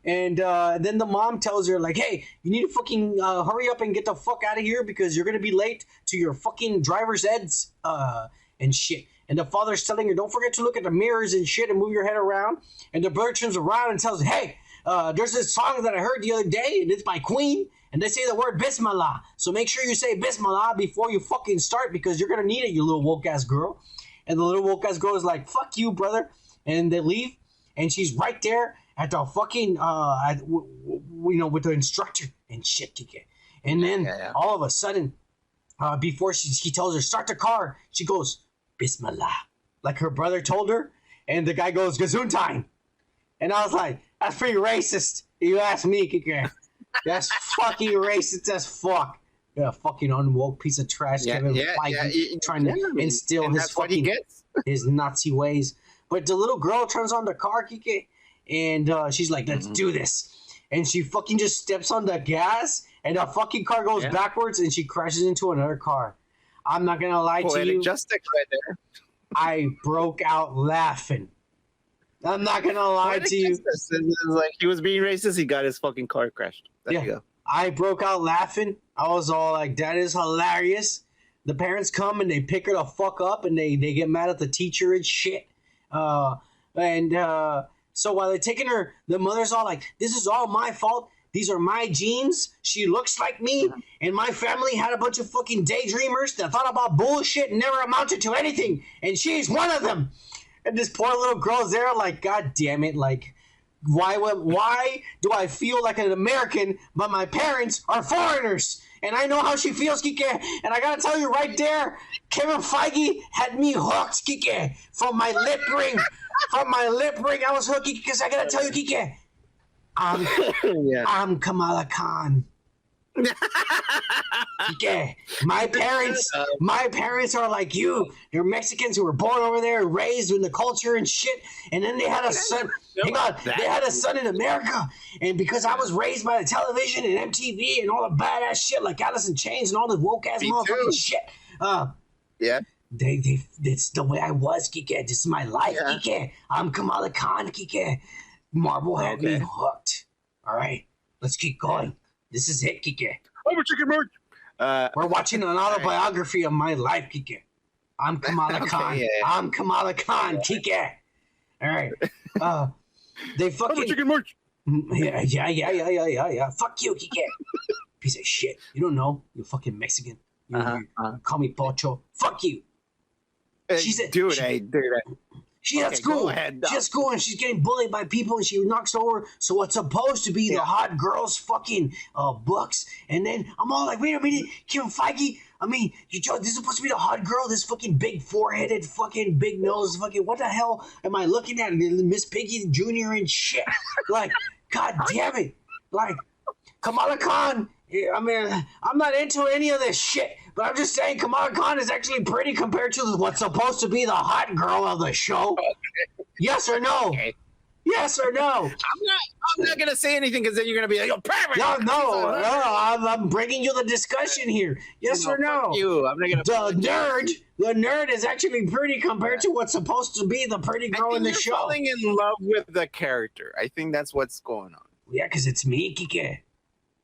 And then the mom tells her, like, "Hey, you need to fucking hurry up and get the fuck out of here because you're gonna be late to your fucking driver's eds and shit." And the father's telling her, "Don't forget to look at the mirrors and shit and move your head around." And the brother turns around and tells her, "Hey, there's this song that I heard the other day, and it's by Queen, and they say the word Bismillah. So make sure you say Bismillah before you fucking start because you're gonna need it, you little woke ass girl." And the little woke ass girl is like, "Fuck you, brother," and they leave, and she's right there at the fucking, with the instructor and shit. And then all of a sudden, before he tells her start the car, she goes Bismillah, like her brother told her, and the guy goes Gesundheit. And I was like, that's pretty racist. You ask me, Kike. That's fucking racist as fuck. Yeah, fucking unwoke piece of trash. Trying to instill his fucking his Nazi ways. But the little girl turns on the car, Kike, and she's like, "Let's do this." And she fucking just steps on the gas, and the fucking car goes backwards, and she crashes into another car. I'm not gonna lie to you. Justice right there. I broke out laughing. I'm not gonna lie to you. Like he was being racist, he got his fucking car crashed. There you go. I broke out laughing. I was all like, "That is hilarious." The parents come and they pick her the fuck up, and they get mad at the teacher and shit. So while they're taking her, the mother's all like, "This is all my fault. These are my genes. She looks like me, and my family had a bunch of fucking daydreamers that thought about bullshit and never amounted to anything, and she's one of them." And this poor little girl's there like, "God damn it, like, why do I feel like an American, but my parents are foreigners?" And I know how she feels, Kike. And I gotta tell you right there, Kevin Feige had me hooked, Kike, from my lip ring. I was hooked, because I gotta tell you, Kike, I'm Kamala Khan. Kike, my parents are like you. They're Mexicans who were born over there, raised in the culture and shit. And then they had a son. Hang on, they had a son in America. And because I was raised by the television and MTV and all the badass shit like Alice in Chains and all the woke ass motherfucking shit. It's the way I was, Kike. This is my life, Kike. I'm Kamala Khan, Kike. Marvel had me hooked. All right, let's keep going. This is it, Kike. I'm a chicken bird. We're watching an autobiography of my life, Kike. I'm Kamala Khan. I'm Kamala Khan, Kike. All right. They fucking. I'm a chicken bird. Yeah. Fuck you, Kike. Piece of shit. You don't know. You fucking Mexican. You call me Pocho. Fuck you. She's at school. She's at school and she's getting bullied by people and she knocks over. So what's supposed to be the hot girl's fucking books. And then I'm all like, wait a minute, Kevin Feige. I mean, this is supposed to be the hot girl, this fucking big foreheaded, fucking big nose, fucking what the hell am I looking at? Miss Piggy Jr. and shit. Like, God damn it. Like, Kamala Khan. I mean, I'm not into any of this shit, but I'm just saying Kamala Khan is actually pretty compared to what's supposed to be the hot girl of the show. Okay. Yes or no? Okay. Yes or no? I'm not gonna say anything because then you're gonna be like, "Oh, perfect." No. I'm bringing you the discussion here. Yes or no? Fuck you. I'm not gonna. The nerd is actually pretty compared to what's supposed to be the pretty girl in the show. Falling in love with the character. I think that's what's going on. Yeah, because it's me, Kike.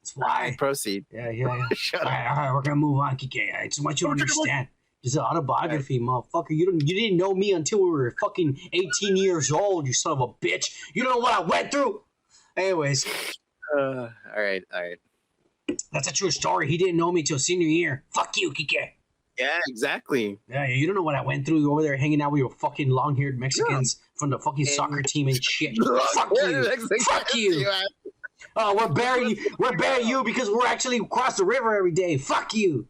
That's why. Proceed. Yeah. Shut up. All right, we're gonna move on, Kike. I just want you to understand. This is an autobiography, motherfucker. You didn't know me until we were fucking 18 years old, you son of a bitch. You don't know what I went through. Anyways. All right. That's a true story. He didn't know me till senior year. Fuck you, Kike. Yeah, exactly. Yeah, you don't know what I went through over there hanging out with your fucking long-haired Mexicans from the fucking soccer team and shit. Fuck you. Fuck you. Oh, we're burying you because we're actually across the river every day. Fuck you.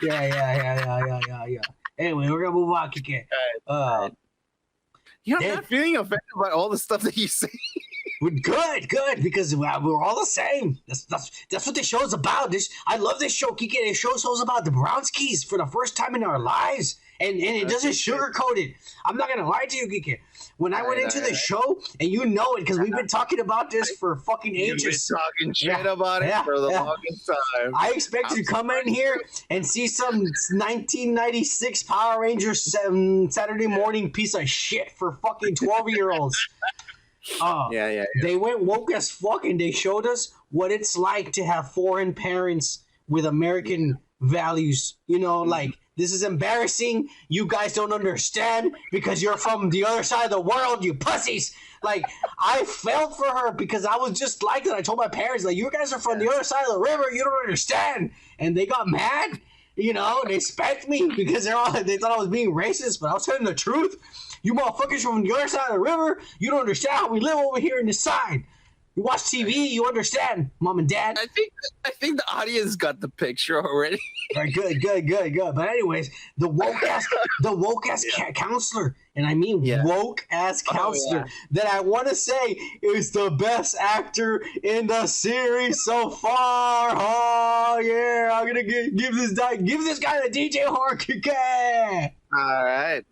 Yeah. Anyway, we're gonna move on, Kike. You're not feeling offended by all the stuff that you say. Good, because we're all the same. That's what this show's about. I love this show, Kike. This show's about the Brownskis for the first time in our lives, and it doesn't sugarcoat it. I'm not gonna lie to you, Kike. When I went into the show, and you know it, because we've been talking about this for fucking ages. You've been talking shit about it for the longest time. I expect you to come in here and see some 1996 Power Rangers Saturday morning piece of shit for fucking 12-year-olds. They went woke as fuck, and they showed us what it's like to have foreign parents with American values. You know, like, this is embarrassing. You guys don't understand because you're from the other side of the world, you pussies. Like, I felt for her because I was just like that. I told my parents, like, you guys are from the other side of the river. You don't understand. And they got mad. You know, they spanked me because they thought I was being racist, but I was telling the truth. You motherfuckers from the other side of the river, you don't understand how we live over here in this side. You watch TV, you understand, Mom and Dad. I think the audience got the picture already. Right, good. But anyways, the woke ass counselor, and I mean woke ass counselor, that I want to say is the best actor in the series so far. Oh yeah, I'm gonna give this guy the DJ Hork. All right.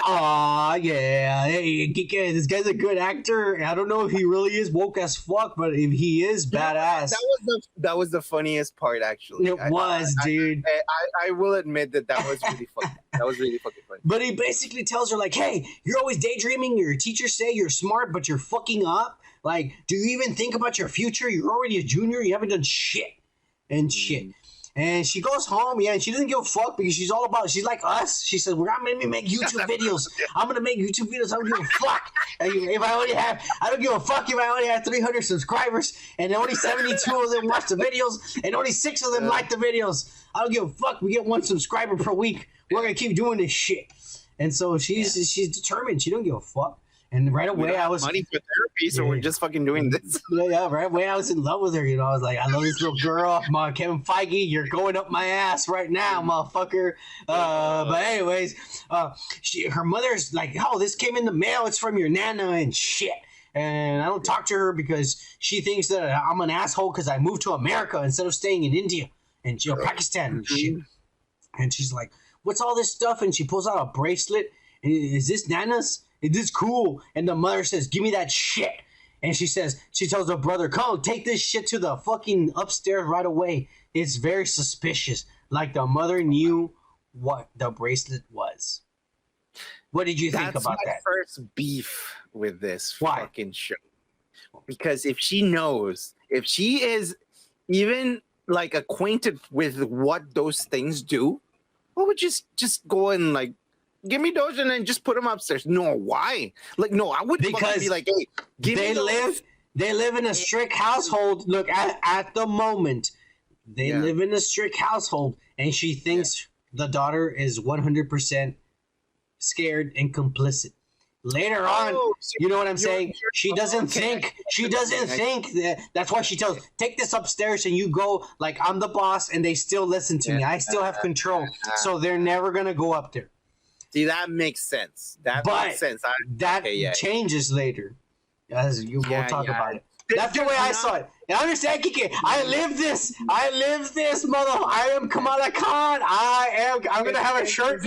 Aw, yeah. Hey, this guy's a good actor. I don't know if he really is woke as fuck, but if he is, badass. That was the funniest part, actually. It was, dude. I will admit that was really funny. That was really fucking funny. But he basically tells her, like, hey, you're always daydreaming. Your teachers say you're smart, but you're fucking up. Like, do you even think about your future? You're already a junior. You haven't done shit. And she goes home, and she doesn't give a fuck because she's like us. She says, we're not going to make YouTube videos. I'm going to make YouTube videos. I don't give a fuck. I don't give a fuck if I only have 300 subscribers and only 72 of them watch the videos and only 6 of them like the videos. I don't give a fuck. We get 1 subscriber per week. We're going to keep doing this shit. And so she's determined. She don't give a fuck. And right away, I was money for therapy, so we're just fucking doing this. Yeah. Right away, I was in love with her. You know, I was like, I love this little girl. Ma, Kevin Feige, you're going up my ass right now, motherfucker. But anyways, her mother's like, oh, this came in the mail. It's from your nana and shit. And I don't talk to her because she thinks that I'm an asshole because I moved to America instead of staying in India and Pakistan and shit. And she's like, what's all this stuff? And she pulls out a bracelet. And is this Nana's? Is this cool? And the mother says, give me that shit. And she tells her brother, come, take this shit to the fucking upstairs right away. It's very suspicious. Like the mother knew what the bracelet was. What did you think about that? That's my first beef with this fucking show. Because if she knows, if she is even like acquainted with what those things do, what would just go and like, give me those and then just put them upstairs? No, why? Like, no, I wouldn't be like, hey, they live in a strict household. Look, at the moment, they live in a strict household, and she thinks the daughter is 100% scared and complicit. Later on, you know what I'm saying? She doesn't think. She doesn't think that. That's why she tells, take this upstairs and you go. Like, I'm the boss, and they still listen to me. I still have control, so they're never gonna go up there. See, that makes sense. That changes later, as you will talk about it. That's the way I saw it. You understand, Kike? I live this, mother. I am Kamala Khan. I'm gonna have a shirt.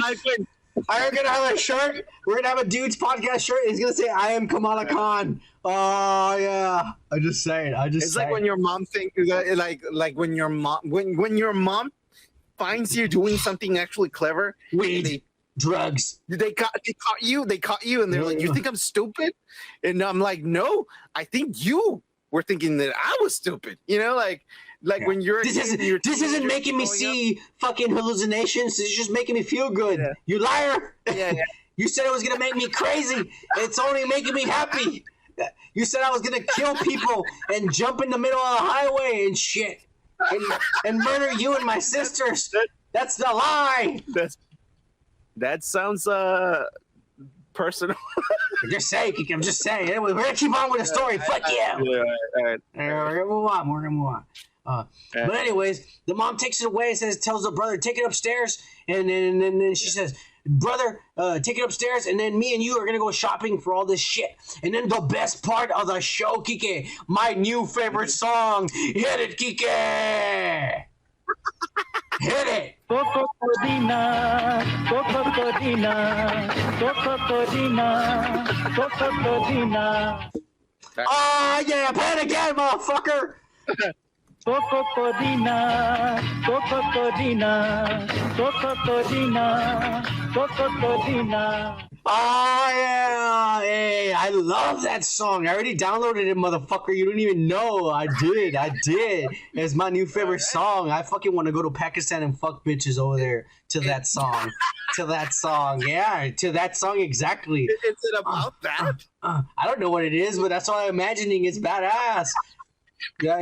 I'm gonna have a shirt. We're gonna have a dude's podcast shirt. He's gonna say, "I am Kamala Khan." Oh yeah. I'm just saying. It's like when your mom thinks, like when your mom finds you doing something actually clever. Weed. Drugs. They caught you, and they're like, you think I'm stupid? And I'm like, no, I think you were thinking that I was stupid. You know, like when you're this isn't making me see fucking hallucinations. This is just making me feel good. Yeah. You liar. Yeah. You said it was gonna make me crazy. It's only making me happy. You said I was gonna kill people and jump in the middle of the highway and shit and murder you and my sisters. That's the lie. That sounds personal. I'm just saying. Anyway, we're gonna keep on with the story. Fuck you. Yeah, all right. We're gonna move on. But anyways, the mom takes it away and tells the brother, take it upstairs. And then she says, brother, take it upstairs, and then me and you are gonna go shopping for all this shit. And then the best part of the show, Kike, my new favorite song. Hit it, Kike. Hit it. Coco Codina, Coco Codina, Coco Codina, Coco Codina. Oh, yeah, play it again, motherfucker. Coco Codina, Coco Codina, Coco Codina, Coco Codina. Oh, yeah. Hey, I love that song. I already downloaded it, motherfucker. You don't even know. I did. It's my new favorite song. I fucking want to go to Pakistan and fuck bitches over there to that song. Yeah, to that song exactly. Is it about that? I don't know what it is, but that's all I'm imagining. It's badass. Yeah.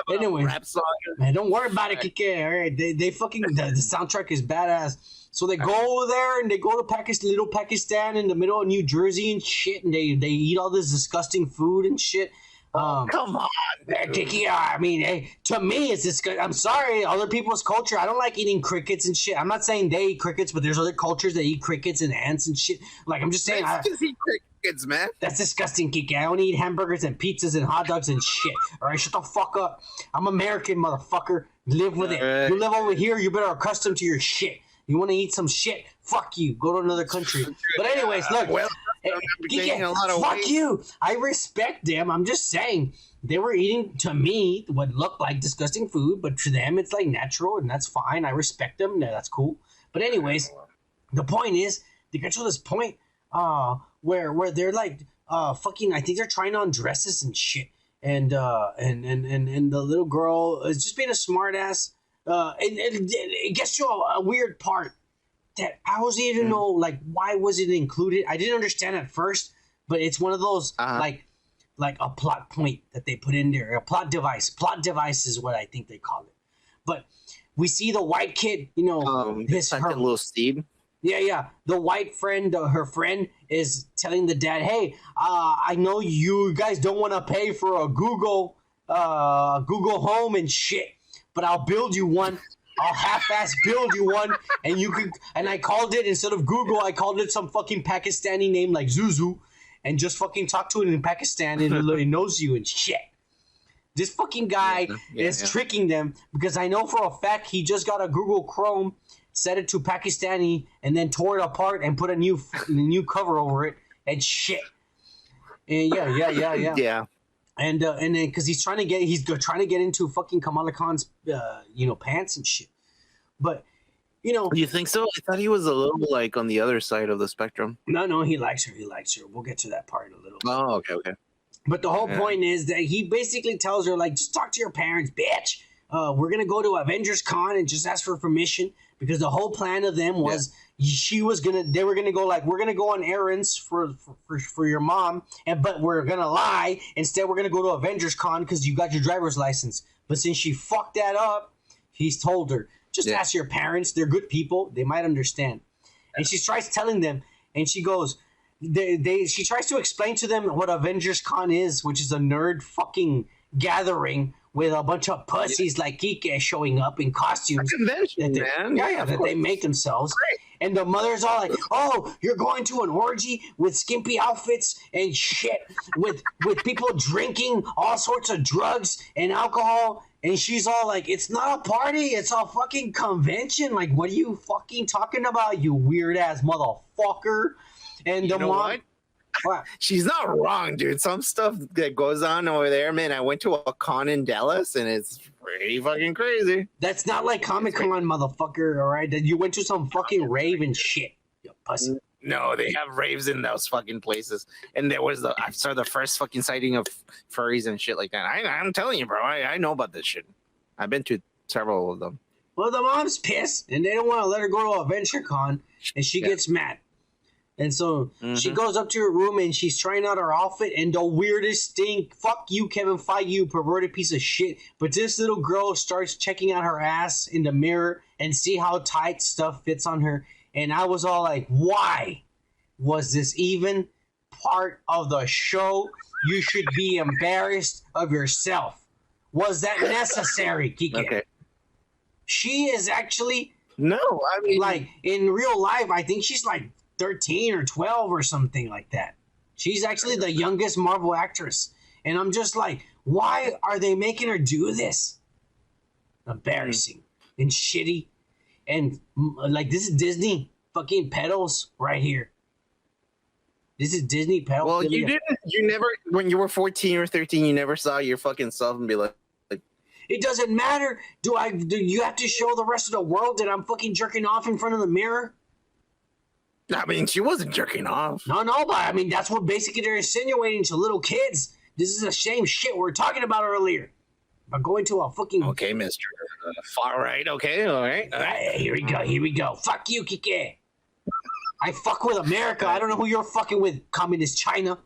Anyway, Rap song. man, don't worry about it, Kike. All right, they fucking the soundtrack is badass. So they go over there and they go to little Pakistan in the middle of New Jersey and shit, and they eat all this disgusting food and shit. Come on, Kike. I mean, hey, to me, it's disgusting. I'm sorry, other people's culture. I don't like eating crickets and shit. I'm not saying they eat crickets, but there's other cultures that eat crickets and ants and shit. Like, I'm just saying. Just eat crickets, man. That's disgusting, Kike. I only eat hamburgers and pizzas and hot dogs and shit. All right, shut the fuck up. I'm American, motherfucker. Live with it. Right. You live over here, you better accustom to your shit. You want to eat some shit? Fuck you. Go to another country. But anyways, look. Well, Kike, a lot of fuck weight. you. I respect them. I'm just saying. They were eating, to me, what looked like disgusting food, but to them, it's like natural, and that's fine. I respect them. Yeah, that's cool. But anyways, the point is, they get to this point where they're like fucking, I think they're trying on dresses and shit. And the little girl is just being a smart ass. And it gets to a weird part that I wasn't even know, like, why was it included? I didn't understand at first, but it's one of those, like a plot point that they put in there, a plot device. Plot device is what I think they call it. But we see the white kid, you know, her little seed. Yeah. The white friend, her friend, is telling the dad, "Hey, I know you guys don't want to pay for a Google Home and shit, but I'll build you one. I'll half-ass build you one, and you can." And I called it, instead of Google, I called it some fucking Pakistani name like Zuzu, and just fucking talk to it in Pakistan, and it knows you and shit. This fucking guy is tricking them, because I know for a fact he just got a Google Chrome, set it to Pakistani, and then tore it apart and put a new cover over it and shit. And yeah. And then because he's trying to get into fucking Kamala Khan's pants and shit. But You think so? I thought he was a little like on the other side of the spectrum. No, he likes her. We'll get to that part in a little bit. Oh, okay. But the whole point is that he basically tells her, like, just talk to your parents, bitch. We're gonna go to Avengers Con and just ask for permission, because the whole plan of them was they were gonna go, like, we're gonna go on errands for your mom, but we're gonna lie. Instead, we're gonna go to Avengers Con because you got your driver's license. But since she fucked that up, he's told her, just ask your parents. They're good people. They might understand. And she tries telling them, and she goes, she tries to explain to them what Avengers Con is, which is a nerd fucking gathering with a bunch of pussies like Kike showing up in costumes. Convention, man. That they make themselves. Great. And the mother's all like, "Oh, you're going to an orgy with skimpy outfits and shit, with people drinking all sorts of drugs and alcohol." And she's all like, "It's not a party, it's a fucking convention. Like, what are you fucking talking about, you weird ass motherfucker?" And the mom, what? She's not wrong, dude. Some stuff that goes on over there, man. I went to a con in Dallas, and it's pretty fucking crazy. That's not like Comic-Con, motherfucker, all right? That you went to some fucking rave and shit, you pussy. No, they have raves in those fucking places. And I saw the first fucking sighting of furries and shit like that. I'm telling you, bro. I know about this shit. I've been to several of them. Well, the mom's pissed, and they don't want to let her go to Adventure Con, and she gets mad. And so she goes up to her room and she's trying out her outfit, and the weirdest thing, fuck you, Kevin Feige, you perverted piece of shit. But this little girl starts checking out her ass in the mirror and see how tight stuff fits on her. And I was all like, why was this even part of the show? You should be embarrassed of yourself. Was that necessary, Kike? Okay. She is actually No, I mean, Like in real life, I think she's like 13 or 12 or something like that. She's actually the youngest Marvel actress. And I'm just like, why are they making her do this? Embarrassing and shitty. And like, this is Disney fucking pedals right here. This is Disney pedals. well, you never, when you were 14 or 13, you never saw your fucking self and be like, It doesn't matter. Do you have to show the rest of the world that I'm fucking jerking off in front of the mirror? I mean, she wasn't jerking off. No, but I mean, that's what basically they're insinuating to little kids. This is the same shit we were talking about earlier. About going to a fucking... Okay, Mr. Far Right. Okay, all right. Here we go. Fuck you, Kike. I fuck with America. I don't know who you're fucking with, communist China.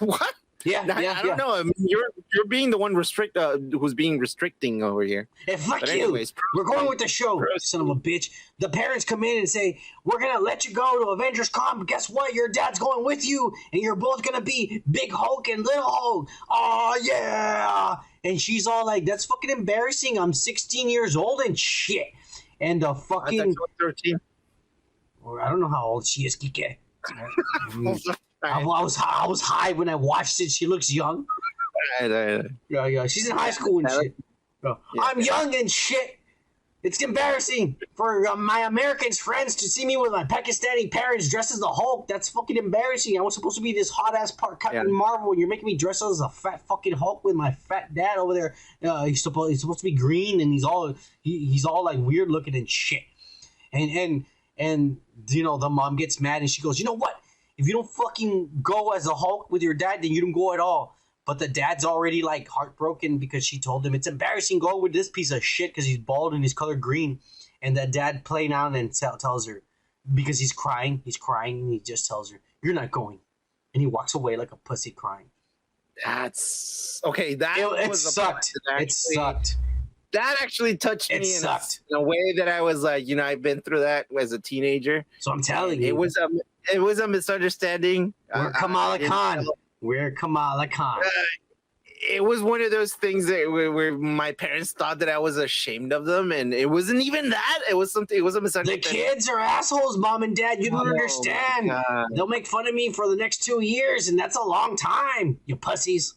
What? Yeah, I don't know. I mean, you're being the one who's being restricting over here. Hey, fuck But you. anyways, We're going with the show, son of a bitch. The parents come in and say, we're going to let you go to Avengers Con, but guess what? Your dad's going with you, and you're both going to be Big Hulk and Little Hulk. Oh, yeah. And she's all like, that's fucking embarrassing. I'm 16 years old and shit. And the fucking... I thought you were 13. I don't know how old she is, Kike. I was high when I watched it. She looks young. Yeah. She's in high school and shit. I'm young and shit. It's embarrassing for my American friends to see me with my Pakistani parents dressed as the Hulk. That's fucking embarrassing. I was supposed to be this hot ass part Captain Marvel, and you're making me dress as a fat fucking Hulk with my fat dad over there. He's supposed to be green, and he's all like weird looking and shit. And you know, the mom gets mad and she goes, you know what? If you don't fucking go as a Hulk with your dad, then you don't go at all. But the dad's already like heartbroken because she told him it's embarrassing going with this piece of shit because he's bald and he's colored green. And that dad playing out and tells her because he's crying and he just tells her, you're not going. And he walks away like a pussy crying. That's okay. It sucked. It sucked. That actually touched me in a way that I was like, you know, I've been through that as a teenager. So I'm telling you, it was a misunderstanding. We're Kamala Khan. We're Kamala Khan. It was one of those things that where my parents thought that I was ashamed of them, and it wasn't even that. It was something. It was a misunderstanding. The kids are assholes, mom and dad. You don't understand. They'll make fun of me for the next 2 years, and that's a long time. You pussies.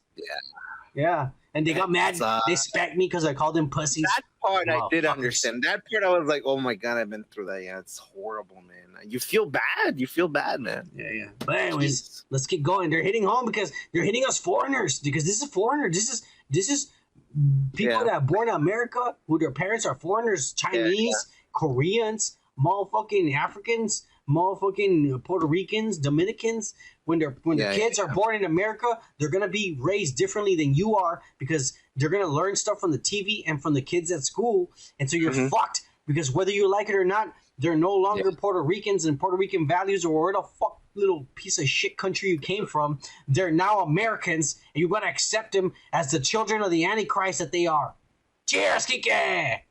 Yeah. And they got mad. They spanked me because I called them pussies. That part I did understand. That part I was like, oh my God, I've been through that. Yeah, it's horrible, man. You feel bad. You feel bad, man. Yeah. But anyways, let's keep going. They're hitting home because they're hitting us foreigners because this is foreigner. This is people that are born in America who their parents are foreigners, Chinese, Koreans, motherfucking Africans, motherfucking Puerto Ricans, Dominicans. When the kids are born in America, they're gonna be raised differently than you are because they're gonna learn stuff from the TV and from the kids at school, and so you're fucked because whether you like it or not, they're no longer Puerto Ricans and Puerto Rican values or where the fuck little piece of shit country you came from. They're now Americans, and you gotta accept them as the children of the Antichrist that they are. Cheers, Kike!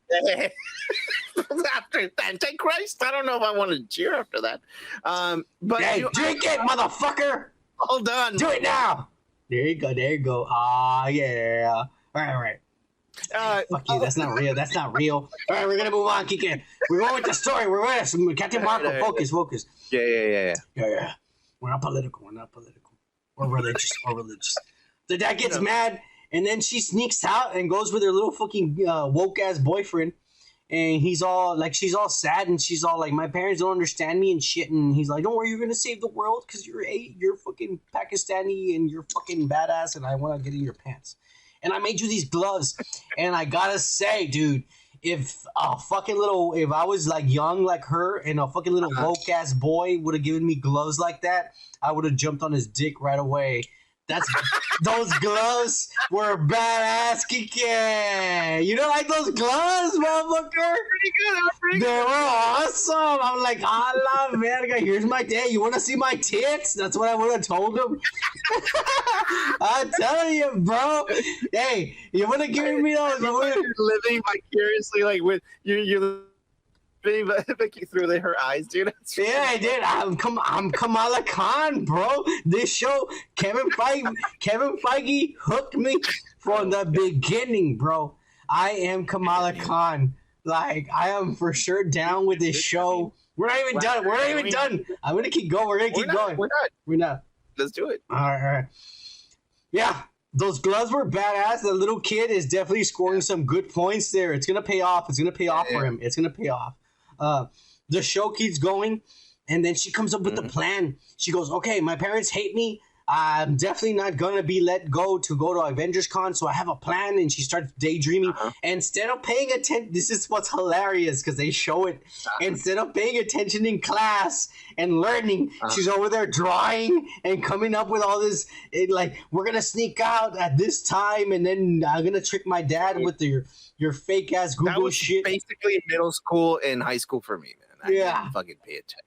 After Antichrist, I don't know if I want to cheer after that. But hey, drink it, motherfucker! Hold on. Do it now! There you go. Ah, yeah. All right. Fuck you, that's not real. All right, we're gonna move on, Kike. We're going with the story. We're going to Captain Marvel. Focus. Yeah. We're not political. We're religious. The dad gets mad, and then she sneaks out and goes with her little fucking woke ass boyfriend. And he's all like, she's all sad, and she's all like, my parents don't understand me and shit. And he's like, don't worry, you're gonna save the world because you're fucking Pakistani and you're fucking badass, and I want to get in your pants. And I made you these gloves, and I gotta say, dude, if I was like young like her, and a fucking little woke ass boy would have given me gloves like that, I would have jumped on his dick right away. Those gloves were badass, Kike. You don't like those gloves, motherfucker? Pretty good. They were awesome. I'm like, Allah, verga. Here's my dad. You want to see my tits? That's what I would have told him. I'm telling you, bro. Hey, you want to give me those? You're living vicariously, like with you. Through her eyes, dude. Yeah, I did. I'm Kamala Khan, bro. This show, Kevin Feige hooked me from the beginning, bro. I am Kamala Khan. Like, I am for sure down with this show. We're not even done. We're not even done. I'm gonna keep going. We're gonna keep going. We're not. Let's do it. All right. Yeah, those gloves were badass. The little kid is definitely scoring some good points there. It's gonna pay off. It's gonna pay off for him. It's gonna pay off. The show keeps going, and then she comes up with the plan. She goes, "Okay, my parents hate me. I'm definitely not gonna be let go to Avengers Con, so I have a plan." And she starts daydreaming. Instead of paying attention, this is what's hilarious because they show it. Instead of paying attention in class and learning, she's over there drawing and coming up with all this. Like, we're gonna sneak out at this time, and then I'm gonna trick my dad with your fake ass Google that was shit. Basically, middle school and high school for me, man. I didn't fucking pay attention.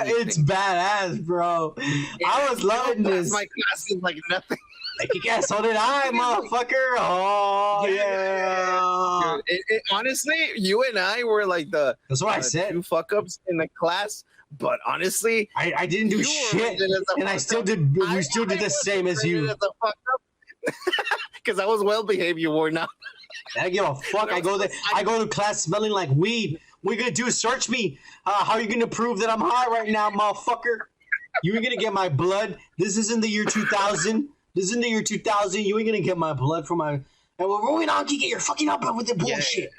It's badass, bro. I was loving this. My class is like nothing. Like, yeah, so did I, motherfucker. Oh, yeah. Dude, honestly, you and I were like that's what I said. 2 fuck ups in the class. But honestly, I didn't do shit, and I still did. We still did the same as you. Because I was well behaved. You were not. I give a fuck. I go there. I go to class smelling like weed. What you gonna do? Search me? How are you gonna prove that I'm high right now, motherfucker? You ain't gonna get my blood. This isn't the year 2000. This isn't the year 2000. You ain't gonna get my blood from my. And we're rolling on. Can get your fucking up with the bullshit.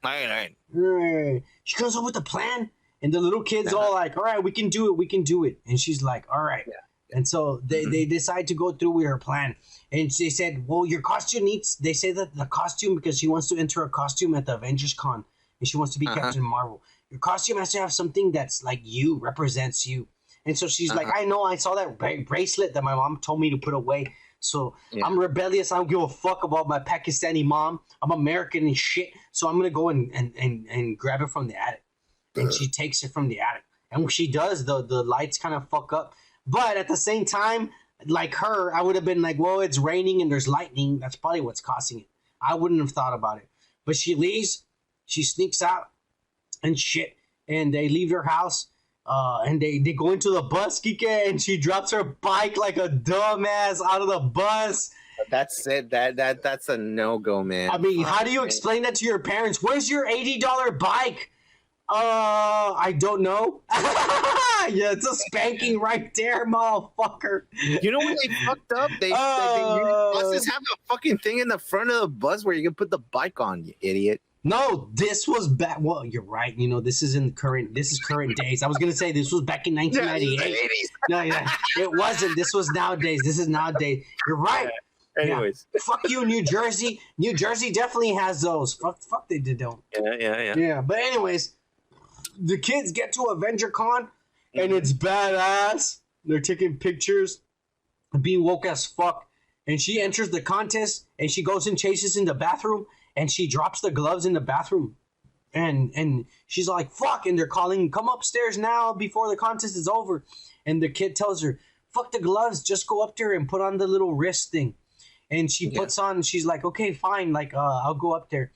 All right. She comes up with a plan, and the little kid's all like, "All right, we can do it. We can do it." And she's like, "All right." Yeah. And so they decide to go through with her plan. And they said, well, your costume needs, they say that the costume, because she wants to enter a costume at the Avengers Con, and she wants to be Captain Marvel. Your costume has to have something that's like you, represents you. And so she's like, I know, I saw that bracelet that my mom told me to put away. So I'm rebellious. I don't give a fuck about my Pakistani mom. I'm American and shit. So I'm going to go and grab it from the attic. And she takes it from the attic. And when she does, the lights kind of fuck up. But at the same time, like her, I would have been like, well, it's raining and there's lightning. That's probably what's causing it. I wouldn't have thought about it. But she leaves. She sneaks out and shit. And they leave her house. And they go into the bus, Kike, and she drops her bike like a dumbass out of the bus. That's it. That's a no-go, man. I mean, how do you explain that to your parents? Where's your $80 bike? I don't know. Yeah, it's a spanking right there, motherfucker. You know when they fucked up? They buses have a fucking thing in the front of the bus where you can put the bike on, you idiot. No, this was back. Well, you're right. You know, this is current days. I was gonna say this was back in 1998. No, yeah, it wasn't. This was nowadays. This is nowadays. You're right. Anyways, fuck you, New Jersey. New Jersey definitely has those. Fuck, they don't. Yeah. Yeah, but anyways, the kids get to Avenger Con, and it's badass. They're taking pictures, being woke as fuck. And she enters the contest, and she goes and chases in the bathroom, and she drops the gloves in the bathroom. And she's like, fuck, and they're calling, come upstairs now before the contest is over. And the kid tells her, fuck the gloves, just go up there and put on the little wrist thing. And she puts on, she's like, okay, fine, like, I'll go up there.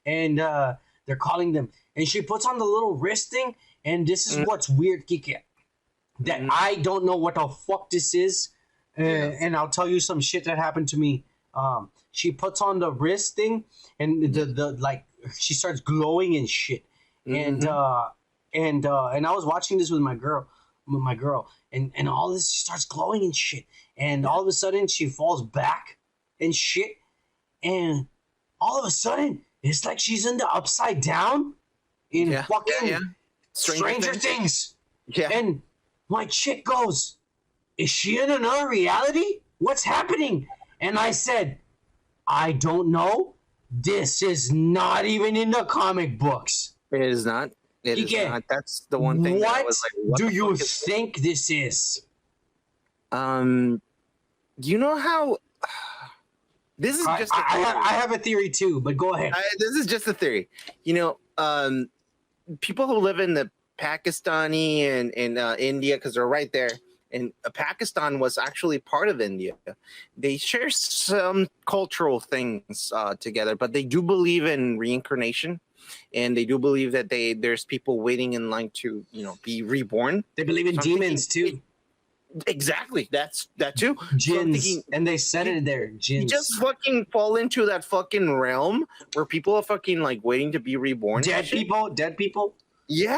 And they're calling them. And she puts on the little wrist thing, and this is what's weird, Kike. That I don't know what the fuck this is. And I'll tell you some shit that happened to me. She puts on the wrist thing, and the like she starts glowing and shit. And I was watching this with my girl, and all this, she starts glowing and shit. And all of a sudden she falls back and shit. And all of a sudden it's like she's in the upside down in fucking Stranger Things. Yeah. And my chick goes, is she in another reality? What's happening? And I said, I don't know. This is not even in the comic books. It is not. It is not. That's the one thing. What, that was like, what do you think this is? You know how this is just. I have a theory too, but go ahead. This is just a theory. You know, people who live in the Pakistani and India, because they're right there. And Pakistan was actually part of India. They share some cultural things together, but they do believe in reincarnation, and they do believe that there's people waiting in line to be reborn. They believe in demons too. Exactly. That's that too. So I'm Jins, thinking, and they said it there. you Jins. just fucking fall into that fucking realm where people are fucking like waiting to be reborn. and Dead shit. people. Dead people. Yeah.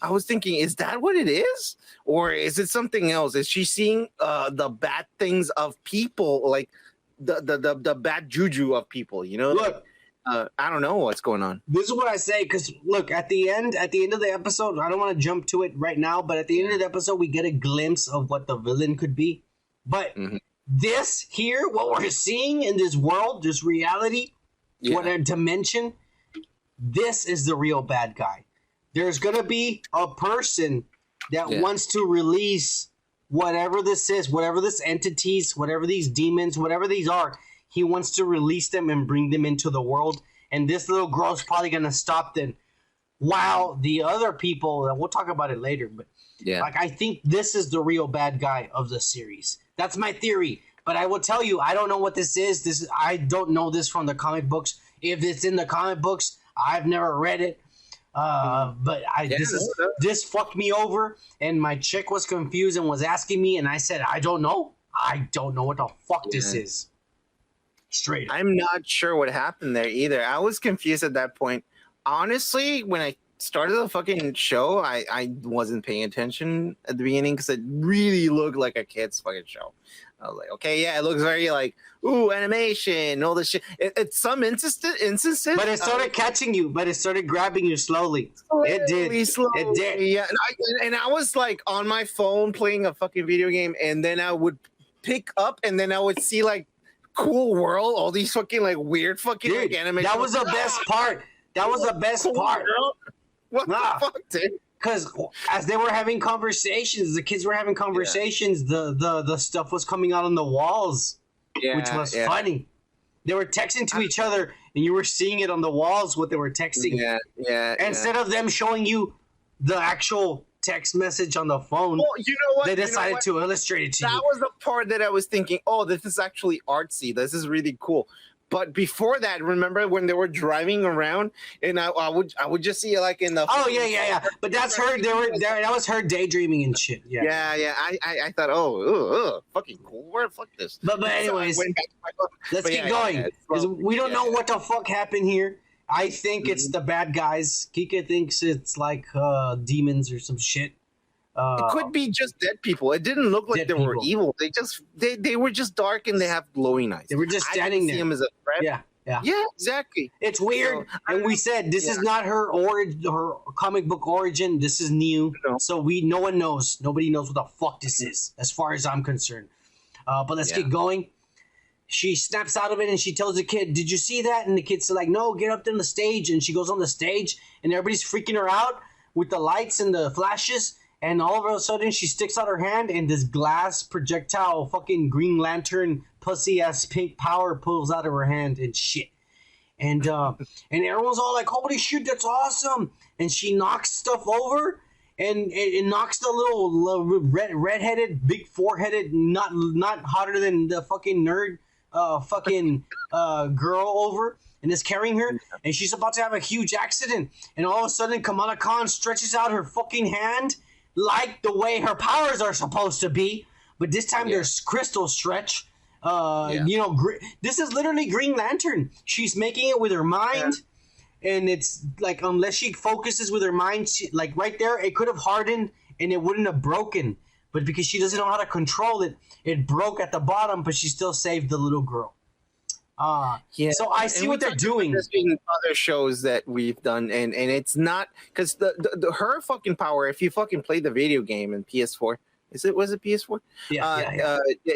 I was thinking, is that what it is, or is it something else? Is she seeing the bad things of people, like the bad juju of people? You know, Look, I don't know what's going on. this is what I say because look at the end of the episode. I don't want to jump to it right now, but at the end of the episode, we get a glimpse of what the villain could be. But this here, what we're seeing in this world, this reality, what a dimension. This is the real bad guy. There's gonna be a person that wants to release whatever this is, whatever this entities, whatever these demons, whatever these are. He wants to release them and bring them into the world. And this little girl's probably going to stop them. While the other people, and we'll talk about it later, but like I think this is the real bad guy of the series. That's my theory. But I will tell you, I don't know what this is. I don't know this from the comic books. If it's in the comic books, I've never read it. But this fucked me over, and my chick was confused and was asking me, and I said, I don't know what the fuck this is. Straight up. I'm not sure what happened there either. I was confused at that point. Honestly, when I started the fucking show, I wasn't paying attention at the beginning because it really looked like a kid's fucking show. I was like, okay, yeah, it looks very like, ooh, animation, all this shit. It's some instances. But it started catching you, but it started grabbing you slowly. It did. Slowly. It did. Yeah, and I was like on my phone playing a fucking video game, and then I would pick up, and then I would see like Cool World, all these fucking like weird fucking like animation. That was the best part. That was the best part. What the fuck, dude? Because as they were having conversations, the kids were having conversations, the stuff was coming out on the walls, which was funny. They were texting to each other, and you were seeing it on the walls what they were texting. Instead of them showing you the actual text message on the phone, well, you know what? They decided to illustrate it to you. That was the part that I was thinking, oh, this is actually artsy. This is really cool. But before that, remember when they were driving around, and I would just see like in the But that's her. That was her daydreaming and shit. I thought, oh, fucking cool. Where fuck this. But anyways, let's keep going because we don't know what the fuck happened here. I think it's the bad guys. Kika thinks it's like demons or some shit. It could be just dead people. It didn't look like they were evil. They were just dark and they have glowing eyes. They were just standing there. See him as a threat. Yeah, exactly. It's weird, and we said this is not her comic book origin. This is new, so no one knows. Nobody knows what the fuck this is, as far as I'm concerned. But let's get going. She snaps out of it and she tells the kid, "Did you see that?" And the kid's like, "No, get up on the stage." And she goes on the stage, and everybody's freaking her out with the lights and the flashes. And all of a sudden, she sticks out her hand, and this glass projectile, fucking Green Lantern, pussy-ass pink power pulls out of her hand and shit. And everyone's all like, holy shit, that's awesome. And she knocks stuff over, and it knocks the little red-headed, big four-headed, not hotter than the fucking nerd girl over. And is carrying her, and she's about to have a huge accident. And all of a sudden, Kamala Khan stretches out her fucking hand, like the way her powers are supposed to be, but this time there's crystal stretch. This is literally Green Lantern. She's making it with her mind, and it's like unless she focuses with her mind, like right there, it could have hardened and it wouldn't have broken. But because she doesn't know how to control it, it broke at the bottom. But she still saved the little girl. So I see what they're doing. There's been other shows that we've done, and it's not because her fucking power. If you fucking play the video game in PS4, was it PS4?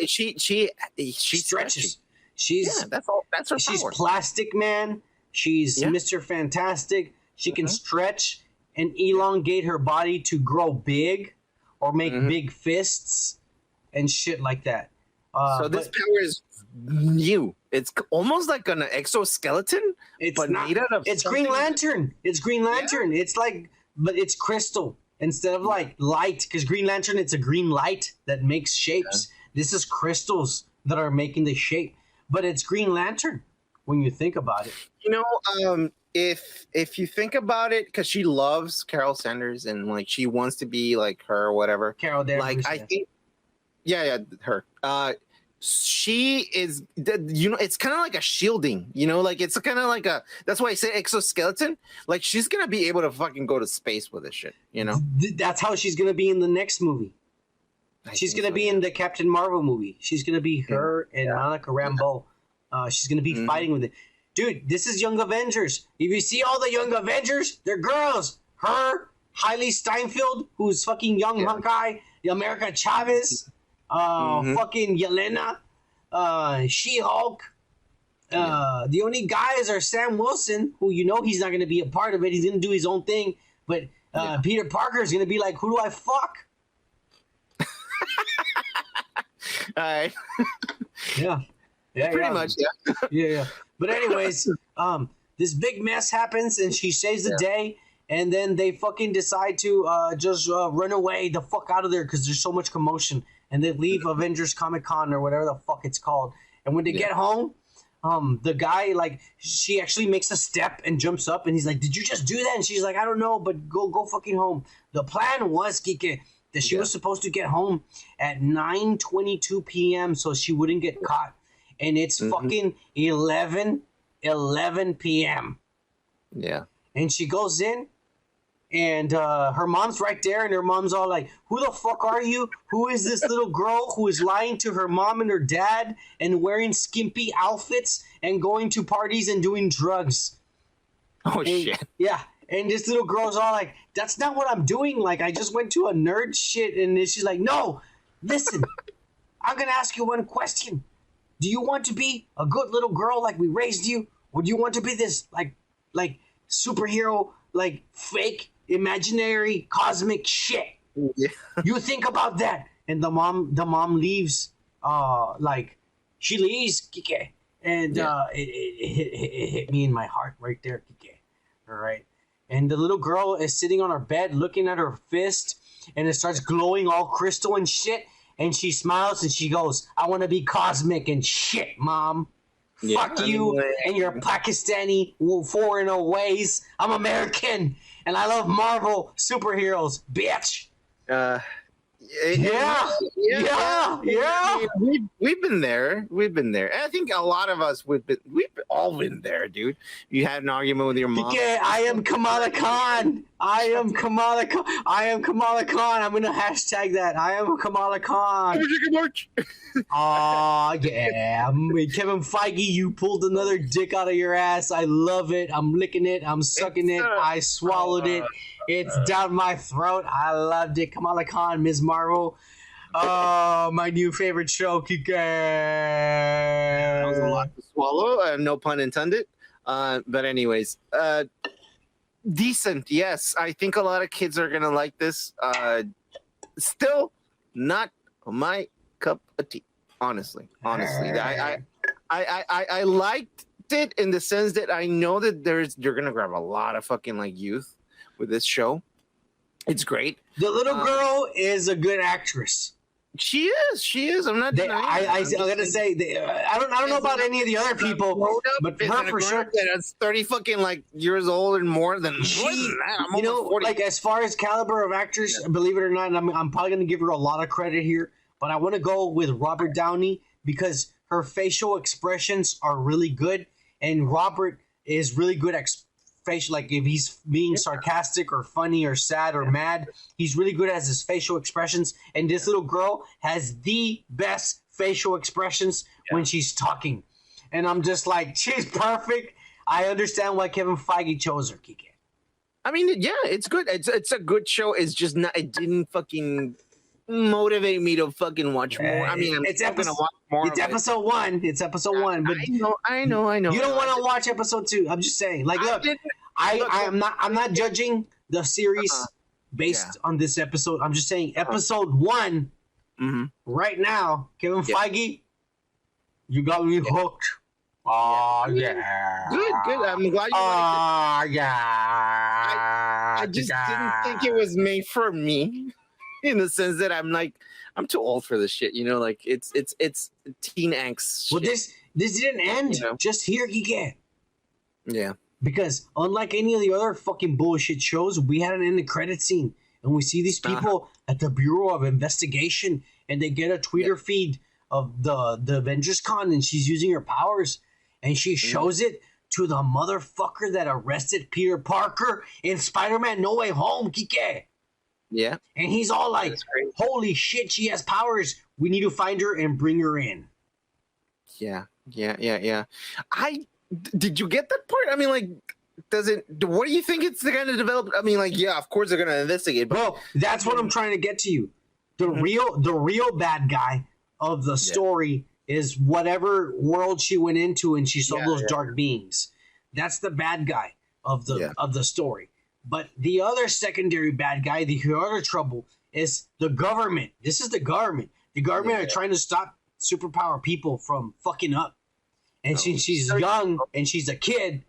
She stretches. That's all. That's her She's power. Plastic Man. She's Mr. Fantastic. She can stretch and elongate her body to grow big or make big fists and shit like that. So this power is new. It's almost like an exoskeleton, but made out of. It's Green Lantern. It's Green Lantern. Yeah. It's like, but it's crystal instead of like light. Because Green Lantern, it's a green light that makes shapes. Yeah. This is crystals that are making the shape, but it's Green Lantern when you think about it. You know, if you think about it, because she loves Carol Sanders and like she wants to be like her or whatever. Carol Danvers. Like I think. Yeah, her. She is, it's kind of like a shielding, like it's kind of like that's why I say exoskeleton. Like she's gonna be able to fucking go to space with this shit, That's how she's gonna be in the next movie. She's gonna be in the Captain Marvel movie. She's gonna be her and Monica Rambeau. She's gonna be fighting with it. Dude, this is Young Avengers. If you see all the Young Avengers, they're girls. Her, Hailey Steinfeld, who's fucking young Hawkeye, America Chavez, fucking Yelena, She-Hulk. The only guys are Sam Wilson, who he's not going to be a part of it. He's going to do his own thing. But Peter Parker is going to be like, who do I fuck? All right. Yeah. Pretty much, yeah. Yeah. But anyways, this big mess happens, and she saves the day. And then they fucking decide to just run away the fuck out of there because there's so much commotion. And they leave Avengers Comic-Con or whatever the fuck it's called. And when they get home, the guy, like, she actually makes a step and jumps up. And he's like, did you just do that? And she's like, I don't know, but go fucking home. The plan was, Kike, that she was supposed to get home at 9:22 p.m. so she wouldn't get caught. And it's fucking 11 p.m. Yeah. And she goes in. And her mom's right there, and her mom's all like, who the fuck are you? Who is this little girl who is lying to her mom and her dad and wearing skimpy outfits and going to parties and doing drugs? Shit. Yeah. And this little girl's all like, that's not what I'm doing. Like, I just went to a nerd shit. And then she's like, no, listen, I'm going to ask you one question. Do you want to be a good little girl like we raised you? Or do you want to be this, like superhero, like fake, imaginary, cosmic shit? Yeah. You think about that. And the mom leaves, she leaves, Kike. And it hit me in my heart right there, Kike. All right. And the little girl is sitting on her bed looking at her fist, and it starts glowing all crystal and shit. And she smiles and she goes, I want to be cosmic and shit, Mom. Fuck you and your Pakistani foreigner ways. I'm American and I love Marvel superheroes, bitch. Yeah. We've been there. And I think a lot of us we've all been there, dude. You had an argument with your mom. Yeah, I am Kamala Khan. I'm gonna hashtag that. I am Kamala Khan. Oh yeah, Kevin Feige, you pulled another dick out of your ass. I love it. I'm licking it. I'm sucking it. I swallowed it. It's down my throat. I loved it. Kamala Khan, Ms. Marvel. Oh, my new favorite show, Kike. That was a lot to swallow. No pun intended. But anyways, decent. Yes, I think a lot of kids are gonna like this. Still not my cup of tea. Honestly, I liked it in the sense that I know that you're gonna grab a lot of fucking like youth with this show. It's great. The little girl is a good actress. She is. I'm not denying. I'm gonna say I don't know about any of the other people, but her for sure. That's 30 fucking like years old and more than you know, 40. Like as far as caliber of actors, believe it or not, I'm probably gonna give her a lot of credit here, but I want to go with Robert Downey because her facial expressions are really good, and Robert is really good at facial, like if he's being sarcastic or funny or sad or mad, he's really good at his facial expressions. And this little girl has the best facial expressions when she's talking. And I'm just like, she's perfect. I understand why Kevin Feige chose her, Kike. I mean, yeah, it's good. It's a good show. It's just not. It didn't fucking motivate me to fucking watch more. I mean, I'm gonna watch more. It's episode 1. It's episode 1. But I know. You don't want to watch episode 2. I'm just saying. Like, look, I'm not judging the series based on this episode. I'm just saying episode 1 right now. Kevin Feige, you got me hooked. Oh yeah. Good. I'm glad you liked it. Yeah. I just didn't think it was made for me. In the sense that I'm too old for this shit, you know, like it's teen angst shit. Well, this didn't end just here, Kike. Yeah. Because unlike any of the other fucking bullshit shows, we had an end credit scene. and we see these people at the Bureau of Investigation, and they get a Twitter feed of the Avengers Con, and she's using her powers, and she shows it to the motherfucker that arrested Peter Parker in Spider-Man No Way Home, Kike. Yeah. And he's all like, holy shit, she has powers. We need to find her and bring her in. Yeah. Did you get that part? I mean, like, what do you think it's going to develop? I mean, like, yeah, of course they're going to investigate. But well, that's what I'm trying to get to you. The real bad guy of the story is whatever world she went into and she saw those dark beings. That's the bad guy of the story. But the other secondary bad guy, the other trouble, is the government. This is the government. The government are trying to stop superpower people from fucking up. And since she's young and she's a kid,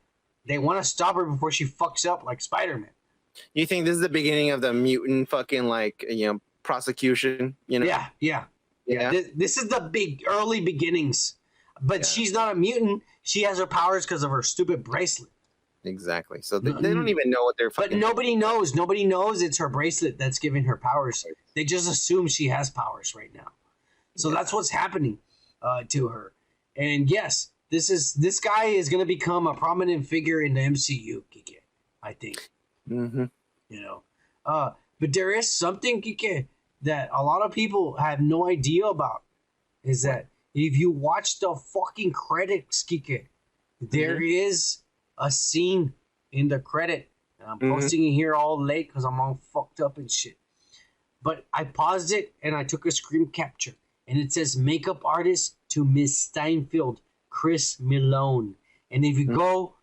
they want to stop her before she fucks up like Spider-Man. You think this is the beginning of the mutant fucking, like, prosecution? Yeah. This is the big early beginnings. But she's not a mutant. She has her powers because of her stupid bracelet. Exactly. So they don't even know what they're fucking... But nobody knows. Nobody knows it's her bracelet that's giving her powers. They just assume she has powers right now. So that's what's happening to her. And yes, this guy is going to become a prominent figure in the MCU, Kike, I think. Mm-hmm. But there is something, Kike, that a lot of people have no idea about. Is that if you watch the fucking credits, Kike, there is a scene in the credit. And I'm posting it here all late because I'm all fucked up and shit. But I paused it and I took a screen capture. And it says makeup artist to Miss Steinfeld, Chris Malone. And if you go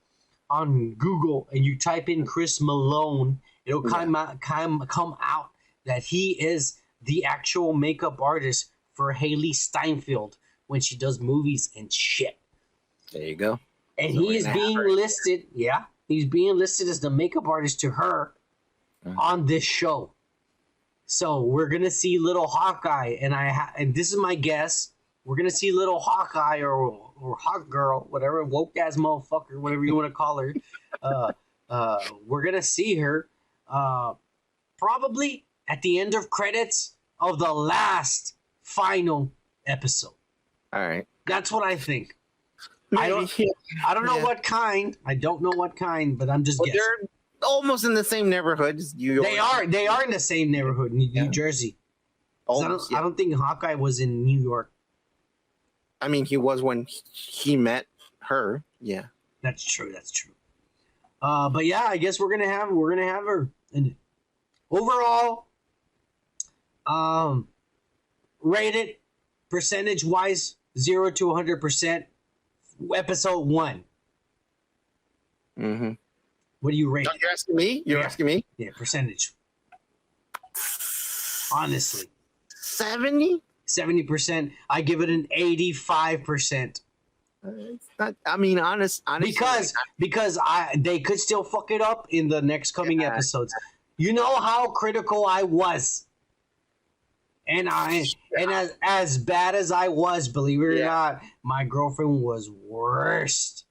on Google and you type in Chris Malone, it'll come out that he is the actual makeup artist for Haley Steinfeld when she does movies and shit. There you go. And he is being listed, he's being listed as the makeup artist to her on this show. So we're gonna see little Hawkeye, and this is my guess. We're gonna see little Hawkeye or Hawk Girl, whatever, woke ass motherfucker, whatever you want to call her. We're gonna see her probably at the end of credits of the last final episode. All right, that's what I think. I don't know what kind. I don't know what kind, but I'm just guessing. They're almost in the same neighborhood. They are in the same neighborhood, New Jersey. Almost, I don't think Hawkeye was in New York. I mean, he was when he met her. Yeah, that's true. But yeah, I guess we're gonna have her. And overall, rated percentage wise, 0 to 100%. Episode 1. Mm-hmm. What do you rate? You're asking me? You're asking me? Yeah, percentage. Honestly. 70? 70%. I give it an 85%. It's not, I mean, honestly. Because they could still fuck it up in the next coming episodes. You know how critical I was. And as bad as I was, believe it or not, my girlfriend was worst.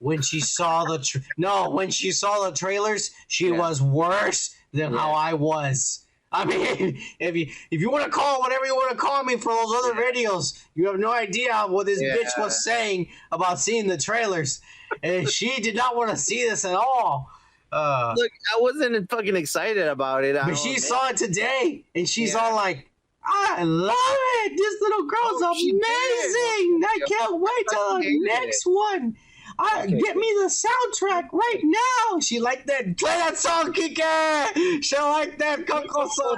When she saw when she saw the trailers, she was worse than how I was. I mean, if you want to call whatever you want to call me for those other videos, you have no idea what this bitch was saying about seeing the trailers, and she did not want to see this at all. Look, I wasn't fucking excited about it. But she saw it today, and she's all like, I love it. This little girl's amazing. I can't wait till the next one. Get me the soundtrack right now. She liked that. Play that song, Kike. She liked that Coco song.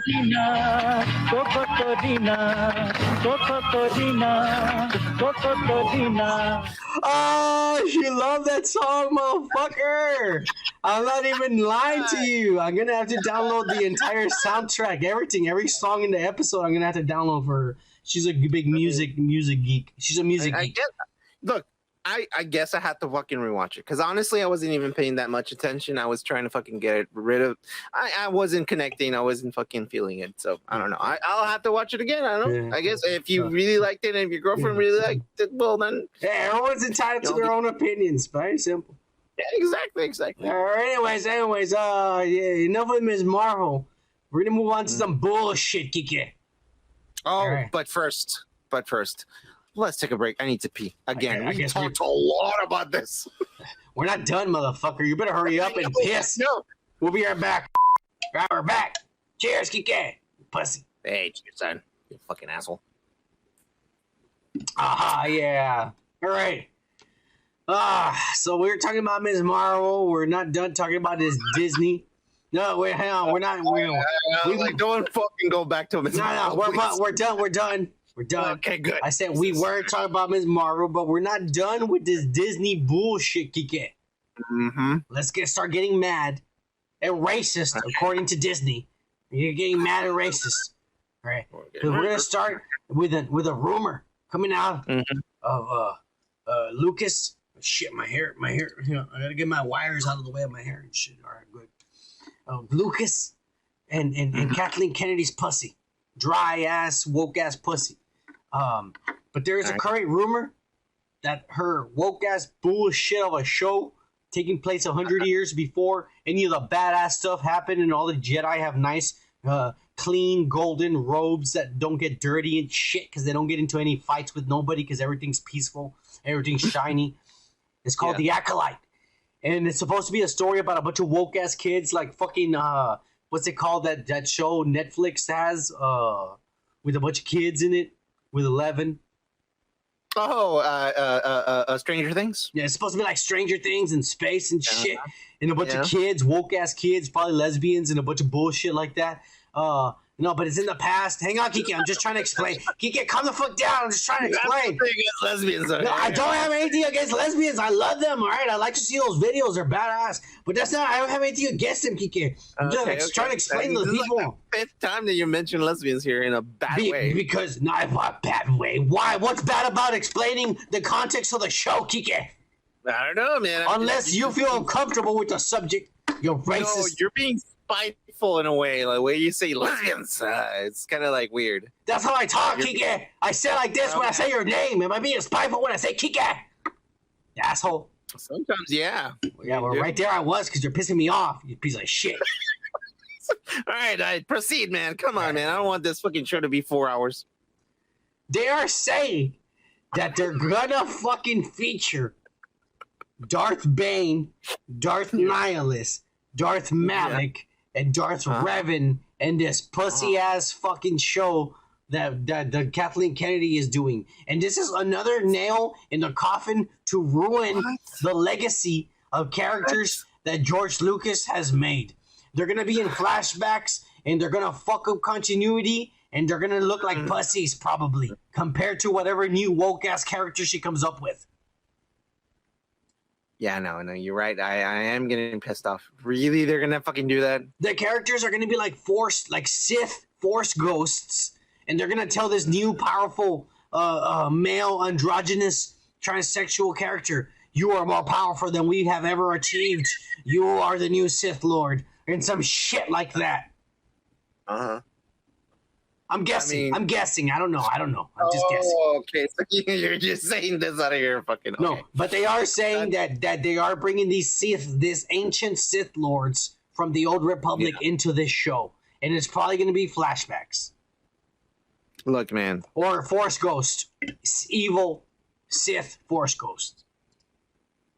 Oh, she loved that song, motherfucker. I'm not even lying to you. I'm gonna have to download the entire soundtrack, everything, every song in the episode. I'm gonna have to download for her. She's a big music geek. She's a music geek. Look, I guess I had to fucking rewatch it because honestly, I wasn't even paying that much attention. I was trying to fucking get rid of. I wasn't connecting. I wasn't fucking feeling it. So I don't know. I'll have to watch it again. I don't know. Yeah. I guess if you really liked it and if your girlfriend really liked it, well then. Yeah, everyone's entitled to their own opinions. Very simple. Yeah, exactly. Anyways, enough with Ms. Marvel. We're gonna move on to some bullshit, Kike. Oh, right. but first, let's take a break. I need to pee again. I We guess talked a lot about this. We're not done, motherfucker. You better hurry up and piss. No. We'll be right back. Right, we're back. Cheers, Kike. Pussy. Hey, cheers, son. You fucking asshole. Aha, yeah. All right. So we were talking about Ms. Marvel. We're not done talking about this Disney. No, wait, hang on. We're not. Don't fucking go back to Ms. No, we're done. We're done. We're done. Okay, good. I said we weren't talking about Ms. Marvel, but we're not done with this Disney bullshit, Kike. Mm-hmm. Let's start getting mad and racist, according to Disney. You're getting mad and racist. All right. We're gonna start with a rumor coming out of Lucas. Shit, my hair. You know, I gotta get my wires out of the way of my hair and shit. All right, good. Lucas and Kathleen Kennedy's pussy, dry ass, woke ass pussy. But there is a current rumor that her woke ass bullshit of a show taking place 100 years before any of the badass stuff happened, and all the Jedi have nice, clean, golden robes that don't get dirty and shit because they don't get into any fights with nobody because everything's peaceful, everything's shiny. It's called The Acolyte, and it's supposed to be a story about a bunch of woke ass kids, like fucking what's it called, that show Netflix has with a bunch of kids in it with 11. Oh, Stranger Things? Yeah, it's supposed to be like Stranger Things and space and shit, and a bunch of kids, woke ass kids, probably lesbians and a bunch of bullshit like that. No, but it's in the past. Hang on, Kike. I'm just trying to explain. Kike, calm the fuck down. I'm just trying to explain. Lesbians. No, I don't have anything against lesbians. I love them. All right, I like to see those videos. They're badass. But that's not. I don't have anything against them, Kike. I'm just trying to explain to the people. Like the fifth time that you mention lesbians here in a bad way. Because not a bad way. Why? What's bad about explaining the context of the show, Kike? I don't know, man. Unless you feel uncomfortable with the subject, you're racist. No, you're being spiteful in a way. Like the way you say lesbians, it's kind of like weird. That's how I talk, Kike. I say like this when I say your name. Am I being spiteful when I say Kike? Asshole. Sometimes, yeah. Yeah, well, right there I was because you're pissing me off, you piece of shit. All right, proceed, man. Come on, man. I don't want this fucking show to be 4 hours. They are saying that they're gonna fucking feature Darth Bane, Darth Nihilus, Darth Malik, and Darth Revan in this pussy-ass fucking show that Kathleen Kennedy is doing. And this is another nail in the coffin to ruin the legacy of characters that George Lucas has made. They're going to be in flashbacks, and they're going to fuck up continuity, and they're going to look like pussies, probably, compared to whatever new woke-ass character she comes up with. Yeah, no, you're right. I am getting pissed off. Really? They're going to fucking do that? The characters are going to be like Sith Force ghosts, and they're going to tell this new, powerful, male, androgynous, transsexual character, you are more powerful than we have ever achieved. You are the new Sith Lord, and some shit like that. Uh-huh. I'm guessing. I don't know. I'm just guessing. Oh, okay. So you're just saying this out of your fucking... Okay. No, but they are saying that they are bringing these ancient Sith Lords from the Old Republic into this show. And it's probably going to be flashbacks. Look, man. Or Force Ghost. Evil Sith Force Ghost.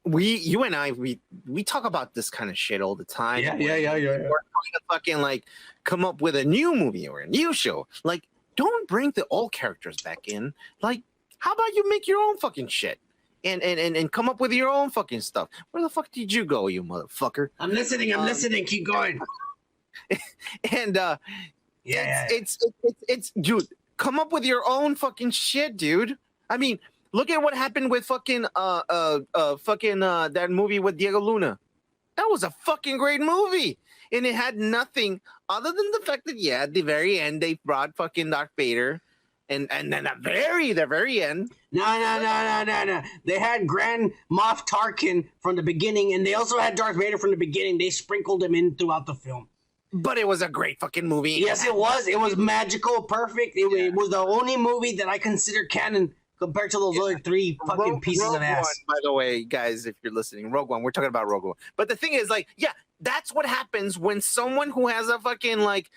You and I, we talk about this kind of shit all the time. Yeah. We're trying to fucking like come up with a new movie or a new show. Like, don't bring the old characters back in. Like, how about you make your own fucking shit and come up with your own fucking stuff? Where the fuck did you go, you motherfucker? I'm listening. Keep going. And it's dude, come up with your own fucking shit, dude. I mean, look at what happened with fucking that movie with Diego Luna. That was a fucking great movie. And it had nothing other than the fact that, at the very end, they brought fucking Darth Vader. And then the very end. No. They had Grand Moff Tarkin from the beginning, and they also had Darth Vader from the beginning. They sprinkled him in throughout the film. But it was a great fucking movie. Yes, it was. It was magical, perfect. It was the only movie that I consider canon compared to those other three fucking pieces of ass. One, by the way, guys, if you're listening, Rogue One, we're talking about Rogue One. But the thing is, like, that's what happens when someone who has a fucking, like,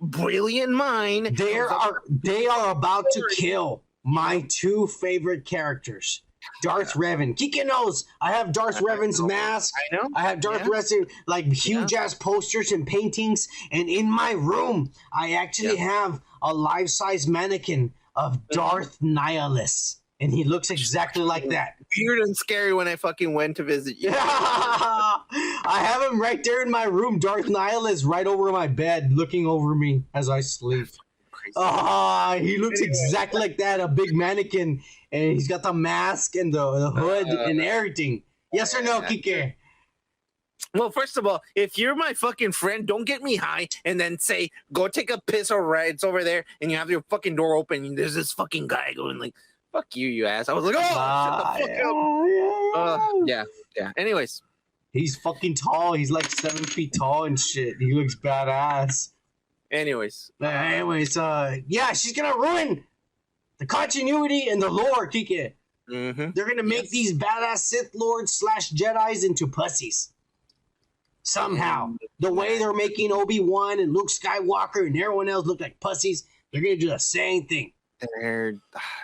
brilliant mind. They are about to kill my two favorite characters. Darth Revan. Kike knows I have Darth Revan's mask. I know. I have Darth Revan, like huge ass posters and paintings. And in my room, I actually have a life-size mannequin of Darth Nihilus. And he looks exactly like that. Weird and scary when I fucking went to visit you. I have him right there in my room. Darth Nihilus right over my bed, looking over me as I sleep. He looks exactly like that, a big mannequin. And he's got the mask and the hood and everything. Yes or no, Kike? Well, first of all, if you're my fucking friend, don't get me high and then say, go take a piss or it's over there, and you have your fucking door open and there's this fucking guy going like, fuck you, you ass. I was like, oh, shut the fuck up. Yeah. Anyways. He's fucking tall. He's like 7 feet tall and shit. He looks badass. Anyways, she's gonna ruin the continuity and the lore, Kike. Mm-hmm. They're gonna make these badass Sith Lords / Jedis into pussies. Somehow. The way they're making Obi-Wan and Luke Skywalker and everyone else look like pussies, they're gonna do the same thing. I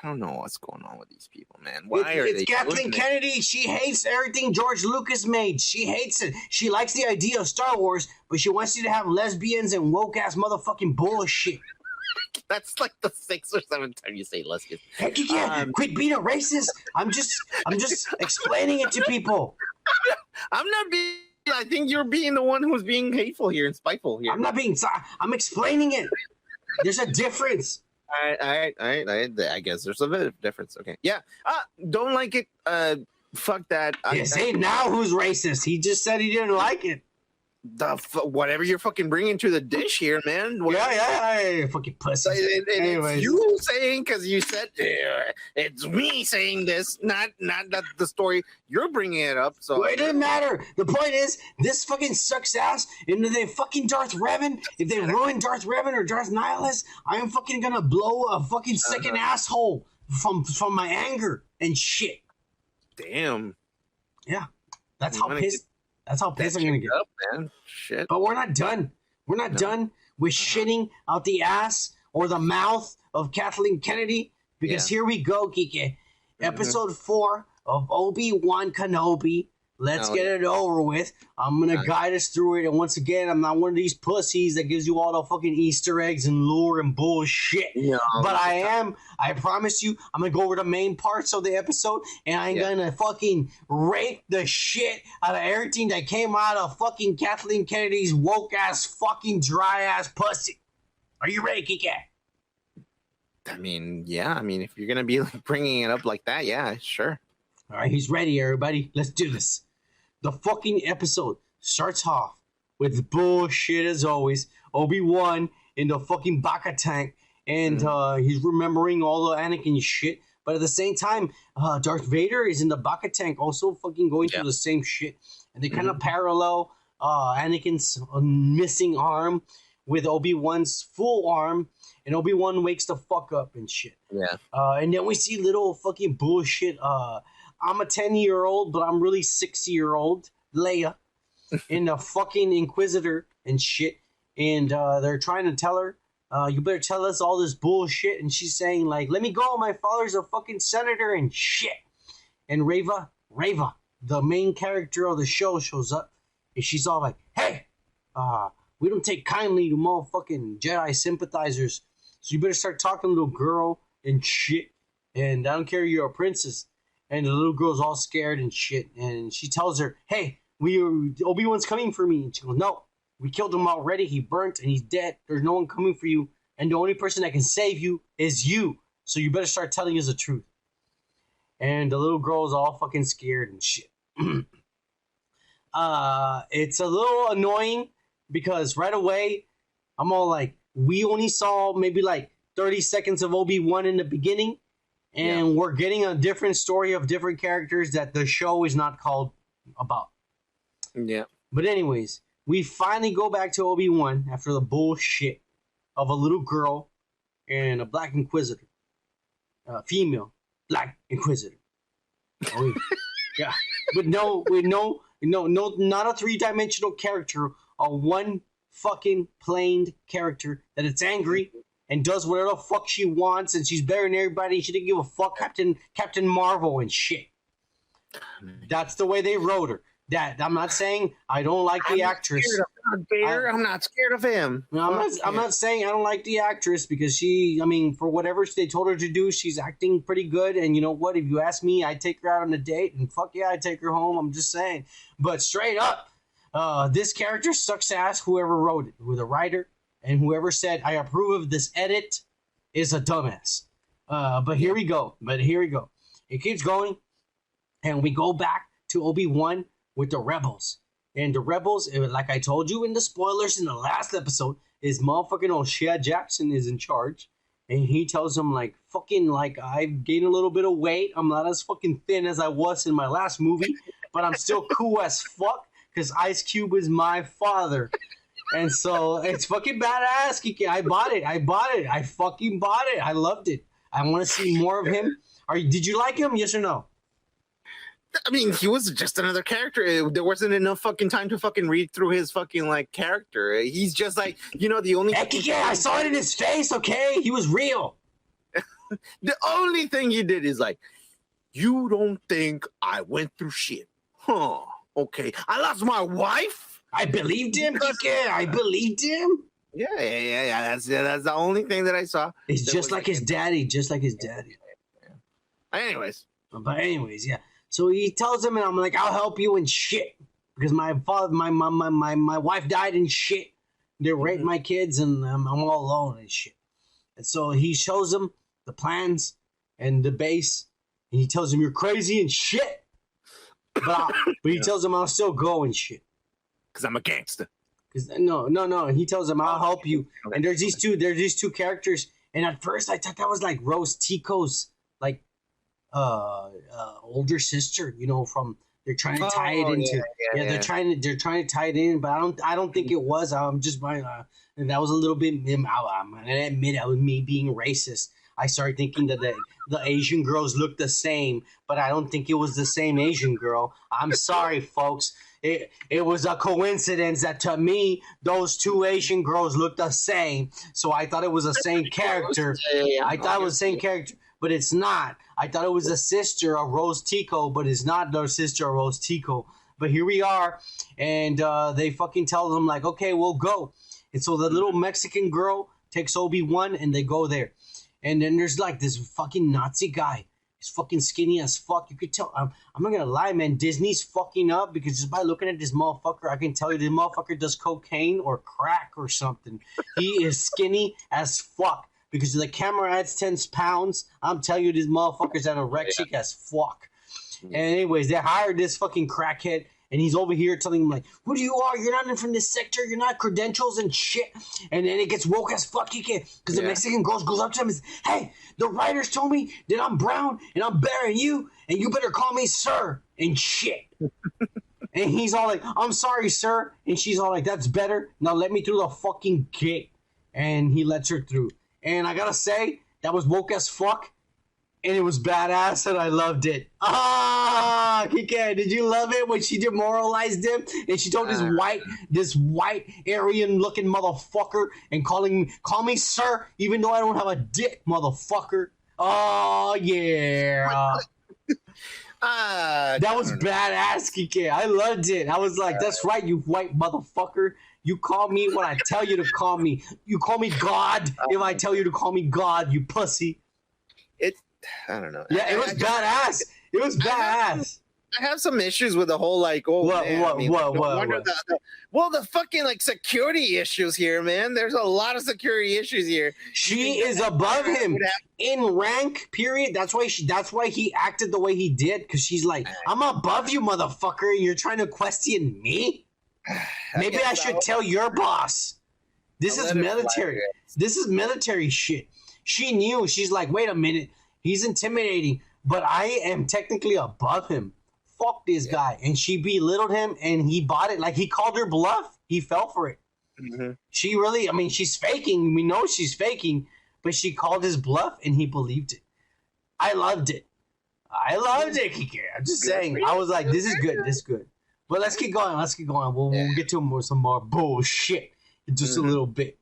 don't know what's going on with these people, man. Why are they? It's Kathleen Kennedy. She hates everything George Lucas made. She hates it. She likes the idea of Star Wars, but she wants you to have lesbians and woke ass motherfucking bullshit. That's like the 6th or 7th time you say lesbian. Heck yeah! Quit being a racist. I'm just explaining it to people. I'm not being. I think you're being the one who's being hateful here and spiteful here. I'm not being. I'm explaining it. There's a difference. I guess there's a bit of difference. Okay. Yeah. Don't like it. Fuck that. Say now who's racist. He just said he didn't like it. Whatever you're fucking bringing to the dish here, man. Yeah. Fucking pussy. It's you saying, because you said it's me saying this, not that the story. You're bringing it up. So it doesn't matter. The point is, this fucking sucks ass. And if they fucking Darth Revan, if they ruin Darth Revan or Darth Nihilus, I am fucking gonna blow a fucking second asshole from my anger and shit. Damn. Yeah. That's how pissed. That's how pissed I'm gonna get. Up, man. Shit. But we're not done. We're not done with shitting out the ass or the mouth of Kathleen Kennedy, because here we go, Kike. Episode 4 of Obi-Wan Kenobi. Let's get it over with. I'm gonna guide us through it, and once again, I'm not one of these pussies that gives you all the fucking Easter eggs and lure and bullshit. But I promise you, I'm gonna go over the main parts of the episode, and I'm gonna fucking rape the shit out of everything that came out of fucking Kathleen Kennedy's woke ass fucking dry ass pussy. Are you ready, Kike? I mean, if you're gonna be like bringing it up like that, yeah, sure. All right, he's ready, everybody. Let's do this. The fucking episode starts off with bullshit as always. Obi-Wan in the fucking Baka tank, and he's remembering all the Anakin shit. But at the same time, Darth Vader is in the Baka tank, also fucking going through the same shit. And they kind of parallel Anakin's missing arm with Obi-Wan's full arm, and Obi-Wan wakes the fuck up and shit. Yeah. And then we see little fucking bullshit. I'm a 10-year-old, but I'm really 60-year-old Leia in the fucking Inquisitor and shit. And they're trying to tell her, you better tell us all this bullshit. And she's saying, like, let me go. My father's a fucking senator and shit. And Reva, the main character of the show, shows up. And she's all like, hey, we don't take kindly to motherfucking Jedi sympathizers. So you better start talking, little girl, and shit. And I don't care if you're a princess. And the little girl's all scared and shit. And she tells her, hey, Obi-Wan's coming for me. And she goes, no, we killed him already. He burnt and he's dead. There's no one coming for you. And the only person that can save you is you. So you better start telling us the truth. And the little girl's all fucking scared and shit. It's a little annoying because right away, I'm all like, we only saw maybe like 30 seconds of Obi-Wan in the beginning. And we're getting a different story of different characters that the show is not called about. Yeah. But anyways, we finally go back to Obi-Wan after the bullshit of a little girl and a black Inquisitor. Female black Inquisitor. Yeah. But not a 3-dimensional character. A one fucking planed character that it's angry and does whatever the fuck she wants, and she's better than everybody. She didn't give a fuck, Captain Marvel and shit. That's the way they wrote her. That I'm not saying I don't like the actress. I'm not scared of him. No, I'm not saying I don't like the actress because she, I mean, for whatever they told her to do, she's acting pretty good. And you know what? If you ask me, I'd take her out on a date, and fuck yeah, I'd take her home. I'm just saying. But straight up, this character sucks ass. Whoever wrote it, who the writer, and whoever said I approve of this edit is a dumbass. But here we go. It keeps going, and we go back to Obi-Wan with the rebels. And the rebels, like I told you in the spoilers in the last episode, is motherfucking O'Shea Jackson is in charge. And he tells them, like, fucking, like, I've gained a little bit of weight. I'm not as fucking thin as I was in my last movie, but I'm still cool as fuck because Ice Cube is my father. And so it's fucking badass, Kiki. I bought it. I fucking bought it. I loved it. I want to see more of him. Did you like him? Yes or no? I mean, he was just another character. There wasn't enough fucking time to fucking read through his fucking, like, character. He's just like, you know, the only... Yeah, I saw it in his face, okay? He was real. The only thing he did is like, you don't think I went through shit. Huh, okay. I lost my wife? I believed him, Kike. I believed him. Yeah. That's the only thing that I saw. It's just like his daddy. Anyways, yeah. So he tells him, and I'm like, I'll help you and shit. Because my wife died and shit. They raped my kids, and I'm all alone and shit. And so he shows him the plans and the base. And he tells him, you're crazy and shit. But he tells him I'll still go and shit. Because I'm a gangster. No. He tells him, I'll help you. And there's these two characters. And at first I thought that was like Rose Tico's, like, older sister, you know, from they're trying to tie it into they're trying to tie it in, but I don't think it was. I'm just and that was a little bit. I'm gonna admit that was me being racist. I started thinking that the Asian girls looked the same, but I don't think it was the same Asian girl. I'm sorry, folks. It was a coincidence that to me those two Asian girls looked the same, so I thought it was the same character. I thought it was the same character. But it's not. I thought it was a sister of Rose Tico, but it's not their sister of Rose Tico. But here we are, and they fucking tell them, like, okay, we'll go. And so the little Mexican girl takes Obi-Wan, and they go there. And then there's, like, this fucking Nazi guy. He's fucking skinny as fuck. You could tell. I'm not going to lie, man. Disney's fucking up because just by looking at this motherfucker, I can tell you this motherfucker does cocaine or crack or something. He is skinny as fuck. Because the camera adds 10 pounds, I'm telling you, this motherfucker's anorexic as fuck. And anyways, they hired this fucking crackhead, and he's over here telling him, like, who do you are? You're not in from this sector. You're not credentials and shit. And then it gets woke as fuck. Because the Mexican girl goes up to him and says, hey, the writers told me that I'm brown and I'm better than you, and you better call me sir and shit. And he's all like, I'm sorry, sir. And she's all like, that's better. Now let me through the fucking gate. And he lets her through. And I gotta say, that was woke as fuck, and it was badass, and I loved it. Kike, did you love it when she demoralized him, and she told this white Aryan-looking motherfucker, and call me sir, even though I don't have a dick, motherfucker. Oh yeah. That was badass, Kike. I loved it. I was like, that's right, you white motherfucker. You call me when I tell you to call me. You call me God if I tell you to call me God, you pussy. I don't know. Yeah, it was badass. It was badass. I have some issues with the whole, like, What? Well, the fucking, like, security issues here, man. There's a lot of security issues here. She is above him in rank, period. That's why he acted the way he did, because she's like, I'm above you, motherfucker, and you're trying to question me? Maybe I should tell your boss. This is military. This is military shit. She knew. She's like, wait a minute. He's intimidating, but I am technically above him. Fuck this guy. And she belittled him, and he bought it. Like, he called her bluff. He fell for it. Mm-hmm. She really, I mean, she's faking. We know she's faking, but she called his bluff, and he believed it. I loved it. Kike. I'm just saying. I was like, this is good. This is good. But let's keep going. We'll get to some more bullshit. just a little bit.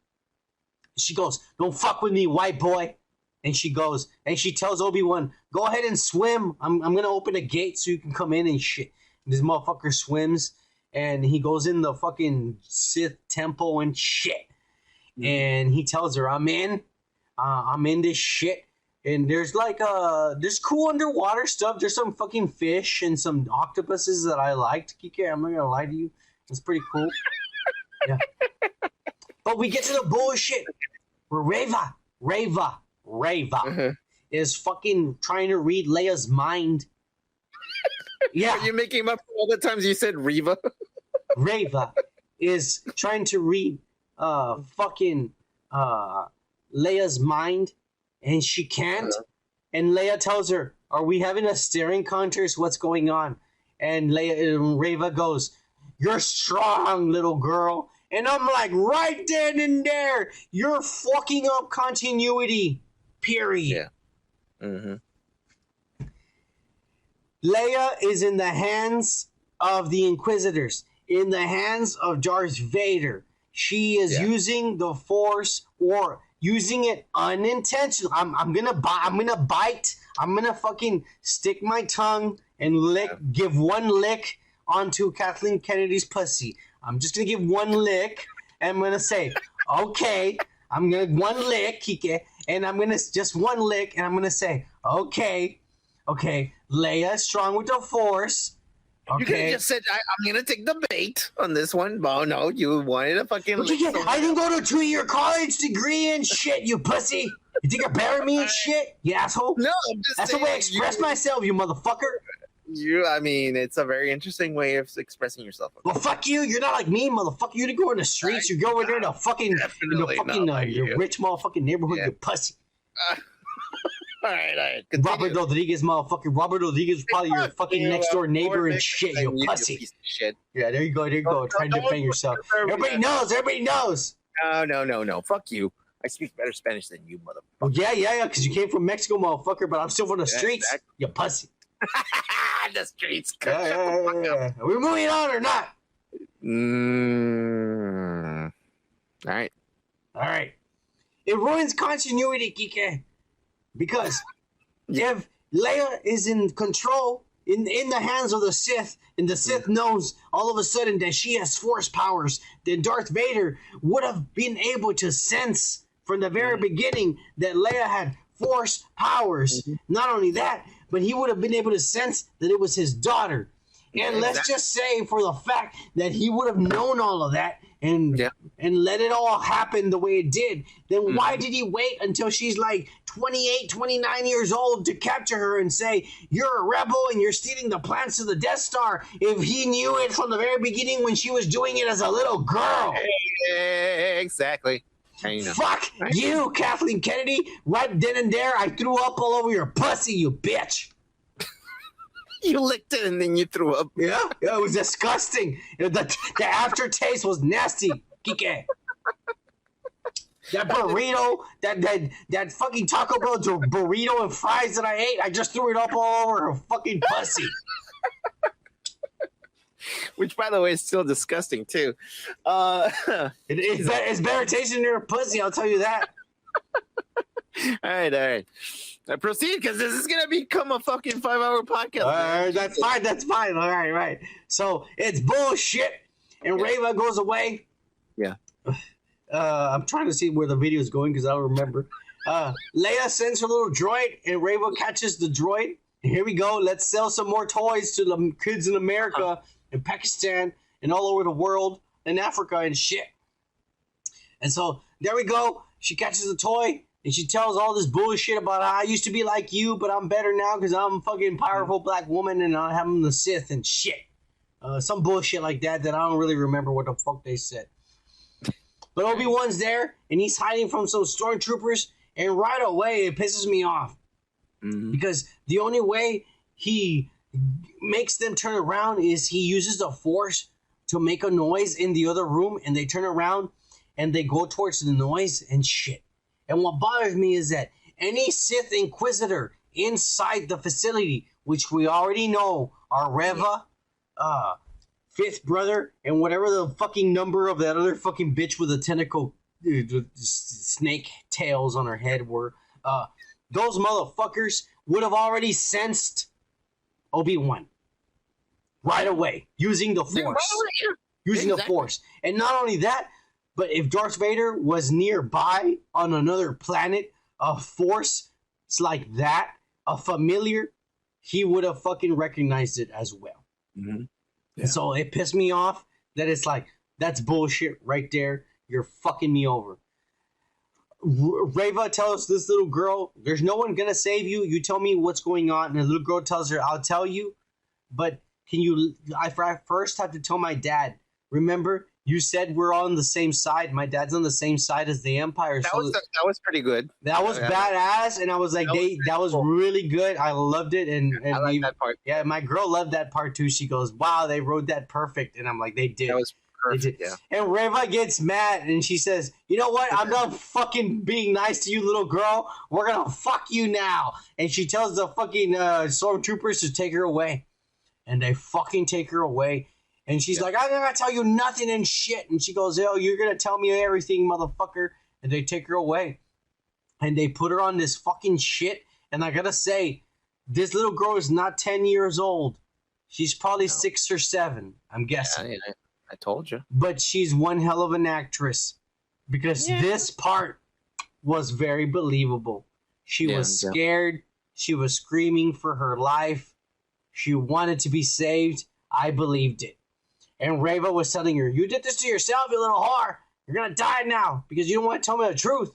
She goes, "Don't fuck with me, white boy." And she goes, and she tells Obi-Wan, "Go ahead and swim. I'm gonna open a gate so you can come in and shit." And this motherfucker swims, and he goes in the fucking Sith temple and shit. And he tells her, "I'm in this shit." And there's like there's cool underwater stuff. There's some fucking fish and some octopuses that I liked. Kike, I'm not gonna lie to you, it's pretty cool. Yeah. But we get to the bullshit where Reva is fucking trying to read Leia's mind. Yeah. Are you making up for all the times you said Reva? Reva is trying to read fucking Leia's mind, and she can't. And Leia tells her, "Are we having a staring contest? What's going on?" And Reva goes, "You're strong, little girl." And I'm like, right then and there, you're fucking up continuity. Period. Yeah. Leia is in the hands of the Inquisitors, in the hands of Darth Vader. She is using the Force, or using it unintentionally. I'm gonna bite. I'm gonna fucking stick my tongue and give one lick onto Kathleen Kennedy's pussy. I'm just gonna give one lick, and I'm gonna say, "Okay." I'm gonna one lick, Kike, and I'm gonna just one lick, and I'm gonna say, "Okay, Leia, strong with the Force." Okay. You could have just said, "I'm gonna take the bait on this one." Oh no, you wanted a fucking. I didn't go to a 2-year college degree and shit, you pussy. You think you're better me and shit, you asshole? No, I'm just. That's the way I express myself, you motherfucker. I mean, it's a very interesting way of expressing yourself. Well, fuck you. You're not like me, motherfucker. You didn't go in the streets. You go over there in the fucking, your rich motherfucking neighborhood, you pussy. All right. Robert Rodriguez, motherfucker. Robert Rodriguez is probably your fucking next door neighbor and shit, you pussy. Piece of shit. Yeah, there you go. Try to defend yourself. Everybody knows. No. Fuck you. I speak better Spanish than you, motherfucker. Well, yeah, because you came from Mexico, motherfucker, but I'm still from the streets, exactly. you pussy. The streets. Yeah. Are we moving on or not? All right. It ruins continuity, Kike. Because if Leia is in control, in the hands of the Sith, and the Sith knows all of a sudden that she has Force powers, then Darth Vader would have been able to sense from the very beginning that Leia had Force powers. Not only that, but he would have been able to sense that it was his daughter. And let's just say, for the fact that he would have known all of that and let it all happen the way it did, then why did he wait until she's like 28, 29 years old to capture her and say, "You're a rebel and you're stealing the plans to the Death Star," if he knew it from the very beginning when she was doing it as a little girl? Exactly. Fuck you, Kathleen Kennedy. Right then and there, I threw up all over your pussy, you bitch. You licked it and then you threw up. Yeah, it was disgusting. The aftertaste was nasty, Kike. That burrito, that fucking Taco Bell burrito and fries that I ate, I just threw it up all over her fucking pussy. Which, by the way, is still disgusting, too. It's better tasting than her pussy, I'll tell you that. All right. Proceed, because this is going to become a fucking 5-hour podcast. All right, that's fine. All right. So, it's bullshit, and Reva goes away. Yeah. I'm trying to see where the video is going, because I don't remember. Leia sends her little droid, and Reva catches the droid. And here we go. Let's sell some more toys to the kids in America, in Pakistan, and all over the world, in Africa and shit. And so, there we go. She catches a toy. And she tells all this bullshit about how I used to be like you, but I'm better now because I'm a fucking powerful black woman and I'm the Sith and shit. Some bullshit like that I don't really remember what the fuck they said. But Obi-Wan's there, and he's hiding from some stormtroopers, and right away it pisses me off. Because the only way he makes them turn around is he uses the Force to make a noise in the other room, and they turn around, and they go towards the noise and shit. And what bothers me is that any Sith Inquisitor inside the facility, which we already know are Reva, fifth brother, and whatever the fucking number of that other fucking bitch with a tentacle snake tails on her head were, those motherfuckers would have already sensed Obi-Wan right away using the Force. Using the Force. And not only that, but if Darth Vader was nearby on another planet, a Force like that, a familiar, he would have fucking recognized it as well. Mm-hmm. Yeah. And so it pissed me off that it's like, that's bullshit right there. You're fucking me over. Reva tells this little girl, there's no one gonna save you. You tell me what's going on. And the little girl tells her, I'll tell you, but I first have to tell my dad. Remember, you said we're on the same side. My dad's on the same side as the Empire. That was pretty good. That was badass, and I was like, that was really good. I loved it, and I like that part. Yeah, my girl loved that part too. She goes, "Wow, they wrote that perfect," and I'm like, "They did." That was perfect. Yeah. And Reva gets mad, and she says, "You know what? I'm not fucking being nice to you, little girl. We're gonna fuck you now." And she tells the fucking stormtroopers to take her away, and they fucking take her away. And she's like, I'm not gonna tell you nothing and shit. And she goes, oh, you're gonna tell me everything, motherfucker. And they take her away. And they put her on this fucking shit. And I gotta say, this little girl is not 10 years old. She's probably 6 or 7, I'm guessing. Yeah, I told you. But she's one hell of an actress. Because this part was very believable. She was scared. She was screaming for her life. She wanted to be saved. I believed it. And Reva was telling her, you did this to yourself, you little whore. You're going to die now because you don't want to tell me the truth.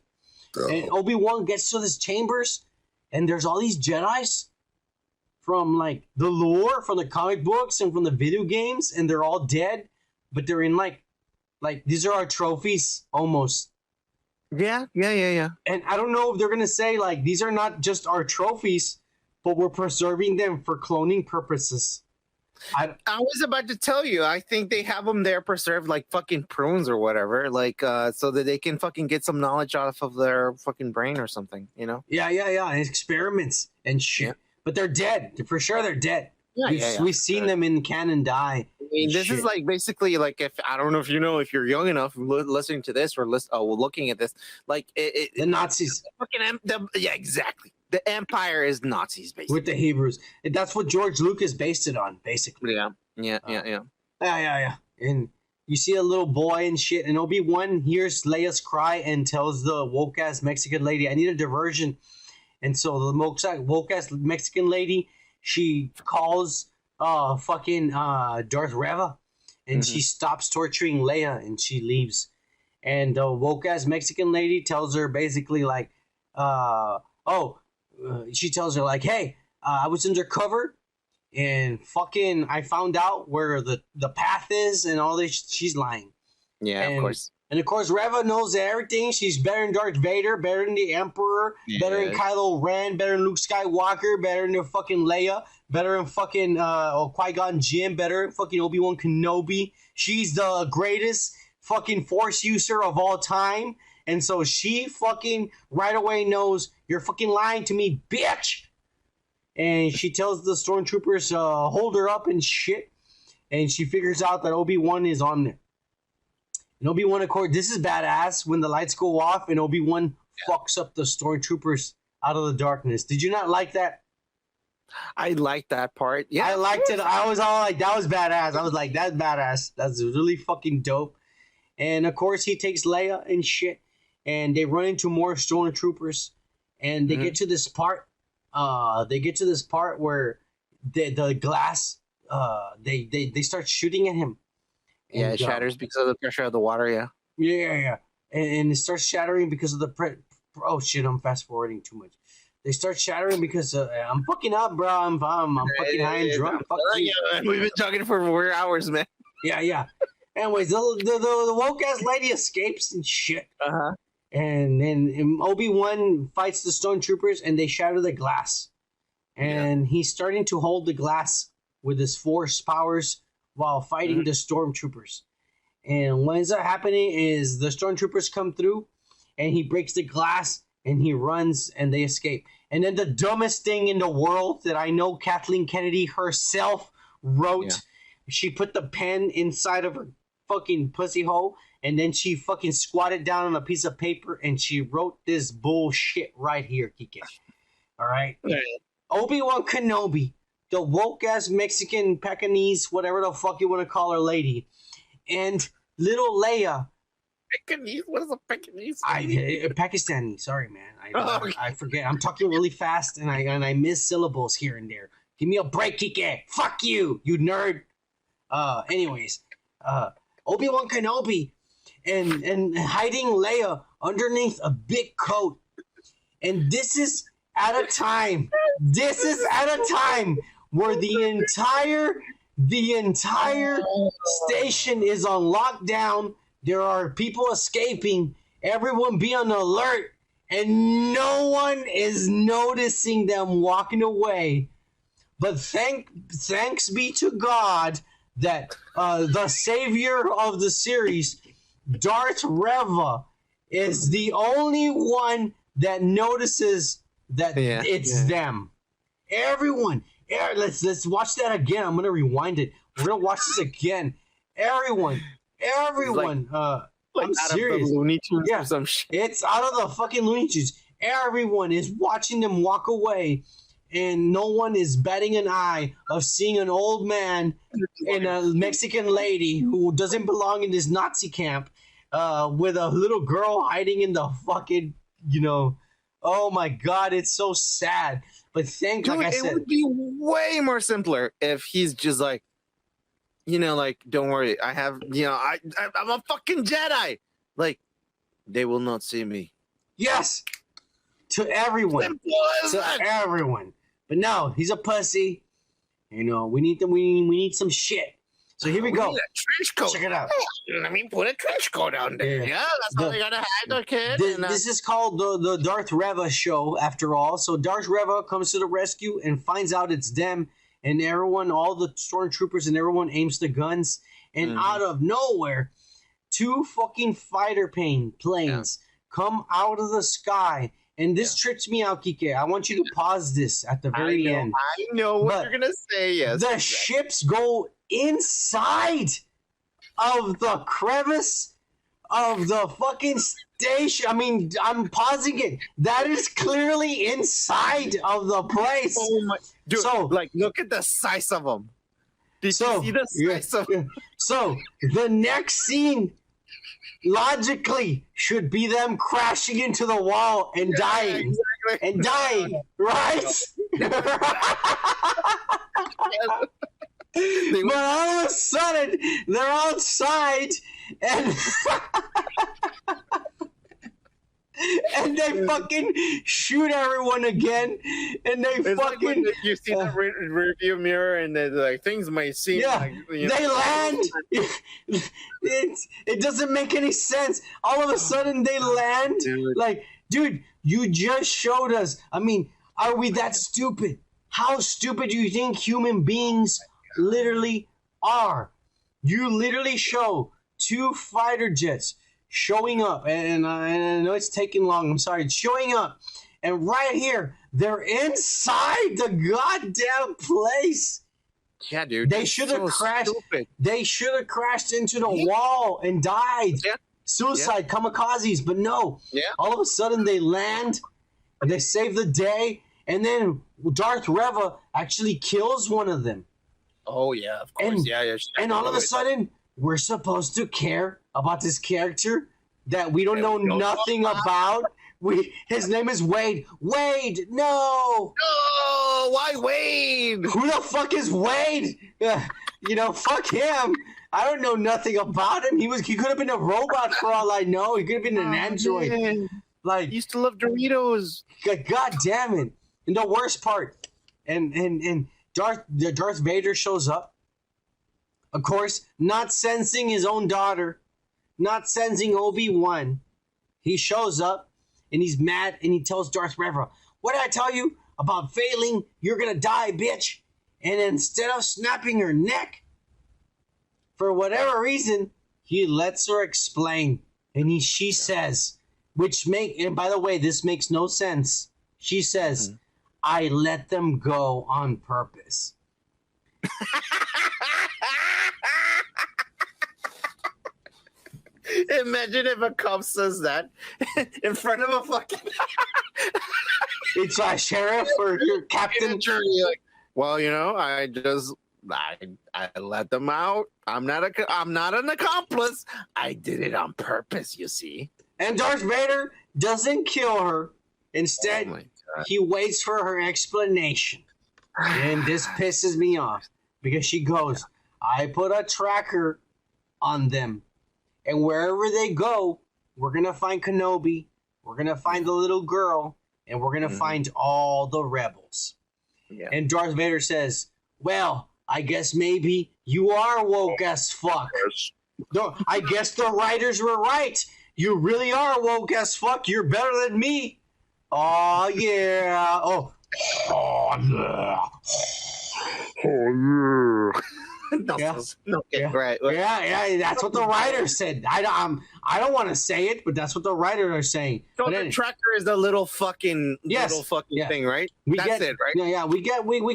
And Obi-Wan gets to this chambers, and there's all these Jedis from, like, the lore, from the comic books and from the video games, and they're all dead, but they're in, like these are our trophies, almost. Yeah. And I don't know if they're going to say, like, these are not just our trophies, but we're preserving them for cloning purposes. I was about to tell you, I think they have them there preserved like fucking prunes or whatever, like so that they can fucking get some knowledge off of their fucking brain or something, you know? Yeah. And experiments and shit. Yeah. But they're dead. For sure they're dead. We've seen them in canon die. I mean, this is like basically like, if I don't know if you know, if you're young enough listening to this or looking at this, like the Nazis. Yeah, exactly. The Empire is Nazis, basically. With the Hebrews. That's what George Lucas based it on, basically. Yeah. And you see a little boy and shit, and Obi-Wan hears Leia's cry and tells the woke-ass Mexican lady, I need a diversion. And so the woke-ass Mexican lady, she calls fucking Darth Reva, and she stops torturing Leia, and she leaves. And the woke-ass Mexican lady tells her basically like, she tells her like, hey, I was undercover and fucking I found out where the path is and all this. She's lying. Yeah, of course. And of course, Reva knows everything. She's better than Darth Vader, better than the Emperor, better than Kylo Ren, better than Luke Skywalker, better than fucking Leia, better than fucking Qui-Gon Jinn, better than fucking Obi-Wan Kenobi. She's the greatest fucking Force user of all time. And so she fucking right away knows you're fucking lying to me, bitch. And she tells the stormtroopers hold her up and shit. And she figures out that Obi-Wan is on there. And Obi-Wan, of course, this is badass when the lights go off and Obi-Wan fucks up the stormtroopers out of the darkness. Did you not like that? I liked that part. Yeah, I liked it. I was all like, that was badass. I was like, that's badass. That's really fucking dope. And of course, he takes Leia and shit. And they run into more stormtroopers, and they get to this part. They get to this part where the glass. They start shooting at him. And, it shatters because of the pressure of the water. Yeah. Yeah. And it starts shattering because of the oh shit! I'm fast forwarding too much. They start shattering because I'm fucking up, bro. I'm fucking high and drunk. We've been talking for 4 hours, man. Yeah. Anyways, the woke ass lady escapes and shit. And then Obi-Wan fights the stormtroopers, and they shatter the glass. And he's starting to hold the glass with his Force powers while fighting the stormtroopers. And what ends up happening is the stormtroopers come through, and he breaks the glass, and he runs, and they escape. And then the dumbest thing in the world that I know Kathleen Kennedy herself wrote She put the pen inside of her fucking pussy hole, and then she fucking squatted down on a piece of paper, and she wrote this bullshit right here, Kike. All right? Obi-Wan Kenobi, the woke-ass Mexican Pekingese, whatever the fuck you want to call her lady, and little Leia. Pekingese? What is a Pekingese? Pakistani. Sorry, man. I forget. I'm talking really fast, and I miss syllables here and there. Give me a break, Kike. Fuck you, you nerd. Anyways, Obi-Wan Kenobi and hiding Leia underneath a big coat. And this is at a time where the entire station is on lockdown. There are people escaping. Everyone be on alert. And no one is noticing them walking away. But thanks be to God that the savior of the series, Darth Reva, is the only one that notices that it's them. Everyone, let's watch that again. I'm gonna rewind it. We're gonna watch this again. Everyone. I'm serious. Of the Looney Tunes or some shit. It's out of the fucking Looney Tunes. Everyone is watching them walk away, and no one is batting an eye of seeing an old man and a Mexican lady who doesn't belong in this Nazi camp with a little girl hiding in the fucking, oh my God, it's so sad. But like I said, it would be way more simpler if he's just like, don't worry, I have, I'm a fucking Jedi. Like, they will not see me. Yes, to everyone, everyone. But no, he's a pussy. We need some shit. So here we go. Need a trench coat. Check it out. Let me put a trench coat on there. Yeah, that's how they gotta hide the kid. This is called the Darth Reva show, after all. So Darth Reva comes to the rescue and finds out it's them, and everyone, all the stormtroopers and everyone aims the guns. And out of nowhere, 2 fucking fighter planes come out of the sky. And this trips me out, Kike. I want you to pause this at the very end. I know what you're going to say, yes. The ships go inside of the crevice of the fucking station. I mean, I'm pausing it. That is clearly inside of the place. Oh my. Dude, look at the size of them. Did you see the size of them? So, the next scene logically should be them crashing into the wall and dying. Exactly. And dying, right? But all of a sudden, they're outside and and they fucking shoot everyone again, and they it's fucking. Like when you see the review mirror, and like things might seem like they land. It doesn't make any sense. All of a sudden, they land. Dude, you just showed us. I mean, are we that stupid? How stupid do you think human beings literally are? You literally show 2 fighter jets showing up, and I know it's taking long. I'm sorry, it's showing up, and right here they're inside the goddamn place. Yeah, dude. They should have crashed. Stupid. They should have crashed into the wall and died. Yeah. Suicide, kamikazes, but no. Yeah. All of a sudden they land, and they save the day, and then Darth Reva actually kills one of them. Oh yeah, of course. And all of a sudden, we're supposed to care about this character that we don't know nothing about. His name is Wade. Wade, no! No! Why Wade? Who the fuck is Wade? Fuck him. I don't know nothing about him. He could have been a robot for all I know. He could have been an android. Man. Like, he used to love Doritos. God damn it! And the worst part, and Darth Vader shows up. Of course, not sensing his own daughter, not sensing Obi-Wan. He shows up, and he's mad, and he tells Darth Reva, "What did I tell you about failing? You're gonna die, bitch." And instead of snapping her neck, for whatever reason, he lets her explain. And she says, and by the way, this makes no sense. She says, I let them go on purpose. Imagine if a cop says that in front of a fucking It's a sheriff or your captain. attorney. Like, well, I let them out. I'm not an accomplice. I did it on purpose. You see. And Darth Vader doesn't kill her. Instead, Oh my God. he waits for her explanation. And this pisses me off because she goes, I put a tracker on them. And wherever they go, we're going to find Kenobi. We're going to find the little girl. And we're going to find all the rebels. Yeah. And Darth Vader says, well, I guess maybe you are woke as fuck. No, I guess the writers were right. You really are woke as fuck. You're better than me. Oh, yeah. Oh yeah. No, Yeah. okay, Yeah. right. Yeah, that's what the writers said. I don't want to say it, but that's what the writers are saying. So But the anyway, tracker is the little fucking Yeah. thing, right? we That's get it, right? Yeah, we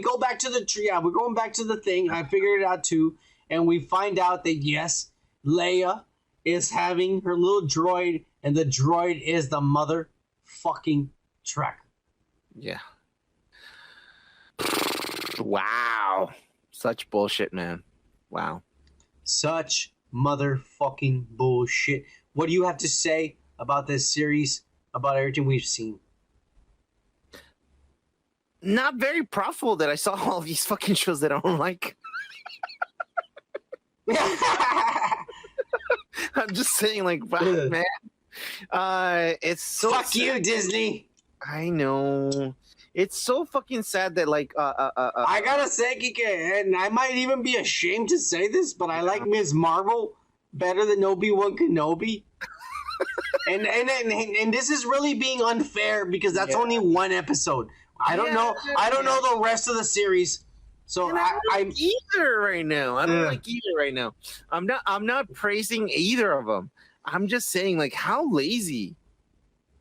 go back to the tree. Yeah, we're going back to the thing. I figured it out too, and we find out that yes, Leia is having her little droid, and the droid is the motherfucking tracker. Yeah. Wow. Such bullshit, man. Wow. Such motherfucking bullshit. What do you have to say about this series? About everything we've seen? Not very profitable that I saw all these fucking shows that I don't like. I'm just saying, like, wow, man. It's so Fuck sad. you, Disney. I know. It's so fucking sad that, like, I gotta say, Kike, and I might even be ashamed to say this, but I like Ms. Marvel better than Obi-Wan Kenobi. and this is really being unfair because that's only one episode. I don't know the rest of the series. So And I don't like either right now. I don't like either right now. I'm not praising either of them. I'm just saying, like, how lazy.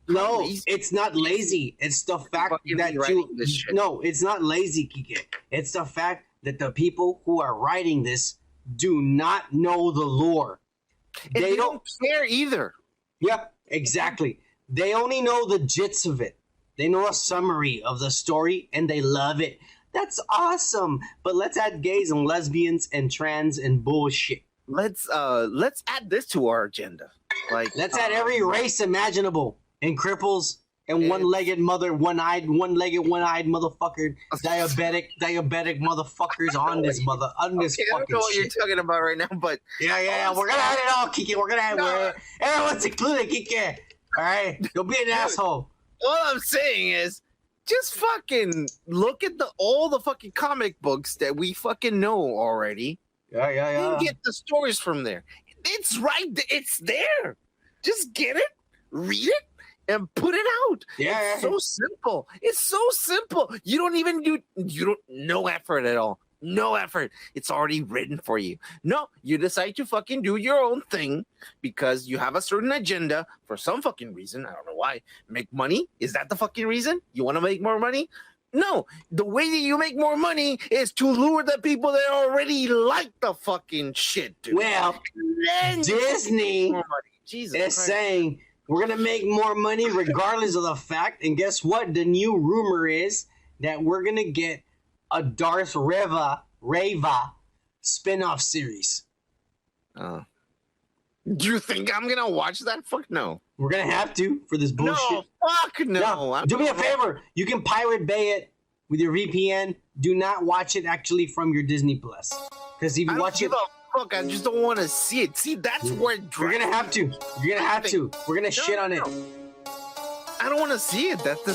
no, lazy. it's not lazy. It's the fact Fucking that rewriting this shit. no, it's not lazy, Kike. It's the fact that the people who are writing this do not know the lore. And They they don't. don't care either. Yep, exactly. They only know the gist of it. They know a summary of the story and they love it. That's awesome. But let's add gays and lesbians and trans and bullshit. Let's add this to our agenda. Like, Let's add every race imaginable and cripples and one-legged one-eyed motherfucker, diabetic motherfuckers on this I don't fucking know what you're shit. talking about right now, but Yeah. We're gonna add it all, Kike. We're gonna add everyone's included, Kike. All right, don't be an asshole. all I'm saying is just fucking look at all the fucking comic books that we fucking know already Yeah. and get the stories from there. It's right. It's there. Just get it, read it, and put it out. Yeah. It's so simple. It's so simple. You don't no effort at all. No effort. It's already written for you. No, you decide to fucking do your own thing because you have a certain agenda for some fucking reason. I don't know why. Make money? Is that the fucking reason? You want to make more money? No. The way that you make more money is to lure the people that already like the fucking shit, dude. Well, Then you Disney more money. Jesus is Christ. saying we're gonna make more money regardless of the fact. And guess what? The new rumor is that we're gonna get a Darth Reva spin-off series. Do you think I'm gonna watch that? Fuck no. We're gonna have to for this bullshit. No, fuck no. No, do me a favor. You can Pirate Bay it with your VPN. Do not watch it actually from your Disney Plus. Because if I you don't watch it, give a fuck. I just don't want to see it. See, that's where it you're gonna have to. You're gonna have to. We're gonna shit on it. I don't want to see it. That's the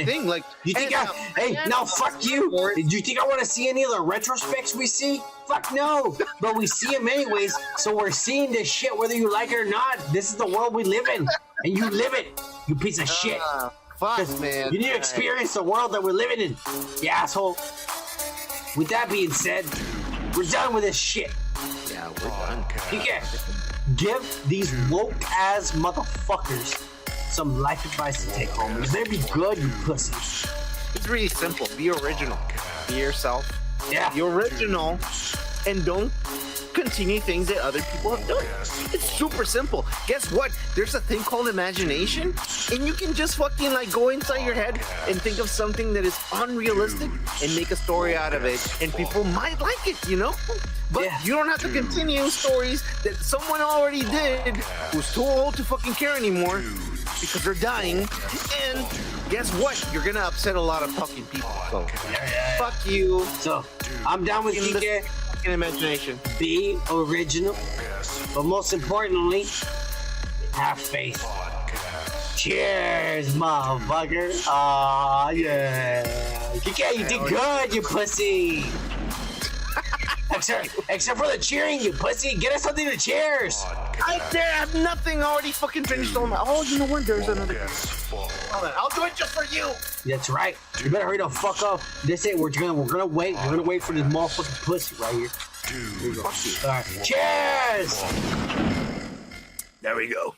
thing. Like, You think fuck you. Do you think I want to see any of the retrospects we see? Fuck no. But we see them anyways, so we're seeing this shit whether you like it or not. This is the world we live in, and you live it, you piece of shit. fuck, man. You need to experience the world that we're living in, you asshole. With that being said, we're done with this shit. Yeah, we're done. You can give these woke ass motherfuckers some life advice to take home. You better be good, you pussy. It's really simple. Be original. Be yourself. Yeah. Be original, and don't continue things that other people have done. It's super simple. Guess what? There's a thing called imagination, and you can just fucking like go inside your head and think of something that is unrealistic and make a story out of it, and people might like it, you know? But you don't have to continue stories that someone already did who's too old to fucking care anymore because they're dying. And guess what? You're gonna upset a lot of fucking people. So, fuck you. So, I'm down with DK. Fucking imagination. Be original. But most importantly, have faith. Cheers, motherfucker. Aw, yeah. DK, you did good, you pussy. Except for the cheering, you pussy. Get us something to cheers. I have nothing already fucking finished on my. Oh, you know what? There's another. I'll do it just for you. That's right. You better hurry the fuck up. This ain't. We're gonna wait. We're gonna wait for this motherfucking pussy right here. Here we go. All right. Cheers. There we go.